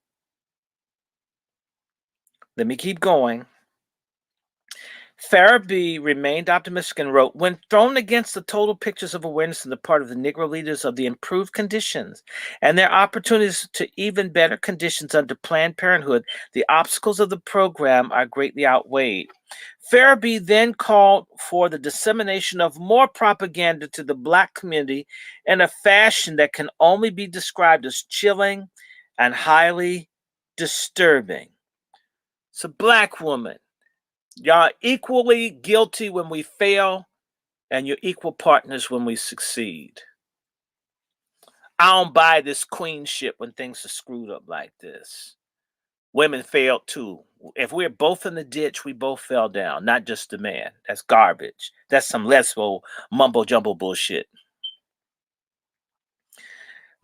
Let me keep going. Farabee remained optimistic and wrote, when thrown against the total pictures of awareness on the part of the Negro leaders of the improved conditions and their opportunities to even better conditions under Planned Parenthood, the obstacles of the program are greatly outweighed. Farabee then called for the dissemination of more propaganda to the Black community in a fashion that can only be described as chilling and highly disturbing. So, Black woman, y'all equally guilty when we fail, and you're equal partners when we succeed. I don't buy this queen shit when things are screwed up like this. Women failed too. If we're both in the ditch, we both fell down, not just the man. That's garbage. That's some lesbo mumbo jumbo bullshit.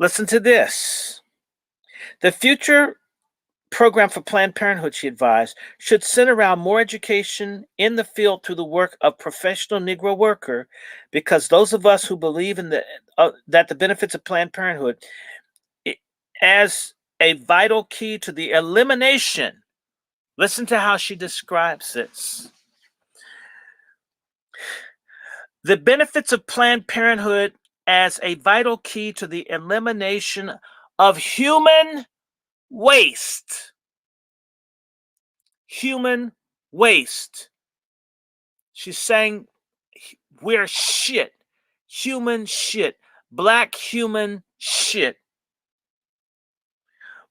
Listen to this. The future program for Planned Parenthood, she advised, should center around more education in the field through the work of professional Negro worker, because those of us who believe in that the benefits of Planned Parenthood as a vital key to the elimination. Listen to how she describes this. The benefits of Planned Parenthood as a vital key to the elimination of human waste. Human waste. She's saying we're shit. Human shit. Black human shit.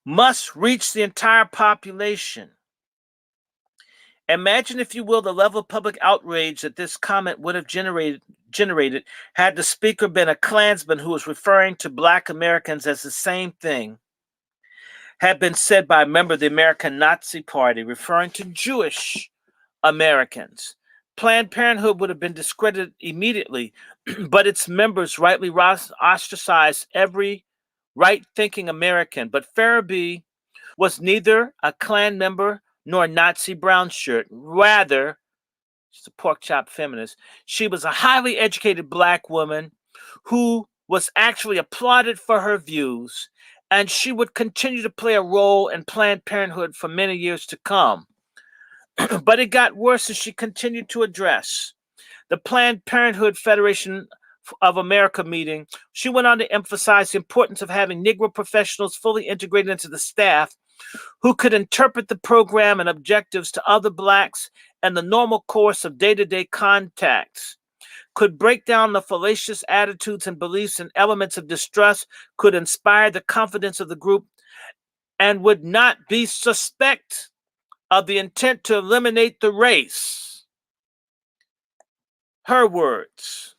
Must reach the entire population. Imagine, if you will, the level of public outrage that this comment would have generated had the speaker been a Klansman who was referring to Black Americans as the same thing had been said by a member of the American Nazi Party, referring to Jewish Americans. Planned Parenthood would have been discredited immediately, but its members rightly ostracized every right-thinking American. But Farabee was neither a Klan member nor a Nazi brown shirt. Rather, she's a pork chop feminist. She was a highly educated Black woman who was actually applauded for her views, and she would continue to play a role in Planned Parenthood for many years to come. But it got worse as she continued to address the Planned Parenthood Federation of America meeting. She went on to emphasize the importance of having Negro professionals fully integrated into the staff who could interpret the program and objectives to other Blacks and the normal course of day-to-day contacts, could break down the fallacious attitudes and beliefs and elements of distrust, could inspire the confidence of the group, and would not be suspect of the intent to eliminate the race. Her words.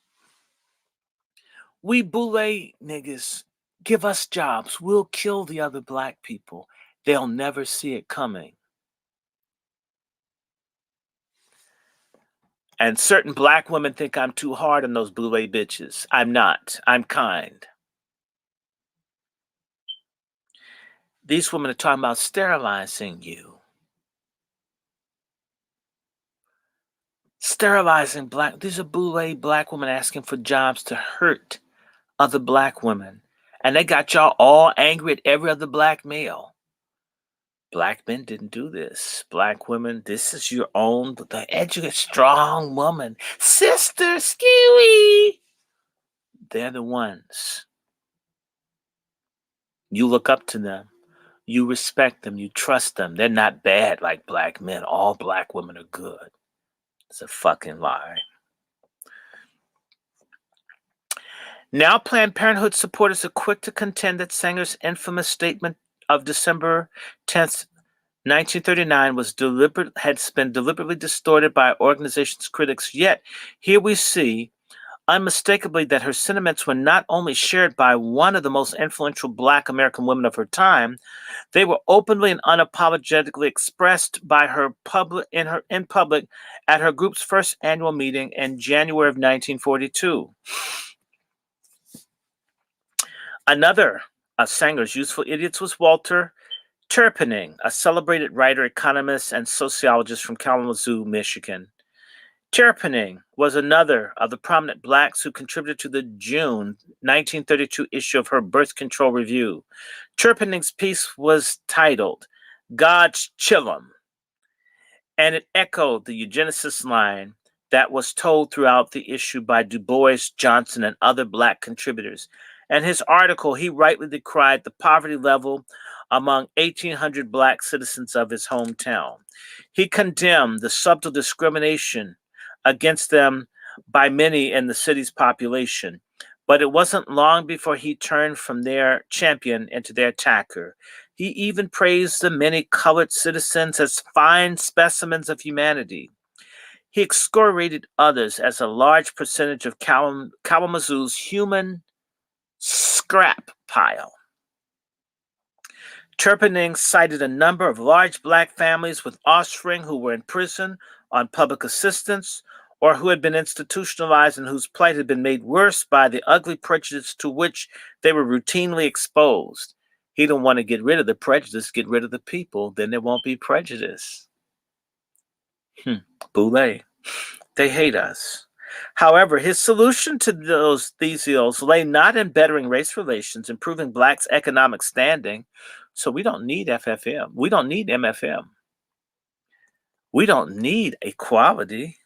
We boule niggas, give us jobs. We'll kill the other Black people. They'll never see it coming. And certain Black women think I'm too hard on those boule bitches. I'm not. I'm kind. These women are talking about sterilizing you. Sterilizing Black. These are boule Black women asking for jobs to hurt other Black women. And they got y'all all angry at every other Black male. Black men didn't do this. Black women, this is your own, the educated, strong woman. Sister Skewy. They're the ones. You look up to them. You respect them. You trust them. They're not bad like Black men. All Black women are good. It's a fucking lie. Now Planned Parenthood supporters are quick to contend that Sanger's infamous statement of December 10th 1939 has been deliberately distorted by organization's critics, yet here we see unmistakably that her sentiments were not only shared by one of the most influential Black American women of her time, they were openly and unapologetically expressed by her in public at her group's first annual meeting in January of 1942. Another of Sanger's useful idiots was Walter Terpening, a celebrated writer, economist, and sociologist from Kalamazoo, Michigan. Terpening was another of the prominent Blacks who contributed to the June 1932 issue of her Birth Control Review. Terpening's piece was titled God's Chillum, and it echoed the eugenicist line that was told throughout the issue by Du Bois, Johnson, and other Black contributors. In his article, he rightly decried the poverty level among 1,800 Black citizens of his hometown. He condemned the subtle discrimination against them by many in the city's population, but it wasn't long before he turned from their champion into their attacker. He even praised the many colored citizens as fine specimens of humanity. He excoriated others as a large percentage of Kalamazoo's human scrap pile. Terpening cited a number of large Black families with offspring who were in prison on public assistance or who had been institutionalized and whose plight had been made worse by the ugly prejudice to which they were routinely exposed. He didn't want to get rid of the prejudice, get rid of the people, then there won't be prejudice. Boulay. They hate us. However, his solution to these ills lay not in bettering race relations, improving Blacks' economic standing. So we don't need FFM. We don't need MFM. We don't need equality,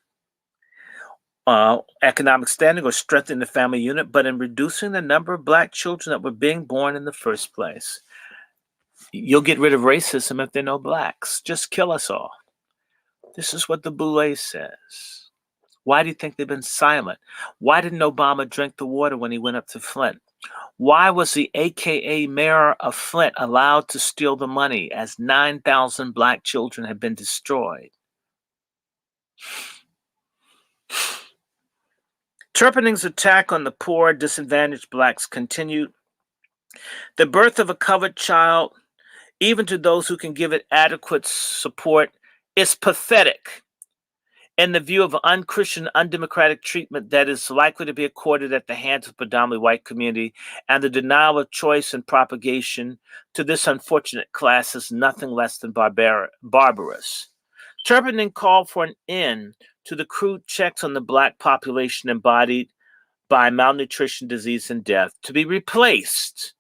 economic standing, or strengthening the family unit, but in reducing the number of Black children that were being born in the first place. You'll get rid of racism if there are no Blacks. Just kill us all. This is what the Boulay says. Why do you think they've been silent? Why didn't Obama drink the water when he went up to Flint? Why was the AKA mayor of Flint allowed to steal the money as 9,000 Black children have been destroyed? Terpening's attack on the poor, disadvantaged Blacks continued. The birth of a colored child, even to those who can give it adequate support, is pathetic in the view of unchristian, undemocratic treatment that is likely to be accorded at the hands of the predominantly white community, and the denial of choice and propagation to this unfortunate class is nothing less than barbarous. Terpening called for an end to the crude checks on the Black population embodied by malnutrition, disease, and death, to be replaced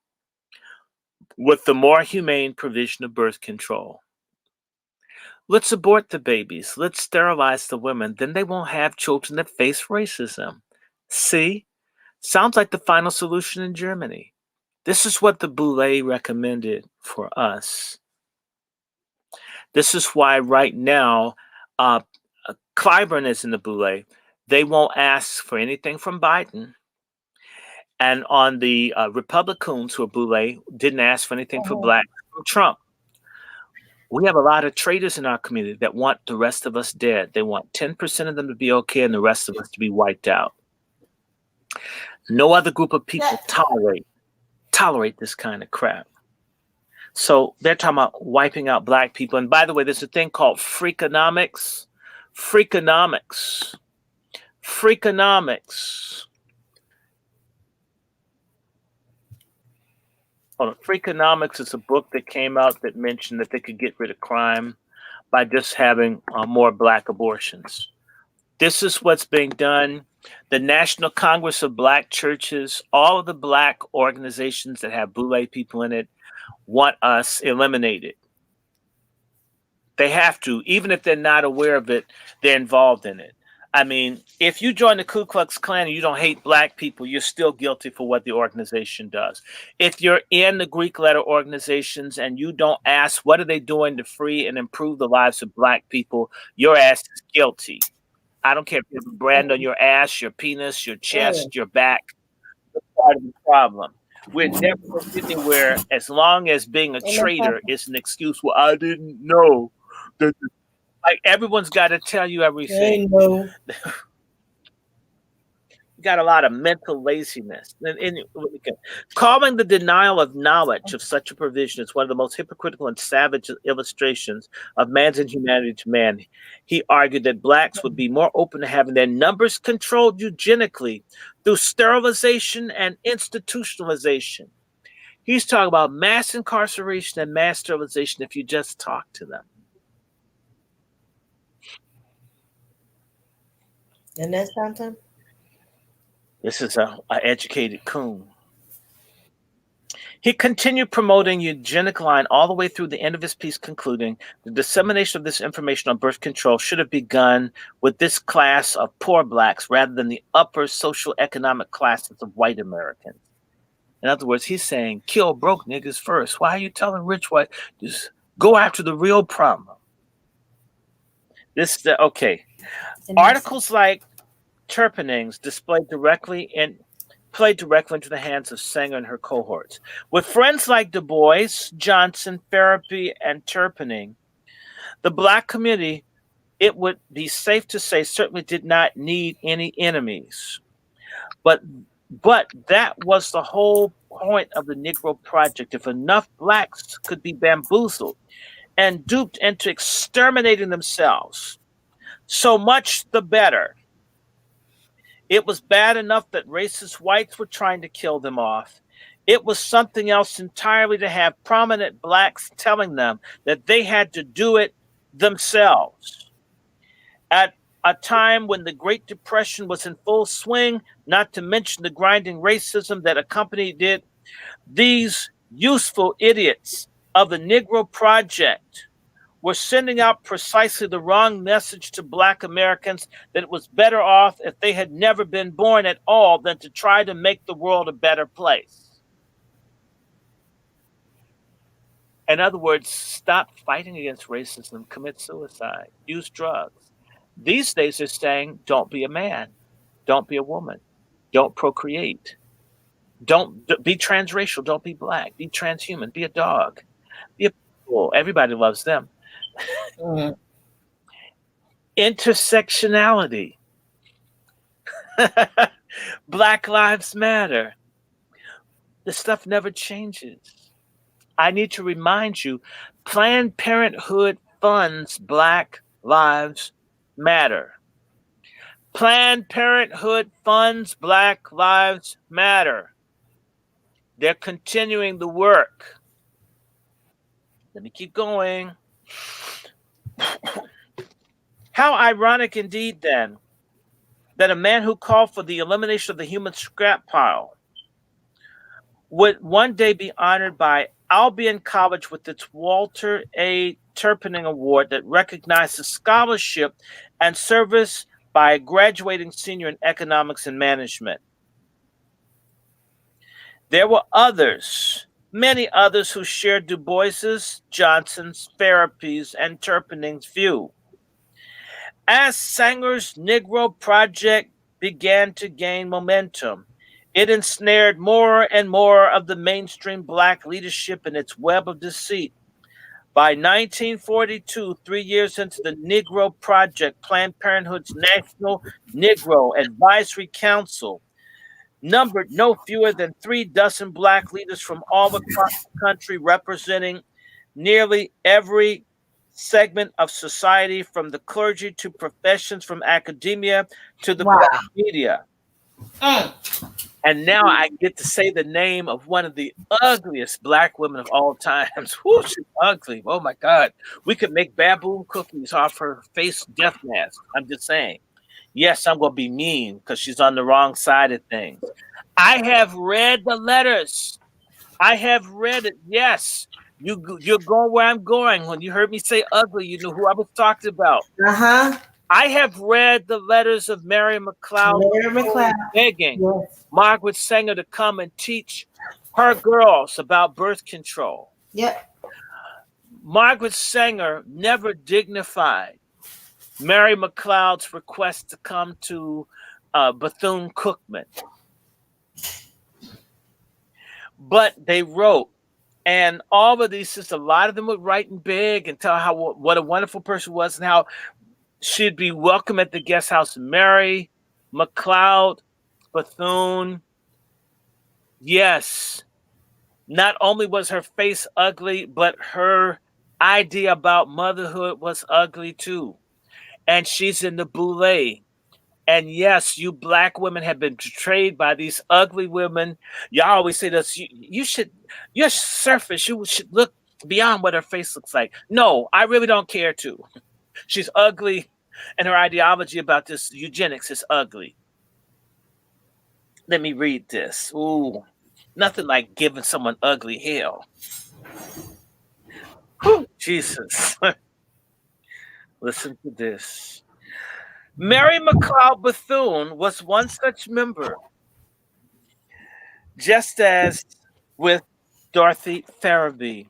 with the more humane provision of birth control. Let's abort the babies. Let's sterilize the women. Then they won't have children that face racism. See? Sounds like the final solution in Germany. This is what the Boulay recommended for us. This is why right now, Clyburn is in the Boulay. They won't ask for anything from Biden. And on the Republicans who are Boulay, didn't ask for anything for Black from Trump. We have a lot of traitors in our community that want the rest of us dead. They want 10% of them to be okay and the rest of us to be wiped out. No other group of people tolerate this kind of crap. So they're talking about wiping out Black people. And by the way, there's a thing called Freakonomics. Freakonomics. Freakonomics is a book that came out that mentioned that they could get rid of crime by just having more Black abortions. This is what's being done. The National Congress of Black Churches, all of the Black organizations that have Boulay people in it, want us eliminated. They have to. Even if they're not aware of it, they're involved in it. I mean, if you join the Ku Klux Klan and you don't hate Black people, you're still guilty for what the organization does. If you're in the Greek letter organizations and you don't ask what are they doing to free and improve the lives of Black people, your ass is guilty. I don't care if you have a brand on your ass, your penis, your chest, your back. That's part of the problem. We're never going to get anywhere as long as being a traitor is an excuse. Well, I didn't know. Like everyone's got to tell you everything. Got a lot of mental laziness. And calling the denial of knowledge of such a provision is one of the most hypocritical and savage illustrations of man's inhumanity to man. He argued that blacks would be more open to having their numbers controlled eugenically through sterilization and institutionalization. He's talking about mass incarceration and mass sterilization if you just talk to them. And that's something? This is an educated coon. He continued promoting eugenic line all the way through the end of his piece, concluding the dissemination of this information on birth control should have begun with this class of poor blacks rather than the upper social economic classes of white Americans. In other words, he's saying, kill broke niggas first. Why are you telling rich white? Just go after the real problem. Okay. Articles like Turpenings played directly into the hands of Sanger and her cohorts. With friends like Du Bois, Johnson, Farabee, and Turpening, the black community, it would be safe to say, certainly did not need any enemies. But that was the whole point of the Negro Project. If enough blacks could be bamboozled and duped into exterminating themselves, so much the better. It was bad enough that racist whites were trying to kill them off. It was something else entirely to have prominent blacks telling them that they had to do it themselves. At a time when the Great Depression was in full swing, not to mention the grinding racism that accompanied it, these useful idiots of the Negro Project were sending out precisely the wrong message to black Americans that it was better off if they had never been born at all than to try to make the world a better place. In other words, stop fighting against racism, commit suicide, use drugs. These days they're saying, don't be a man, don't be a woman, don't procreate, don't be transracial, don't be black, be transhuman, be a dog, be a people. Everybody loves them. Intersectionality. Black Lives Matter. The stuff never changes. I need to remind you, Planned Parenthood funds Black Lives Matter. Planned Parenthood funds Black Lives Matter. They're continuing the work. Let me keep going. How ironic indeed, then, that a man who called for the elimination of the human scrap pile would one day be honored by Albion College with its Walter A. Turpening Award that recognizes scholarship and service by a graduating senior in economics and management. There were others, many others, who shared Du Bois's, Johnson's, Farabee's, and Turpening's view. As Sanger's Negro Project began to gain momentum, it ensnared more and more of the mainstream black leadership in its web of deceit. By 1942, 3 years into the Negro Project, Planned Parenthood's National Negro Advisory Council numbered no fewer than 3 dozen black leaders from all across the country, representing nearly every segment of society, from the clergy to professions, from academia to the black media. And now I get to say the name of one of the ugliest black women of all times. Whoo, she's ugly. Oh my God. We could make baboon cookies off her face death mask. I'm just saying. Yes, I'm going to be mean because she's on the wrong side of things. I have read the letters. I have read it. Yes. You're going where I'm going. When you heard me say ugly, you knew who I was talking about. I have read the letters of Mary McLeod begging Margaret Sanger to come and teach her girls about birth control. Margaret Sanger never dignified Mary McLeod's request to come to Bethune-Cookman. But they wrote, and all of these sisters, a lot of them would write in big and tell how what a wonderful person was and how she'd be welcome at the guest house. Mary McLeod Bethune. Yes, not only was her face ugly, but her idea about motherhood was ugly too. And she's in the boule. And yes, you black women have been betrayed by these ugly women. Y'all always say this, you should, you're surface, you should look beyond what her face looks like. No, I really don't care to. She's ugly, and her ideology about this eugenics is ugly. Let me read this. Ooh, nothing like giving someone ugly hell. Whew, Jesus. Listen to this. Mary McLeod Bethune was one such member, just as with Dorothy Farabee.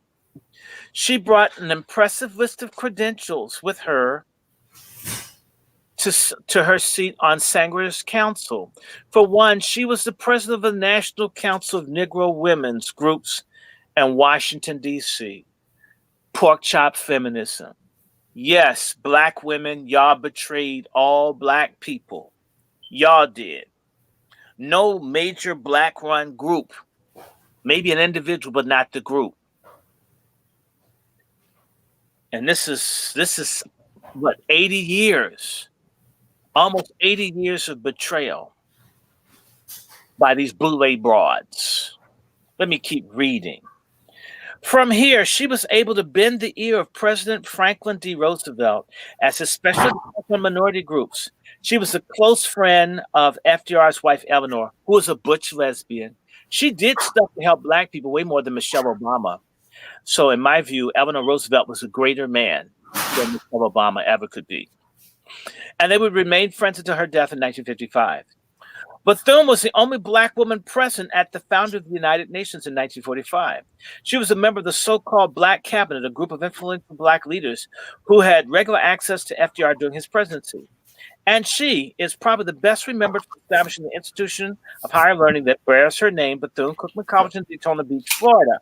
She brought an impressive list of credentials with her to her seat on Sanger's council. For one, she was the president of the National Council of Negro Women's Groups in Washington, D.C. Pork chop feminism. Yes, black women, y'all betrayed all black people. Y'all did. No major black run group, maybe an individual, but not the group. And this is what, 80 years, almost 80 years of betrayal by these boule broads. Let me keep reading. From here, she was able to bend the ear of President Franklin D. Roosevelt as his special advisor on minority groups. She was a close friend of FDR's wife, Eleanor, who was a butch lesbian. She did stuff to help black people way more than Michelle Obama. So in my view, Eleanor Roosevelt was a greater man than Michelle Obama ever could be. And they would remain friends until her death in 1955. Bethune was the only black woman present at the founding of the United Nations in 1945. She was a member of the so-called Black Cabinet, a group of influential black leaders who had regular access to FDR during his presidency. And she is probably the best remembered for establishing the institution of higher learning that bears her name, Bethune-Cookman College in Daytona Beach, Florida.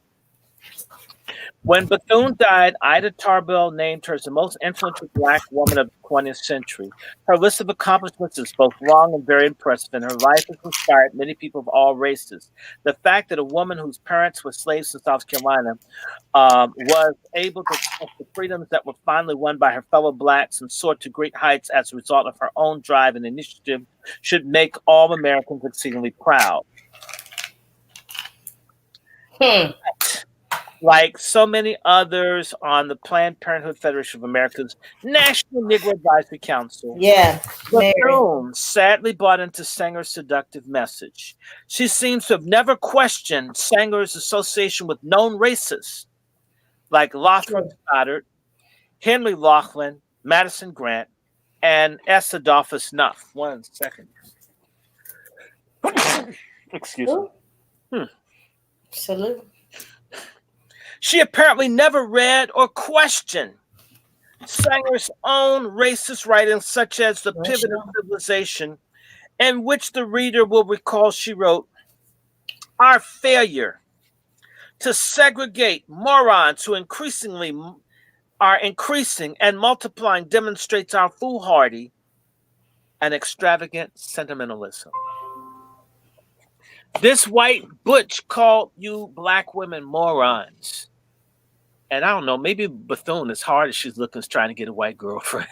When Bethune died, Ida Tarbell named her as the most influential black woman of the 20th century. Her list of accomplishments is both long and very impressive, and her life has inspired many people of all races. The fact that a woman whose parents were slaves in South Carolina was able to accept the freedoms that were finally won by her fellow blacks and soared to great heights as a result of her own drive and initiative should make all Americans exceedingly proud. Like so many others on the Planned Parenthood Federation of America's National Negro Advisory Council, Bethune sadly bought into Sanger's seductive message. She seems to have never questioned Sanger's association with known racists like Lothrop Stoddard, Henry Laughlin, Madison Grant, and S. Adolphus Nuff. 1 second. Excuse me. Salute. She apparently never read or questioned Sanger's own racist writings, such as The Pivot of Civilization, in which the reader will recall she wrote, "Our failure to segregate morons who are increasing and multiplying demonstrates our foolhardy and extravagant sentimentalism." This white butch called you black women morons. And I don't know, maybe Bethune, as hard as she's looking, is trying to get a white girlfriend.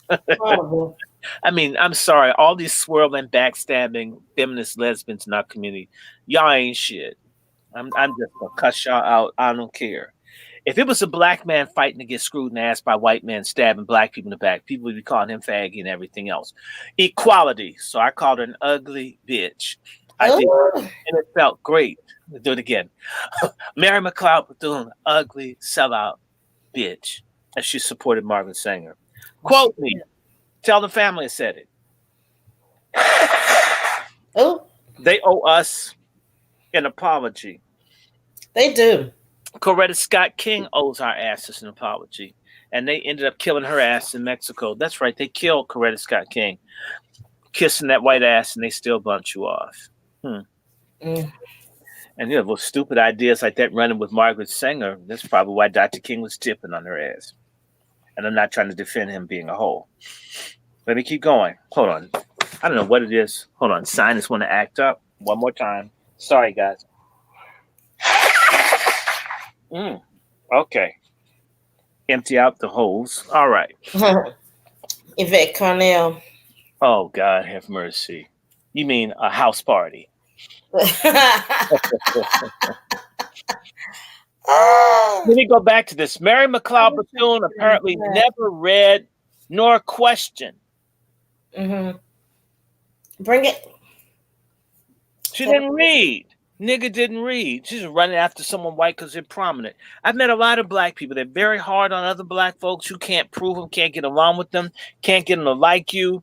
I mean, I'm sorry, all these swirling, backstabbing feminist lesbians in our community, y'all ain't shit. I'm just gonna cuss y'all out. I don't care. If it was a black man fighting to get screwed in the ass by white men stabbing black people in the back, people would be calling him faggy and everything else. Equality. So I called her an ugly bitch. I did, and it felt great. I'll do it again. Mary McLeod Bethune, ugly sellout bitch, as she supported Margaret Sanger. Quote me. Tell the family I said it. Oh, they owe us an apology. They do. Coretta Scott King owes our asses an apology, and they ended up killing her ass in Mexico. That's right, they killed Coretta Scott King, kissing that white ass, and they still bumped you off. And with stupid ideas like that running with Margaret Sanger, that's probably why Dr. King was tipping on her ass. And I'm not trying to defend him being a hoe. Let me keep going. Hold on. I don't know what it is. Hold on. Sinus want to act up. One more time. Sorry, guys. Okay. Empty out the holes. All right. Yvette Cornell. Oh, God have mercy. You mean a house party? Let me go back to this. Mary McLeod Bethune apparently never read nor questioned. Mm-hmm. Bring it. She didn't read. Nigga didn't read. She's running after someone white because they're prominent. I've met a lot of black people. They're very hard on other black folks. You can't prove them, can't get along with them, can't get them to like you,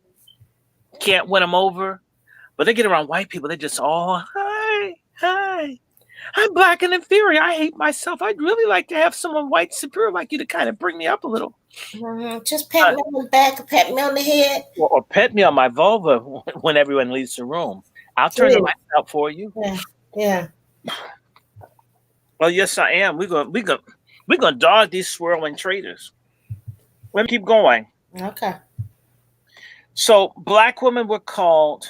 can't win them over. But they get around white people. They're just all, hi. I'm black and inferior. I hate myself. I'd really like to have someone white superior like you to kind of bring me up a little. Mm-hmm. Just pat me on the back, pat me on the head. Or pet me on my vulva when everyone leaves the room. I'll turn the lights out for you. Yeah. Well, yes, I am. We're gonna dog these swirling traitors. Let me keep going. Okay. So black women were called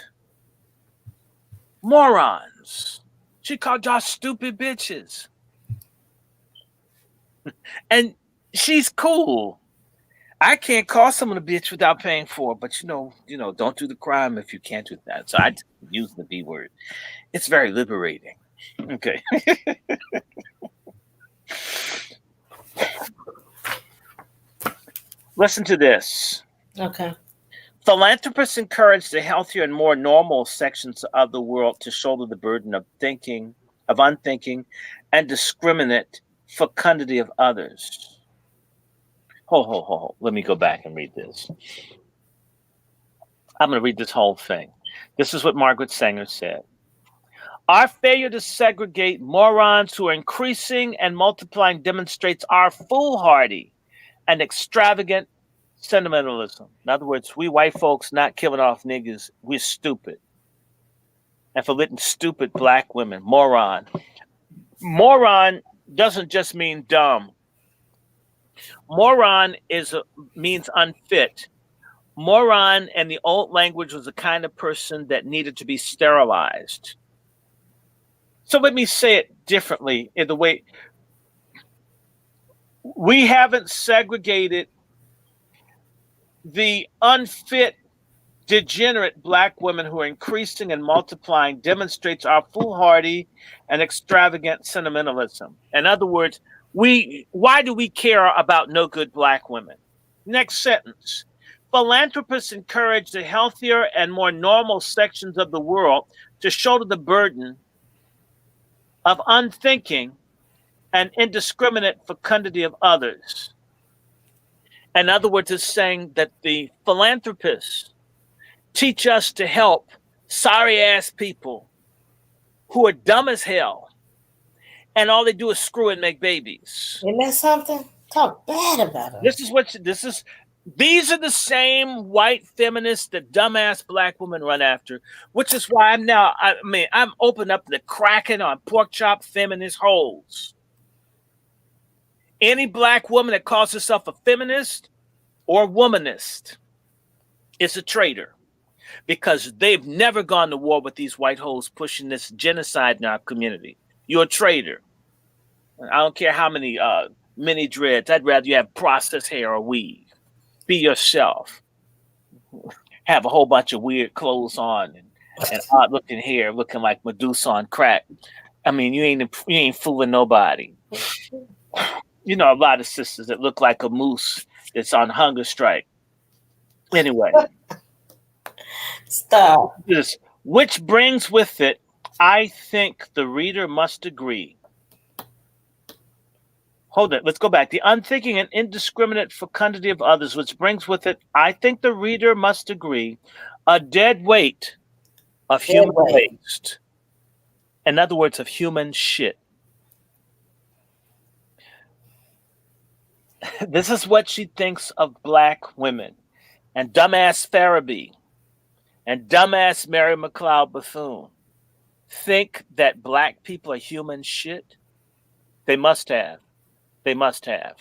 morons. She called y'all stupid bitches. And she's cool. I can't call someone a bitch without paying for it, but don't do the crime if you can't do that. So I use the B word. It's very liberating. Okay. Listen to this. Okay. Philanthropists encourage the healthier and more normal sections of the world to shoulder the burden of unthinking, and discriminate fecundity of others. Ho. Let me go back and read this. I'm going to read this whole thing. This is what Margaret Sanger said. Our failure to segregate morons who are increasing and multiplying demonstrates our foolhardy and extravagant sentimentalism. In other words, we white folks not killing off niggas, we're stupid. And for letting stupid black women, moron. Moron doesn't just mean dumb. Moron means unfit. Moron in the old language was the kind of person that needed to be sterilized. So let me say it differently in the way we haven't segregated the unfit, degenerate black women who are increasing and multiplying demonstrates our foolhardy and extravagant sentimentalism. In other words, why do we care about no good black women? Next sentence. Philanthropists encourage the healthier and more normal sections of the world to shoulder the burden of unthinking and indiscriminate fecundity of others. In other words, it's saying that the philanthropists teach us to help sorry-ass people who are dumb as hell, and all they do is screw and make babies. Isn't that something? Talk bad about them. These are the same white feminists that dumbass black women run after, which is why I'm open up the cracking on pork chop feminist holes. Any black woman that calls herself a feminist or womanist is a traitor, because they've never gone to war with these white holes pushing this genocide in our community. You're a traitor. I don't care how many mini dreads. I'd rather you have processed hair or weave. Be yourself. Have a whole bunch of weird clothes on and odd looking hair, looking like Medusa on crack. I mean, you ain't fooling nobody. You know, a lot of sisters that look like a moose that's on hunger strike. Anyway. Stop. This, which brings with it, I think the reader must agree. Hold it. Let's go back. The unthinking and indiscriminate fecundity of others, which brings with it, I think the reader must agree, a dead weight of human waste. In other words, of human shit. This is what she thinks of black women and dumbass Farabee and dumbass Mary McLeod Bethune. think that black people are human shit? They must have. They must have.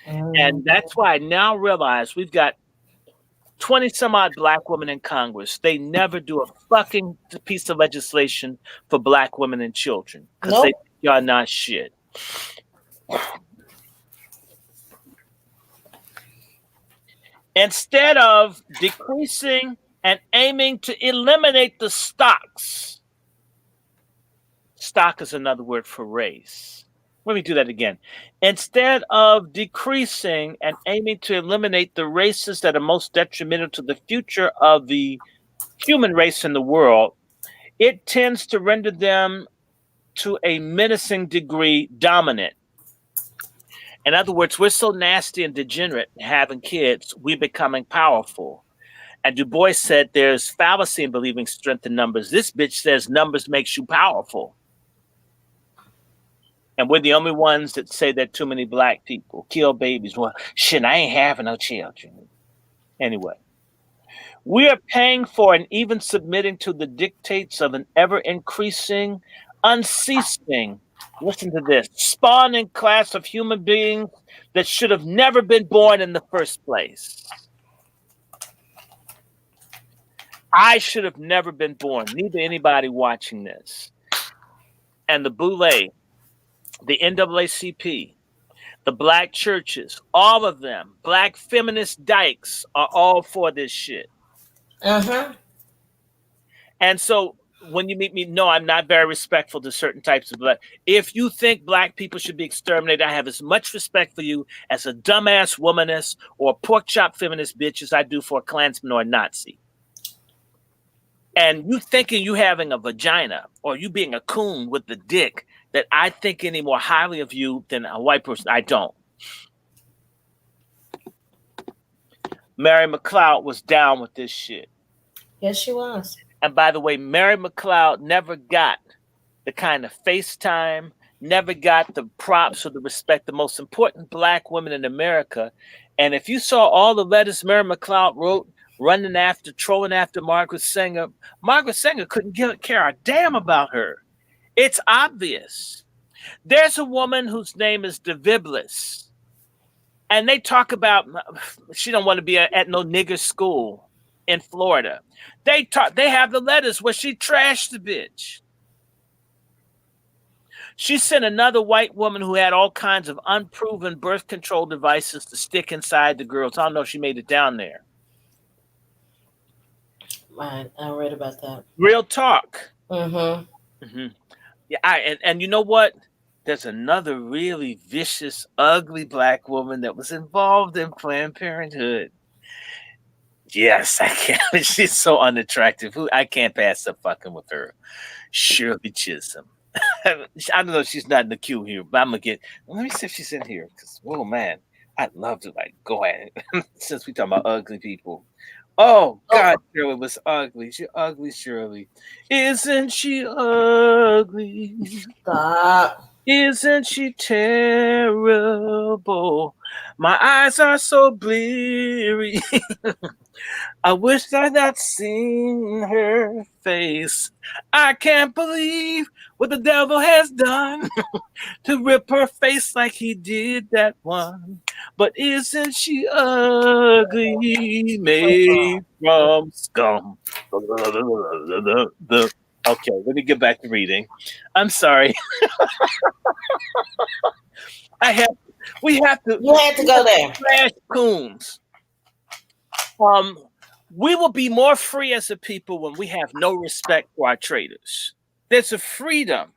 And that's why I now realize we've got 20 some odd black women in Congress. They never do a fucking piece of legislation for black women and children because they think y'all not shit. Instead of decreasing and aiming to eliminate the stocks. Stock is another word for race. Let me do that again. Instead of decreasing and aiming to eliminate the races that are most detrimental to the future of the human race in the world, it tends to render them to a menacing degree dominant. In other words, we're so nasty and degenerate having kids, we're becoming powerful. And Du Bois said there's fallacy in believing strength in numbers. This bitch says numbers makes you powerful. And we're the only ones that say that too many black people kill babies. Well, shit, I ain't having no children. Anyway, we are paying for and even submitting to the dictates of an ever-increasing, unceasing, listen to this, spawning class of human beings that should have never been born in the first place. I should have never been born, neither anybody watching this. And the Boule, the NAACP, the black churches, all of them, black feminist dykes are all for this shit. And so when you meet me, no, I'm not very respectful to certain types of black. If you think black people should be exterminated, I have as much respect for you as a dumbass womanist or a pork chop feminist bitch as I do for a Klansman or a Nazi. And you thinking you having a vagina or you being a coon with the dick that I think any more highly of you than a white person, I don't. Mary McLeod was down with this shit. Yes, she was. And by the way, Mary McLeod never got the kind of FaceTime, never got the props or the respect, the most important black women in America. And if you saw all the letters Mary McLeod wrote, running after, trolling after Margaret Sanger couldn't care a damn about her. It's obvious. There's a woman whose name is DeViblis, and they talk about she don't want to be at no nigger school in Florida. They have the letters where she trashed the bitch. She sent another white woman who had all kinds of unproven birth control devices to stick inside the girls. I don't know if she made it down there. Right, I read about that. Real talk. Mm-hmm. Yeah, and you know what? There's another really vicious, ugly black woman that was involved in Planned Parenthood. Yes, I can't. She's so unattractive. I can't pass up fucking with her. Shirley Chisholm. I don't know if she's not in the queue here, but I'm gonna get. Let me see if she's in here. Because, oh man, I'd love to go at it. Since we talking about ugly people. Oh God, Shirley was ugly. She ugly, Shirley. Isn't she ugly? Stop. Isn't she terrible? My eyes are so bleary. I wish I'd not seen her face. I can't believe what the devil has done to rip her face like he did that one. But isn't she ugly, made from scum? Okay, let me get back to reading. I'm sorry. We have to go there. Trash coons. We will be more free as a people when we have no respect for our traitors. There's a freedom.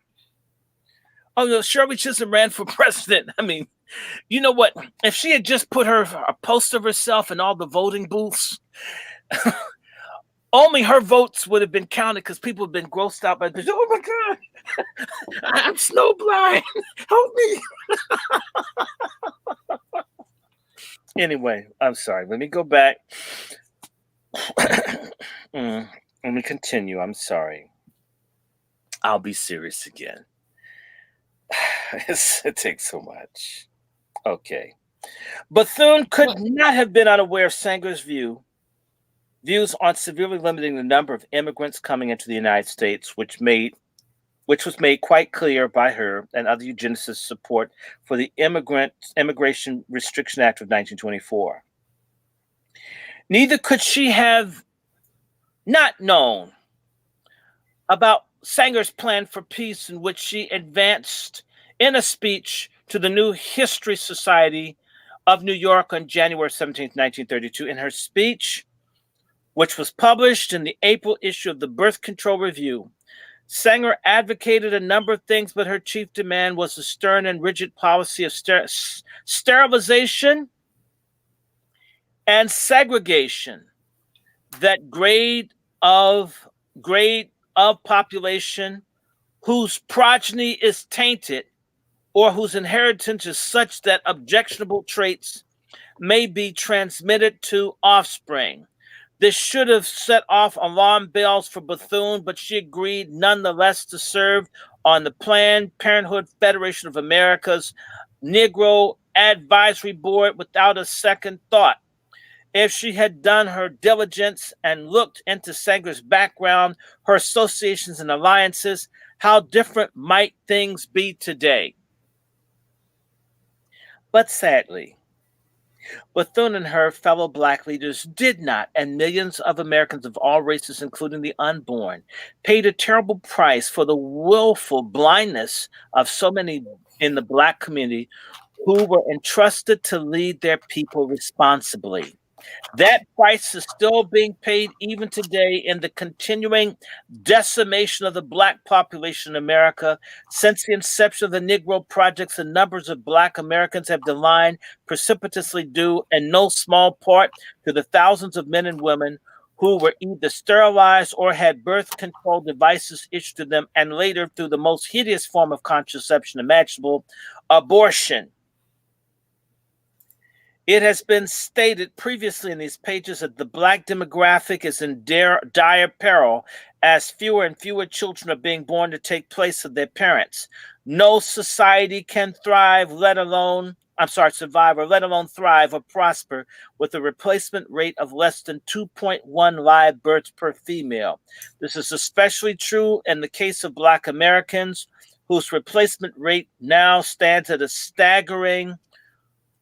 Oh no, Shirley Chisholm ran for president. I mean, you know what? If she had just put a poster of herself in all the voting booths, only her votes would have been counted because people have been grossed out by this. Oh my God, I'm snowblind. Help me. Anyway, I'm sorry. Let me go back. Let me continue. I'm sorry. I'll be serious again. It takes so much. Okay. Bethune could not have been unaware of Sanger's views on severely limiting the number of immigrants coming into the United States, which made which was made quite clear by her and other eugenicists' support for the Immigration Restriction Act of 1924. Neither could she have not known about Sanger's plan for peace, in which she advanced in a speech to the New History Society of New York on January 17, 1932. In her speech, which was published in the April issue of the Birth Control Review, Sanger advocated a number of things, but her chief demand was a stern and rigid policy of sterilization and segregation, that grade of population whose progeny is tainted or whose inheritance is such that objectionable traits may be transmitted to offspring. This should have set off alarm bells for Bethune, but she agreed nonetheless to serve on the Planned Parenthood Federation of America's Negro Advisory Board without a second thought. If she had done her diligence and looked into Sanger's background, her associations and alliances, how different might things be today? But sadly, Bethune and her fellow Black leaders did not, and millions of Americans of all races, including the unborn, paid a terrible price for the willful blindness of so many in the Black community who were entrusted to lead their people responsibly. That price is still being paid even today in the continuing decimation of the Black population in America. Since the inception of the Negro Projects, the numbers of Black Americans have declined precipitously, due in no small part to the thousands of men and women who were either sterilized or had birth control devices issued to them, and later through the most hideous form of contraception imaginable, abortion. It has been stated previously in these pages that the Black demographic is in dire peril as fewer and fewer children are being born to take place of their parents. No society can survive, let alone thrive or prosper with a replacement rate of less than 2.1 live births per female. This is especially true in the case of Black Americans, whose replacement rate now stands at a staggering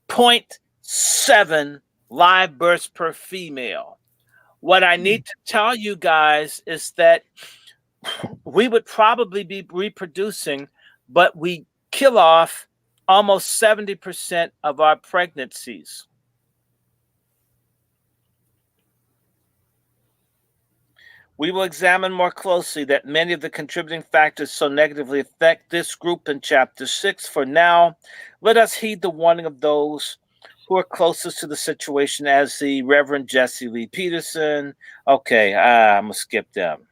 0.7 live births per female. What I need to tell you guys is that we would probably be reproducing, but we kill off almost 70% of our pregnancies. We will examine more closely that many of the contributing factors so negatively affect this group in Chapter 6. For now, let us heed the warning of those who are closest to the situation, as the Reverend Jesse Lee Peterson. Okay, I'm going to skip them.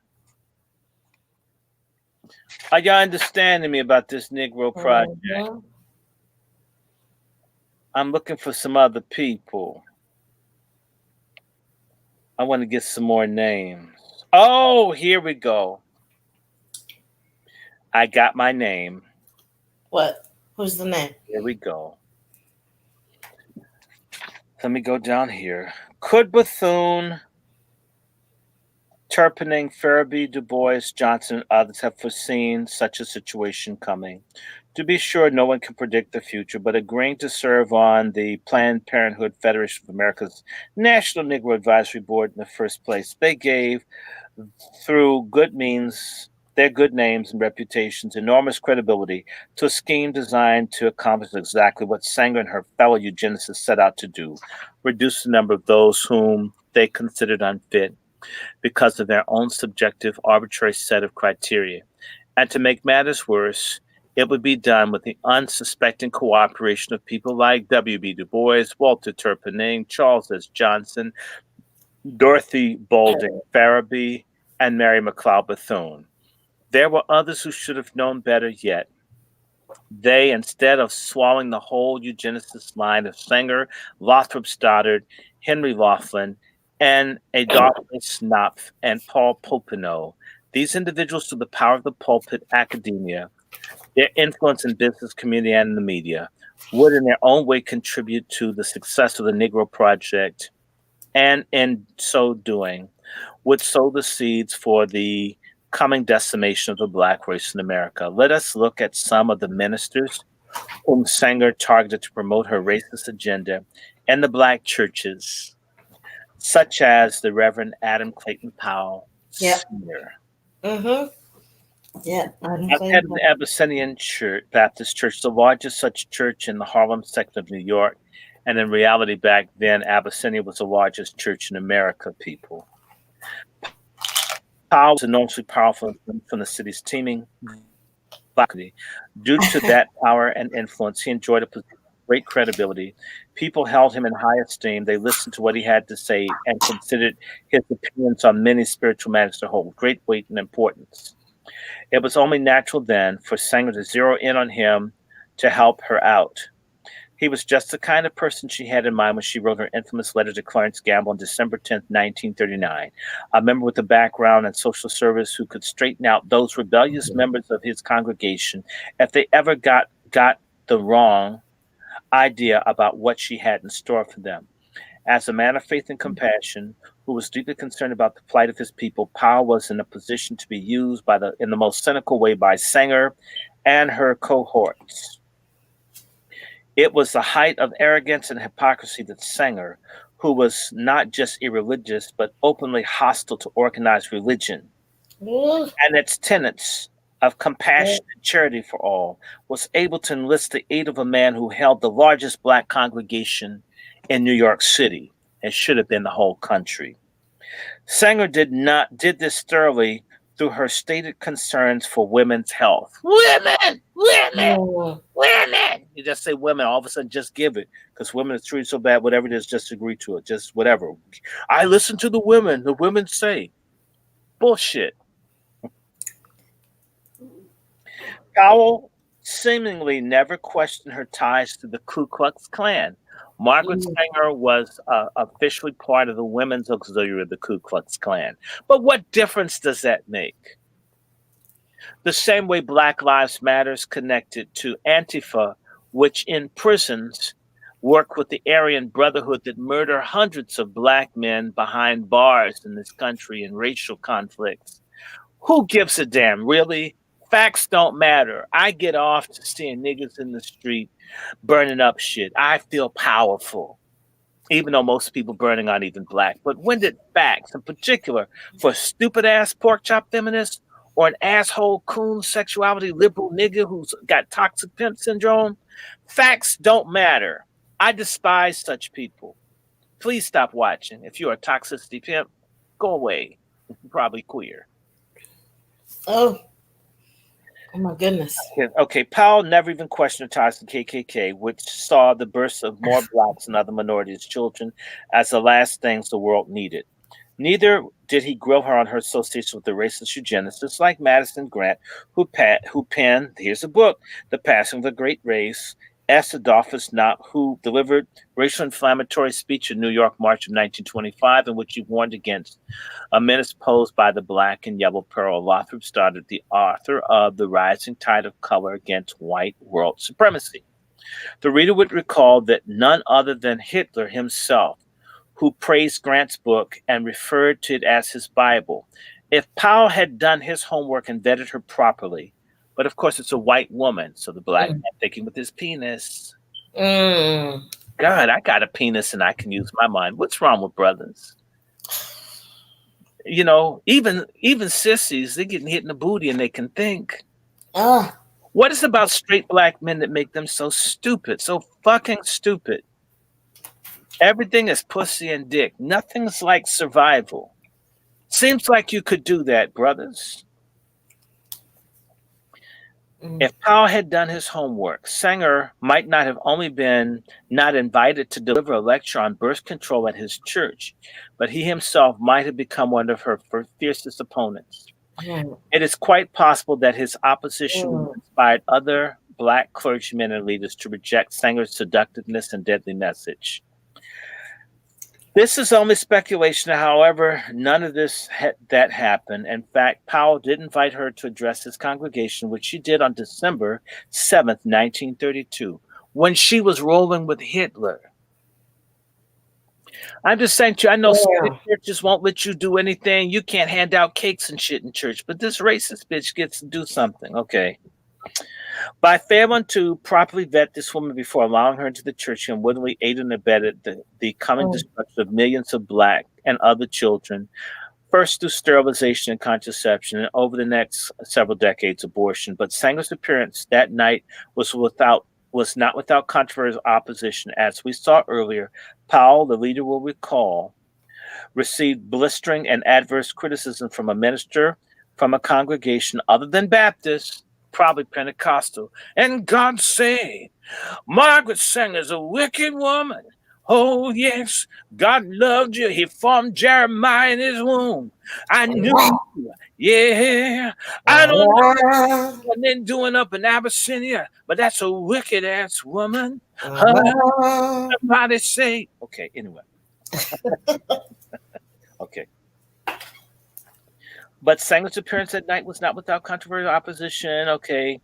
Are y'all understanding me about this Negro Project? I'm looking for some other people. I want to get some more names. Oh, here we go. I got my name. What? Who's the name? Here we go. Let me go down here. Could Bethune, Turpinning, Farabee, Du Bois, Johnson, and others have foreseen such a situation coming? To be sure, no one can predict the future, but agreeing to serve on the Planned Parenthood Federation of America's National Negro Advisory Board in the first place, they gave, through good means, their good names and reputations, enormous credibility to a scheme designed to accomplish exactly what Sanger and her fellow eugenicists set out to do: reduce the number of those whom they considered unfit because of their own subjective, arbitrary set of criteria. And to make matters worse, it would be done with the unsuspecting cooperation of people like W.B. Du Bois, Walter Turpinning, Charles S. Johnson, Dorothy Boulding Farabee, and Mary McLeod Bethune. There were others who should have known better yet. They, instead of swallowing the whole eugenicist line of Sanger, Lothrop Stoddard, Henry Laughlin, and Adolphus Knopf, and Paul Popenoe, these individuals through the power of the pulpit, academia, their influence in business, community, and in the media, would in their own way contribute to the success of the Negro Project, and in so doing, would sow the seeds for the coming decimation of the black race in America. Let us look at some of the ministers whom Sanger targeted to promote her racist agenda in the black churches, such as the Reverend Adam Clayton Powell Yep. Sr. Mm-hmm. Yeah. I've had the Abyssinian Church, Baptist Church, the largest such church in the Harlem section of New York. And in reality, back then, Abyssinia was the largest church in America, people. Powell was enormously powerful from the city's teeming black community. Due to that power and influence, he enjoyed a position of great credibility. People held him in high esteem. They listened to what he had to say and considered his opinions on many spiritual matters to hold great weight and importance. It was only natural then for Sanger to zero in on him to help her out. He was just the kind of person she had in mind when she wrote her infamous letter to Clarence Gamble on December 10th, 1939. A member with a background in social service who could straighten out those rebellious members of his congregation if they ever got the wrong idea about what she had in store for them. As a man of faith and compassion, who was deeply concerned about the plight of his people, Powell was in a position to be used in the most cynical way by Sanger and her cohorts. It was the height of arrogance and hypocrisy that Sanger, who was not just irreligious, but openly hostile to organized religion and its tenets of compassion and charity for all, was able to enlist the aid of a man who held the largest black congregation in New York City. It should have been the whole country. Sanger did this thoroughly through her stated concerns for women's health. Women! You just say women, all of a sudden just give it. Because women are treated so bad, whatever it is, just agree to it. Just whatever. I listen to the women say. Bullshit. Powell seemingly never questioned her ties to the Ku Klux Klan. Margaret Sanger was officially part of the women's auxiliary of the Ku Klux Klan. But what difference does that make? The same way Black Lives Matter is connected to Antifa, which in prisons work with the Aryan Brotherhood that murder hundreds of black men behind bars in this country in racial conflicts. Who gives a damn, really? Facts don't matter. I get off to seeing niggas in the street burning up shit. I feel powerful, even though most people burning aren't even black. But when did facts, in particular, for stupid-ass pork-chop feminists or an asshole coon sexuality liberal nigga who's got toxic pimp syndrome, facts don't matter. I despise such people. Please stop watching. If you're a toxicity pimp, go away. You're probably queer. Oh my goodness. Okay, Powell never even questioned her ties to KKK, which saw the birth of more blacks and other minorities' children as the last things the world needed. Neither did he grill her on her association with the racist eugenicists like Madison Grant, who penned, here's a book, The Passing of the Great Race, S. Adolphus Knopp, who delivered racial inflammatory speech in New York, March of 1925, in which he warned against a menace posed by the black and yellow peril. Lothrop Stoddard, the author of The Rising Tide of Color Against White World Supremacy. The reader would recall that none other than Hitler himself, who praised Grant's book and referred to it as his Bible. If Powell had done his homework and vetted her properly, but of course it's a white woman, so the black man thinking with his penis. God, I got a penis and I can use my mind. What's wrong with brothers? You know, even sissies, they're getting hit in the booty and they can think. What is it about straight black men that make them so stupid, so fucking stupid? Everything is pussy and dick. Nothing's like survival. Seems like you could do that, brothers. If Powell had done his homework, Sanger might not have only been not invited to deliver a lecture on birth control at his church, but he himself might have become one of her fiercest opponents. It is quite possible that his opposition inspired other black clergymen and leaders to reject Sanger's seductiveness and deadly message. This is only speculation, however, none of this that happened. In fact, Powell did invite her to address his congregation, which she did on December 7th, 1932, when she was rolling with Hitler. I'm just saying to you, I know some Yeah. churches won't let you do anything. You can't hand out cakes and shit in church, but this racist bitch gets to do something. Okay. By failing to properly vet this woman before allowing her into the church, she unwittingly aided and abetted the coming destruction of millions of black and other children, first through sterilization and contraception, and over the next several decades, abortion. But Sanger's appearance that night was not without controversial opposition. As we saw earlier, Powell, the leader will recall, received blistering and adverse criticism from a minister from a congregation other than Baptist, probably Pentecostal. And God say, Margaret Sanger's a wicked woman. Oh, yes, God loved you. He formed Jeremiah in his womb. I knew you. Yeah. I don't know what they're doing up in Abyssinia, but that's a wicked ass woman. Somebody say, okay, anyway. Okay. But Sanger's appearance that night was not without controversial opposition. Okay,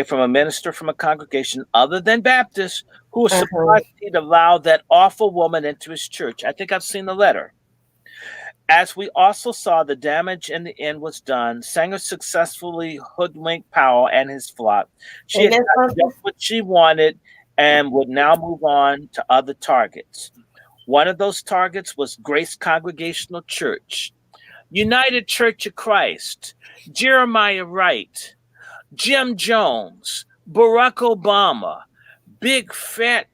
from a minister from a congregation other than Baptist who was surprised he'd allow that awful woman into his church. I think I've seen the letter. As we also saw, the damage in the end was done. Sanger successfully hoodwinked Powell and his flock. She had got just what she wanted and would now move on to other targets. One of those targets was Grace Congregational Church, United Church of Christ, Jeremiah Wright, Jim Jones, Barack Obama, big fat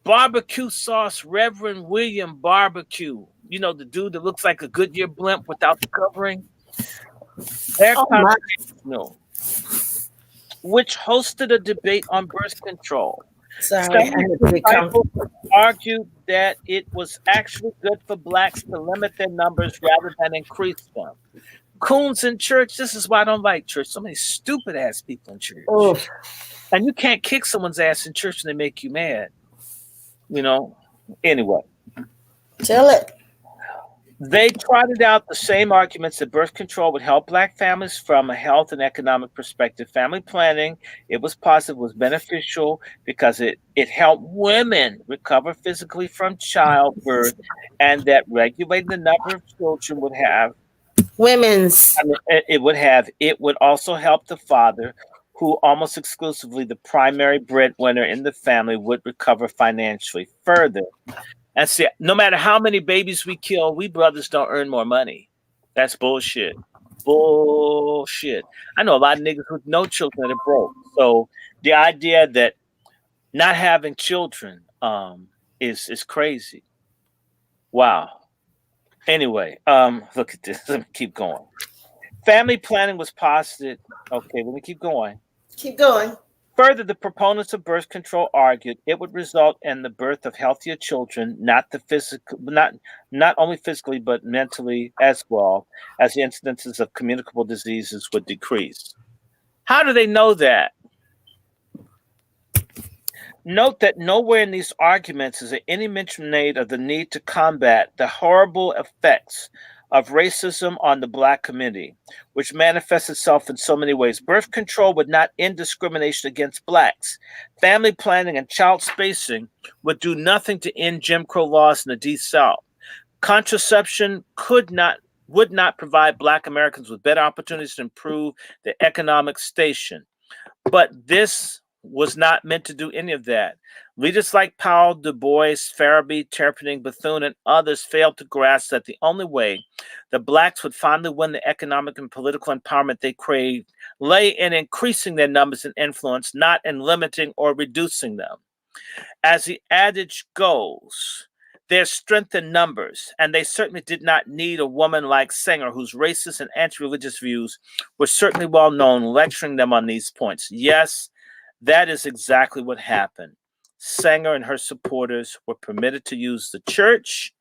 barbecue sauce Reverend William Barbecue. You know, the dude that looks like a Goodyear blimp without the covering. Their congregational, which hosted a debate on birth control. Sorry, Some argued that it was actually good for blacks to limit their numbers rather than increase them. Coons in church, this is why I don't like church. So many stupid ass people in church. And you can't kick someone's ass in church and they make you mad. You know? Anyway. Tell it. They trotted out the same arguments that birth control would help black families from a health and economic perspective. Family planning, it was positive, was beneficial because it helped women recover physically from childbirth, and that regulating the number of children would have it would also help the father, who almost exclusively the primary breadwinner in the family, would recover financially. Further, and see, no matter how many babies we kill, we brothers don't earn more money. That's bullshit. Bullshit. I know a lot of niggas with no children that are broke. So the idea that not having children is crazy. Wow. Anyway, look at this. Let me keep going. Family planning was posited. Okay, let me keep going. Keep going. Further, the proponents of birth control argued it would result in the birth of healthier children, not only physically but mentally as well, as the incidences of communicable diseases would decrease. How do they know that? Note that nowhere in these arguments is there any mention made of the need to combat the horrible effects of racism on the black community, which manifests itself in so many ways. Birth control would not end discrimination against blacks. Family planning and child spacing would do nothing to end Jim Crow laws in the Deep South. Contraception would not provide black Americans with better opportunities to improve their economic station. But this was not meant to do any of that. Leaders like Powell, Du Bois, Farabee, Terpening, Bethune, and others failed to grasp that the only way the blacks would finally win the economic and political empowerment they craved lay in increasing their numbers and influence, not in limiting or reducing them. As the adage goes, there's strength in numbers, and they certainly did not need a woman like Sanger, whose racist and anti-religious views were certainly well known, lecturing them on these points. Yes, that is exactly what happened. Sanger and her supporters were permitted to use the church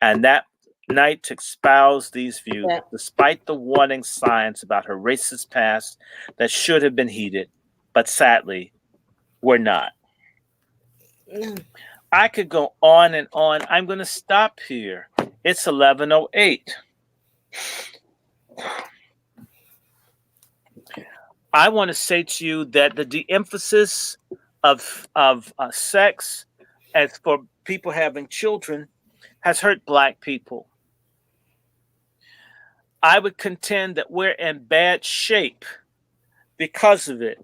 and that night to espouse these views, despite the warning signs about her racist past that should have been heeded, but sadly were not. I could go on and on. I'm going to stop here. It's 11:08. I want to say to you that the de-emphasis of sex as for people having children has hurt Black people. I would contend that we're in bad shape because of it.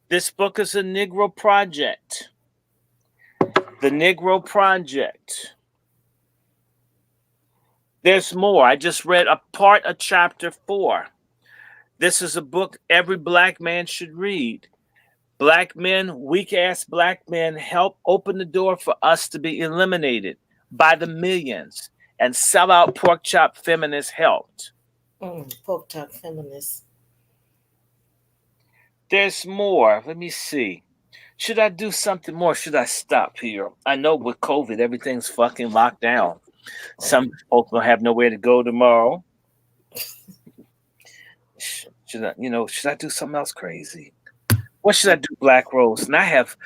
This book is a Negro project. The Negro Project. There's more. I just read a part of chapter 4. This is a book every Black man should read. Black men, weak-ass Black men, help open the door for us to be eliminated by the millions. And sellout pork chop feminists helped. Pork chop feminists. There's more. Let me see. Should I do something more? Should I stop here? I know with COVID, everything's fucking locked down. Some folks will have nowhere to go tomorrow. Should I do something else crazy? What should I do, Black Rose? And I have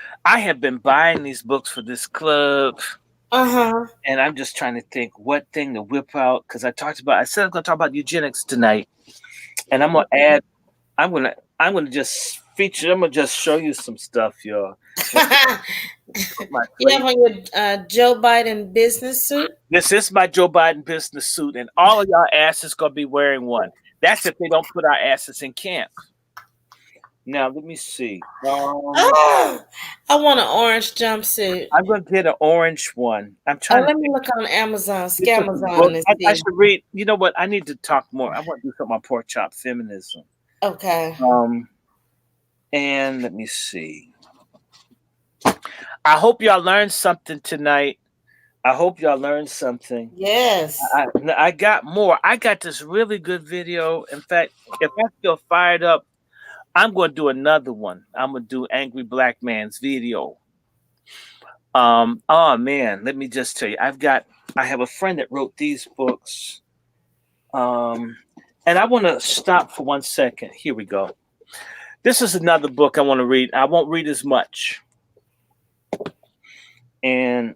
been buying these books for this club. And I'm just trying to think what thing to whip out, because I said I'm gonna talk about eugenics tonight. And I'm gonna just feature, I'm gonna just show you some stuff, y'all. You have on your Joe Biden business suit? This is my Joe Biden business suit, and all of y'all asses gonna be wearing one. That's if they don't put our asses in camp. Now let me see. I want an orange jumpsuit. I'm gonna get an orange one. I'm trying. Let me look on Amazon, Scamazon. I should read. You know what? I need to talk more. I want to do something on pork chop feminism. Okay. And let me see. I hope y'all learned something tonight. I hope y'all learned something. Yes. I got more. I got this really good video. In fact, if I feel fired up, I'm going to do another one. I'm going to do Angry Black Man's video. Oh man, let me just tell you. I have a friend that wrote these books. And I want to stop for 1 second. Here we go. This is another book I want to read. I won't read as much. And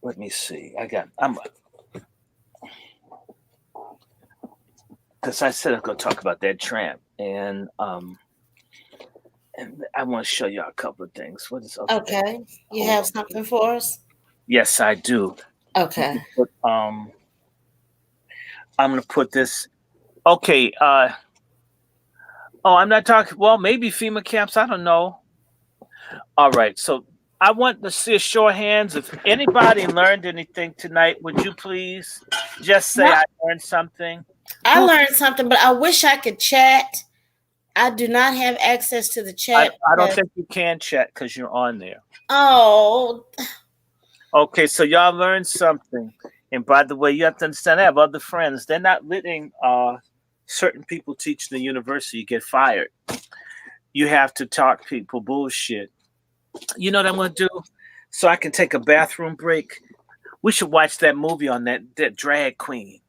let me see. Because I said I'm going to talk about that tramp, and I want to show you a couple of things. What is okay? You have something for us? Yes, I do. Okay. I'm going to put this. Okay. I'm not talking. Well, maybe FEMA camps. I don't know. All right. So I want to see a show of hands. If anybody learned anything tonight, would you please just say I learned something? I learned something, but I wish I could chat. I do not have access to the chat. I don't think you can chat because you're on there. Oh. Okay, so y'all learned something. And by the way, you have to understand, I have other friends. They're not letting certain people teach in the university get fired. You have to talk people bullshit. You know what I'm going to do? So I can take a bathroom break. We should watch that movie on that drag queen.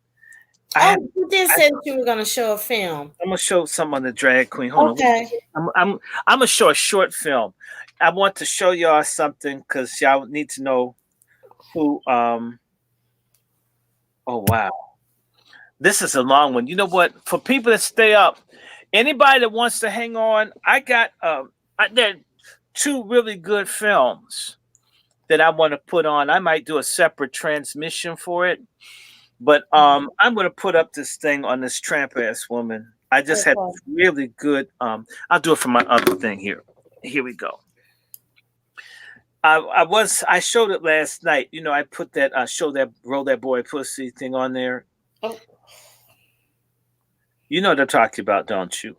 You did say that you were going to show a film. I'm going to show some on the drag queen. Hold on. I'm going to show a short film. I want to show y'all something because y'all need to know who. Oh, wow. This is a long one. You know what? For people that stay up, anybody that wants to hang on, I got there are 2 really good films that I want to put on. I might do a separate transmission for it. But I'm going to put up this thing on this tramp ass woman. I just had really good. I'll do it for my other thing here. Here we go. I showed it last night. You know, I put that roll that boy pussy thing on there. Oh. You know what I'm talking about, don't you?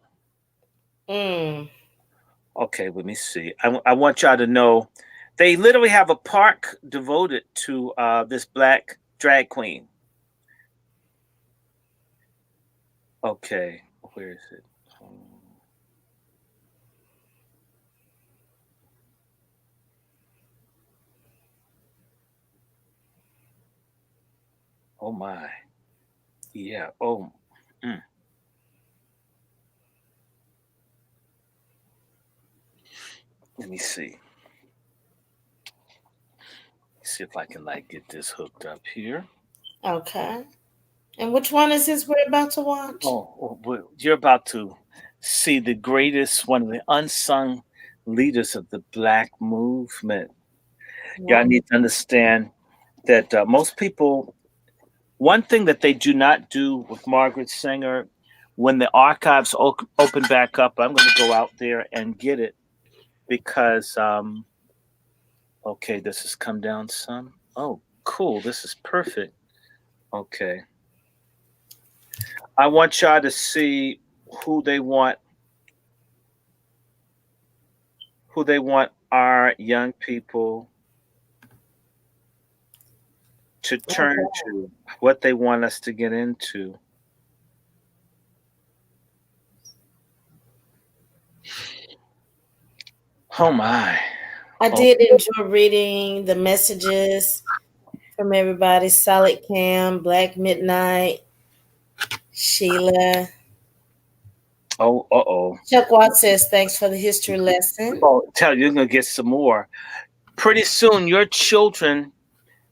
Okay, let me see. I want y'all to know they literally have a park devoted to this black drag queen. Okay, where is it? Oh my. Yeah. Oh. Let me see. See if I can get this hooked up here. Okay. And which one is this we're about to watch? You're about to see one of the unsung leaders of the Black movement. Y'all need to understand that most people, one thing that they do not do with Margaret Sanger, when the archives open back up, I'm going to go out there and get it because, okay, this has come down some. Oh, cool. This is perfect. Okay. I want y'all to see who they want our young people to turn to, what they want us to get into. Oh my. I did enjoy reading the messages from everybody. Solid Cam, Black Midnight, Sheila. Oh. Chuck Watts says, thanks for the history lesson. Oh, tell you, you're going to get some more. Pretty soon, your children,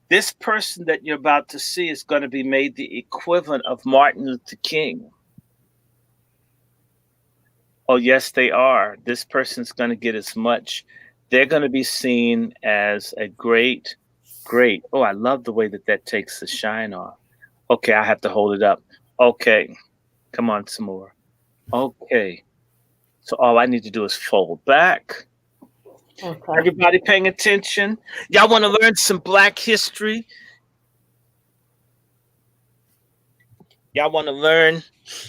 this person that you're about to see is going to be made the equivalent of Martin Luther King. Oh, yes, they are. This person's going to get as much. They're going to be seen as a great. Oh, I love the way that takes the shine off. Okay, I have to hold it up. Okay, come on, some more. Okay. So all I need to do is fold back. Okay. Everybody paying attention? Y'all want to learn some Black history? Y'all want to learn?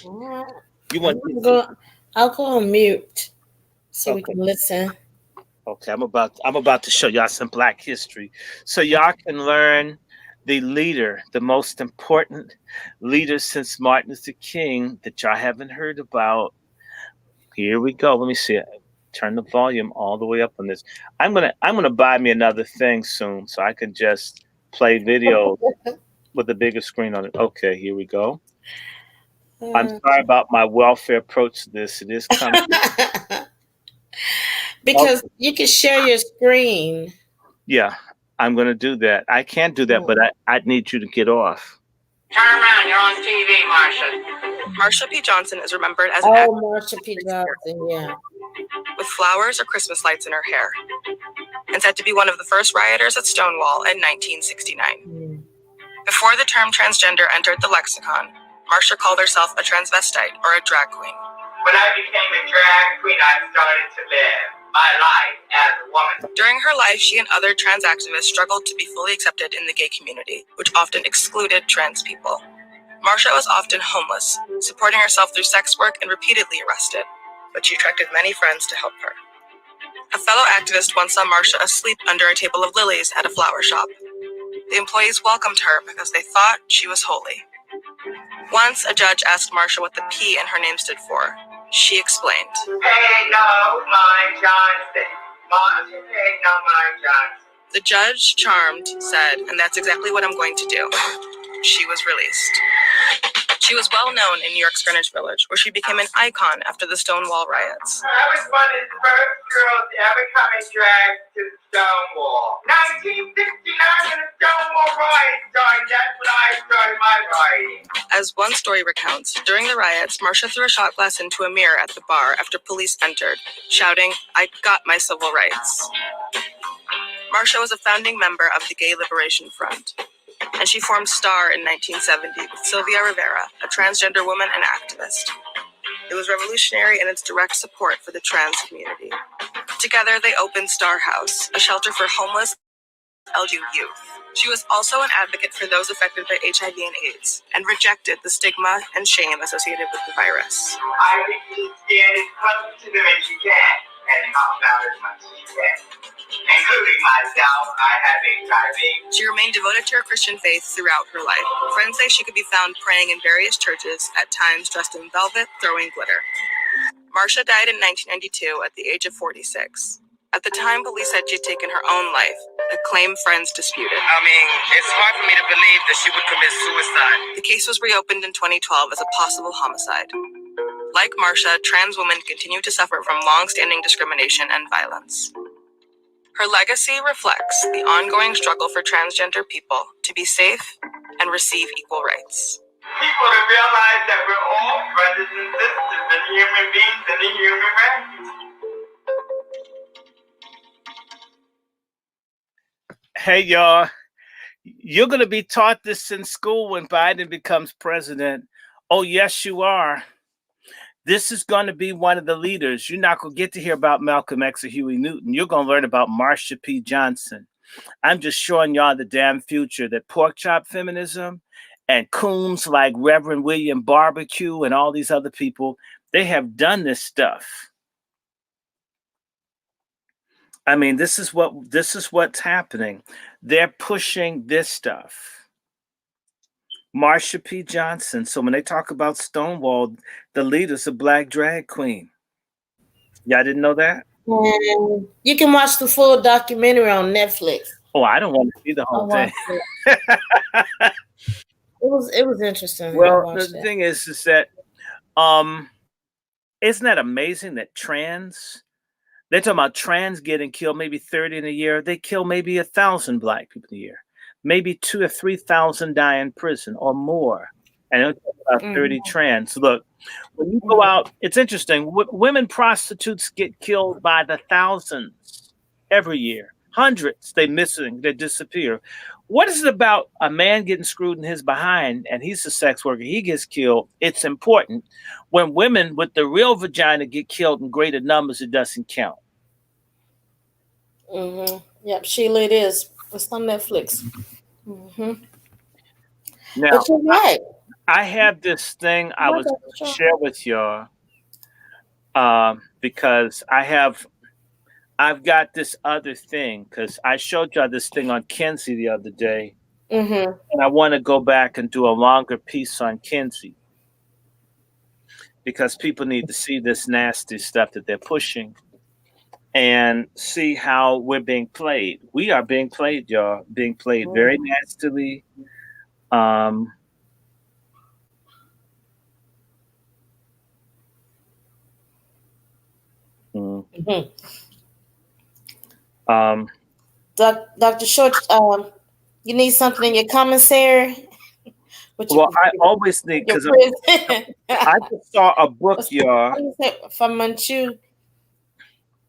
You want? I'll go on mute so we can listen. Okay, I'm about to show y'all some Black history, so y'all can learn the leader, the most important leader since Martin Luther King that y'all haven't heard about. Here we go. Let me see it. Turn the volume all the way up on this. I'm gonna buy me another thing soon so I can just play video with a bigger screen on it. Okay, here we go. I'm sorry about my welfare approach to this. It is coming. Because you can share your screen. Yeah, I'm gonna do that. I can't do that, but I need you to get off. Turn around, you're on TV, Marsha. Marsha P. Johnson is remembered as Marsha P. Johnson, yeah. with flowers or Christmas lights in her hair, and said to be one of the first rioters at Stonewall in 1969. Before the term transgender entered the lexicon, Marsha called herself a transvestite or a drag queen. When I became a drag queen, I started to live my life as a woman. During her life, she and other trans activists struggled to be fully accepted in the gay community, which often excluded trans people. Marsha was often homeless, supporting herself through sex work and repeatedly arrested, but she attracted many friends to help her. A fellow activist once saw Marsha asleep under a table of lilies at a flower shop. The employees welcomed her because they thought she was holy. Once, a judge asked Marsha what the P in her name stood for. She explained. Hey, no, my Johnson. Marsha, hey, no, my Johnson. The judge, charmed, said, and that's exactly what I'm going to do. She was released. She was well known in New York's Greenwich Village, where she became an icon after the Stonewall riots. I was one of the first girls to ever come in drag to Stonewall. 1969 when the Stonewall riots started, that's when I started my rioting. As one story recounts, during the riots, Marsha threw a shot glass into a mirror at the bar after police entered, shouting, "I got my civil rights." Marsha was a founding member of the Gay Liberation Front, and she formed STAR in 1970 with Sylvia Rivera, a transgender woman and activist. It was revolutionary in its direct support for the trans community. Together, they opened Star House, a shelter for homeless LGBTQ youth. She was also an advocate for those affected by HIV and AIDS, and rejected the stigma and shame associated with the virus. I think you stand as close to them as you can, and help out as much as you can. Including myself, I have HIV. She remained devoted to her Christian faith throughout her life. Friends say she could be found praying in various churches, at times dressed in velvet, throwing glitter. Marsha died in 1992 at the age of 46. At the time, police said she'd taken her own life, a claim friends disputed. I mean, it's hard for me to believe that she would commit suicide. The case was reopened in 2012 as a possible homicide. Like Marsha, trans women continue to suffer from long-standing discrimination and violence. Her legacy reflects the ongoing struggle for transgender people to be safe and receive equal rights. People to realize that we're all brothers and sisters and human beings in the human race. Hey, y'all. You're going to be taught this in school when Biden becomes president. Oh, yes, you are. This is going to be one of the leaders. You're not going to get to hear about Malcolm X or Huey Newton. You're going to learn about Marsha P. Johnson. I'm just showing y'all the damn future that pork chop feminism and coons like Reverend William Barbecue and all these other people, they have done this stuff. I mean, this is what's happening. They're pushing this stuff. Marsha P. Johnson. So when they talk about Stonewall, the leader's a black drag queen. Y'all didn't know that? And you can watch the full documentary on Netflix. Oh, I don't want to see the whole thing. It was interesting. Well, the thing is that isn't that amazing that they're talking about trans getting killed maybe 30 in a year. They kill maybe 1,000 black people in a year. Maybe 2,000 or 3,000 die in prison or more. And they're talking about 30 trans. Look, when you go out, it's interesting. Women prostitutes get killed by the thousands every year. Hundreds, they disappear. What is it about a man getting screwed in his behind and he's a sex worker, he gets killed? It's important. When women with the real vagina get killed in greater numbers, it doesn't count. Yep, Sheila, it is. It's on Netflix. Now, but you're right. I have this thing I was going to share with y'all because I've got this other thing because I showed y'all this thing on Kinsey the other day. And I want to go back and do a longer piece on Kinsey because people need to see this nasty stuff that they're pushing and see how we're being played. We are being played, y'all, being played very nastily. Dr. Short, you need something in your commissary? Well, I always need, because I just saw a book, y'all. From Manchu.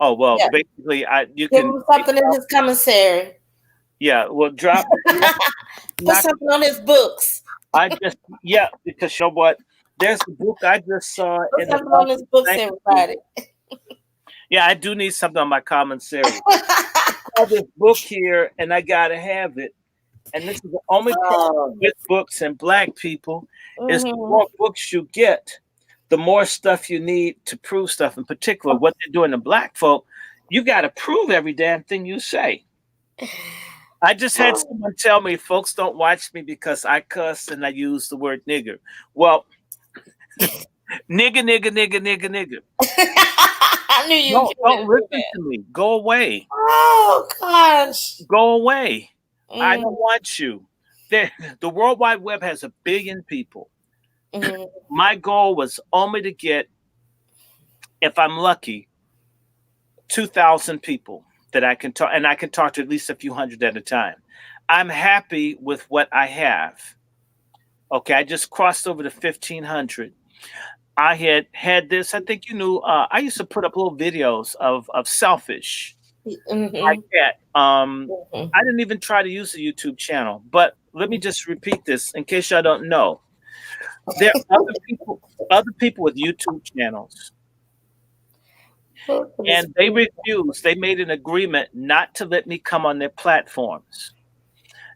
Oh, well, basically, you give can him something in his commissary. Yeah, well, drop. Put something on his books. Because you know what? There's a book I just saw. Put something on his books, everybody. Yeah, I do need something on my commissary. I saw this book here, and I gotta have it. And this is the only problem with books and black people is the more books you get, the more stuff you need to prove stuff. In particular, what they're doing to black folk, you got to prove every damn thing you say. I just had someone tell me folks don't watch me because I cuss and I use the word nigger. Well, nigger. I knew you. Don't listen to me. Go away. Oh gosh. Go away. I don't want you. The World Wide Web has 1 billion people. My goal was only to get, if I'm lucky, 2,000 people that I can talk, and I can talk to at least a few hundred at a time. I'm happy with what I have. Okay, I just crossed over to 1,500. I had this, I think you knew, I used to put up little videos of Selfish. Like that. I didn't even try to use the YouTube channel, but let me just repeat this in case y'all don't know. There are other people with YouTube channels. And they refused. They made an agreement not to let me come on their platforms.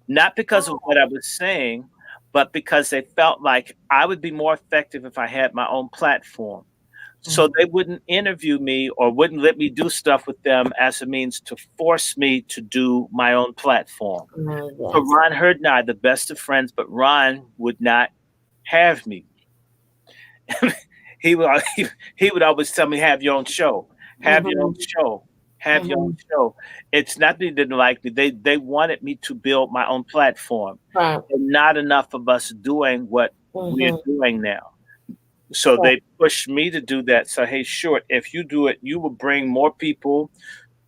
Not because of what I was saying, but because they felt like I would be more effective if I had my own platform. So they wouldn't interview me or wouldn't let me do stuff with them as a means to force me to do my own platform. So Ron Hurd and I are the best of friends, but Ron would not have me. He would always tell me, have your own show. Have your own show. Have your own show. It's not that he didn't like me. They wanted me to build my own platform. And not enough of us doing what we're doing now. So they pushed me to do that. So, hey, Short, if you do it, you will bring more people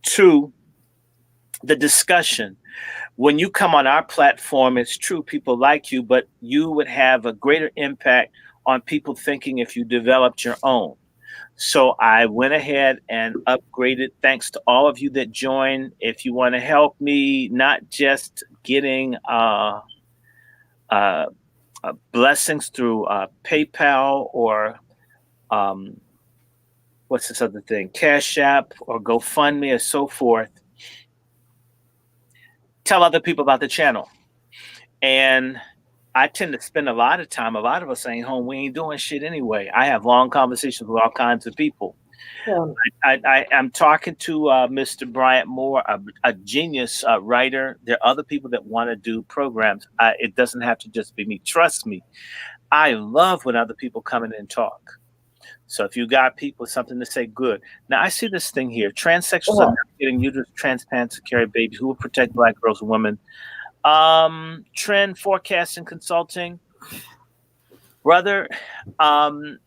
to the discussion. When you come on our platform, it's true, people like you, but you would have a greater impact on people thinking if you developed your own. So I went ahead and upgraded. Thanks to all of you that joined. If you want to help me, not just getting blessings through PayPal or what's this other thing, Cash App or GoFundMe or so forth, tell other people about the channel. And I tend to spend a lot of time. A lot of us ain't home. We ain't doing shit anyway. I have long conversations with all kinds of people. I'm talking to Mr. Bryant Moore, a genius writer. There are other people that want to do programs. It doesn't have to just be me. Trust me. I love when other people come in and talk. So if you got people with something to say, good. Now I see this thing here. Transsexuals are now getting uterus transplants to carry babies. Who will protect Black girls and women? Trend forecasting consulting. Brother,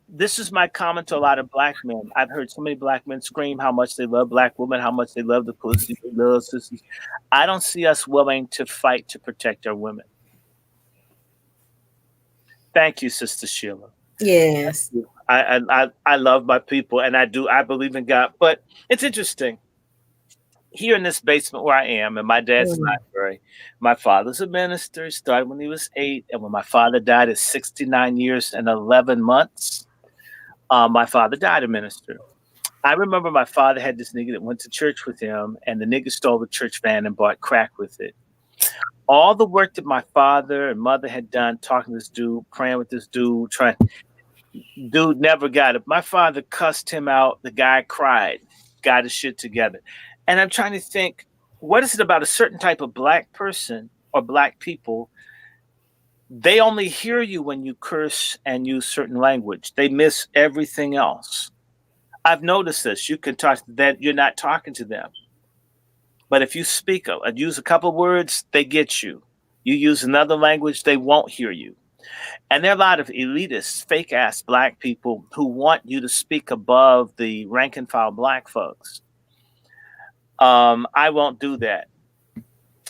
this is my comment to a lot of Black men. I've heard so many Black men scream how much they love Black women, how much they love the pussy, they love sissies. I don't see us willing to fight to protect our women. Thank you, Sister Sheila. Yes. I love my people, and I believe in God. But it's interesting. Here in this basement where I am, in my dad's library, my father's a minister. He started when he was 8, and when my father died at 69 years and 11 months, my father died a minister. I remember my father had this nigga that went to church with him, and the nigga stole the church van and bought crack with it. All the work that my father and mother had done, talking to this dude, praying with this dude, dude never got it. My father cussed him out. The guy cried, got his shit together. And I'm trying to think, what is it about a certain type of Black person or Black people? They only hear you when you curse and use certain language. They miss everything else. I've noticed this. You can talk to that, you're not talking to them. But if you speak, use a couple words, they get you. You use another language, they won't hear you. And there are a lot of elitist, fake ass Black people who want you to speak above the rank and file Black folks. I won't do that.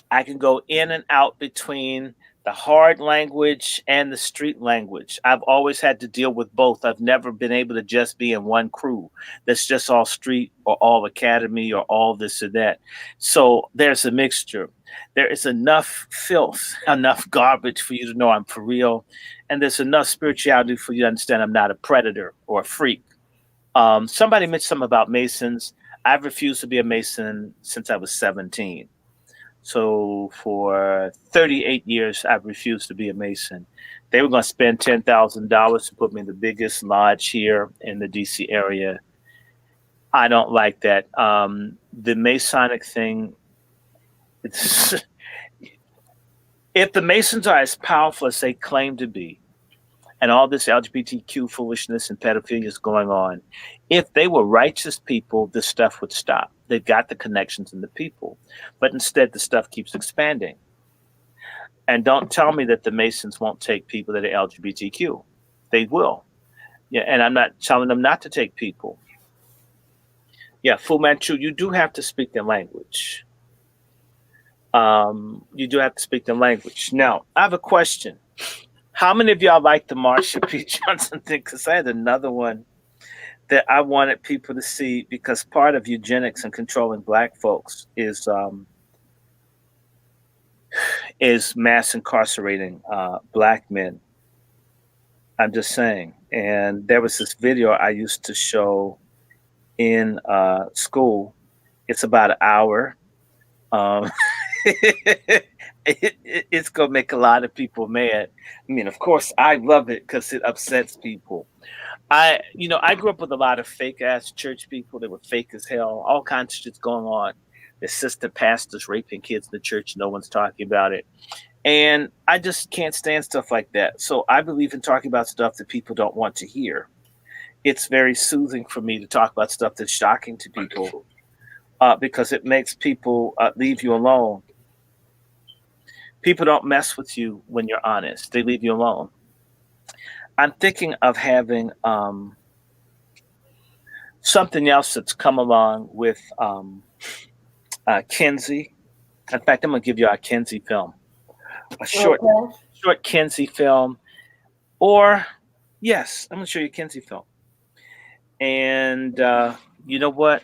I can go in and out between the hard language and the street language. I've always had to deal with both. I've never been able to just be in one crew that's just all street or all academy or all this or that. So there's a mixture. There is enough filth, enough garbage for you to know I'm for real. And there's enough spirituality for you to understand I'm not a predator or a freak. Somebody mentioned something about Masons. I've refused to be a Mason since I was 17. So for 38 years, I've refused to be a Mason. They were going to spend $10,000 to put me in the biggest lodge here in the DC area. I don't like that. The Masonic thing, if the Masons are as powerful as they claim to be, and all this LGBTQ foolishness and pedophilia is going on, if they were righteous people, this stuff would stop. They've got the connections in the people. But instead, the stuff keeps expanding. And don't tell me that the Masons won't take people that are LGBTQ. They will. Yeah, and I'm not telling them not to take people. Yeah, Fu Manchu, you do have to speak their language. You do have to speak their language. Now, I have a question. How many of y'all like the Marsha P. Johnson thing? Because I had another one that I wanted people to see, because part of eugenics and controlling Black folks is mass incarcerating Black men. I'm just saying. And there was this video I used to show in school. It's about an hour. It's going to make a lot of people mad. I mean, of course, I love it because it upsets people. I grew up with a lot of fake ass church people that were fake as hell. All kinds of shit's going on. Assistant pastors raping kids in the church. No one's talking about it. And I just can't stand stuff like that. So I believe in talking about stuff that people don't want to hear. It's very soothing for me to talk about stuff that's shocking to people because it makes people leave you alone. People don't mess with you when you're honest. They leave you alone. I'm thinking of having something else that's come along with Kinsey. In fact, I'm going to give you our Kinsey film. A short Kinsey film. Or, yes, I'm going to show you a Kinsey film. And you know what?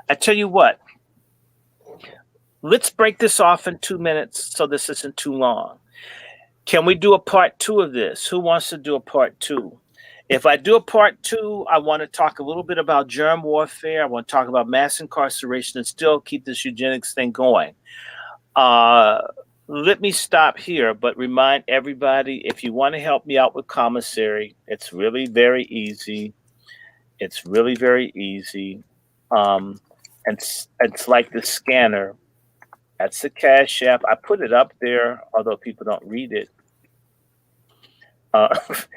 I tell you what, let's break this off in 2 minutes so this isn't too long. Can we do a part 2 of this? Who wants to do a part 2? If I do a part 2, I want to talk a little bit about germ warfare. I want to talk about mass incarceration and still keep this eugenics thing going. Let me stop here, but remind everybody, if you want to help me out with commissary, it's really very easy. It's really very easy. And it's like the scanner. That's the Cash App. I put it up there, although people don't read it.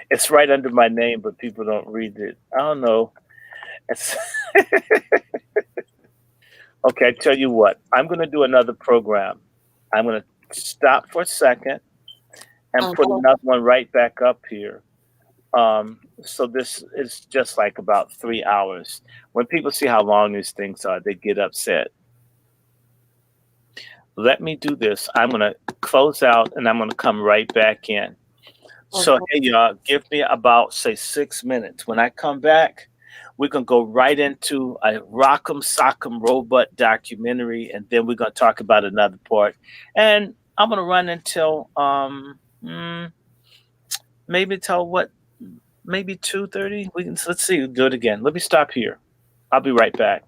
It's right under my name, but people don't read it. I don't know. It's okay, I tell you what. I'm going to do another program. I'm going to stop for a second and put another one right back up here. So this is just like about 3 hours. When people see how long these things are, they get upset. Let me do this. I'm going to close out and I'm going to come right back in. So, hey, y'all, give me about, say, 6 minutes. When I come back, we're going to go right into a Rock'em Sock'em Robot documentary, and then we're going to talk about another part. And I'm going to run until maybe till what? Maybe 2:30? Let's see, we'll do it again. Let me stop here. I'll be right back.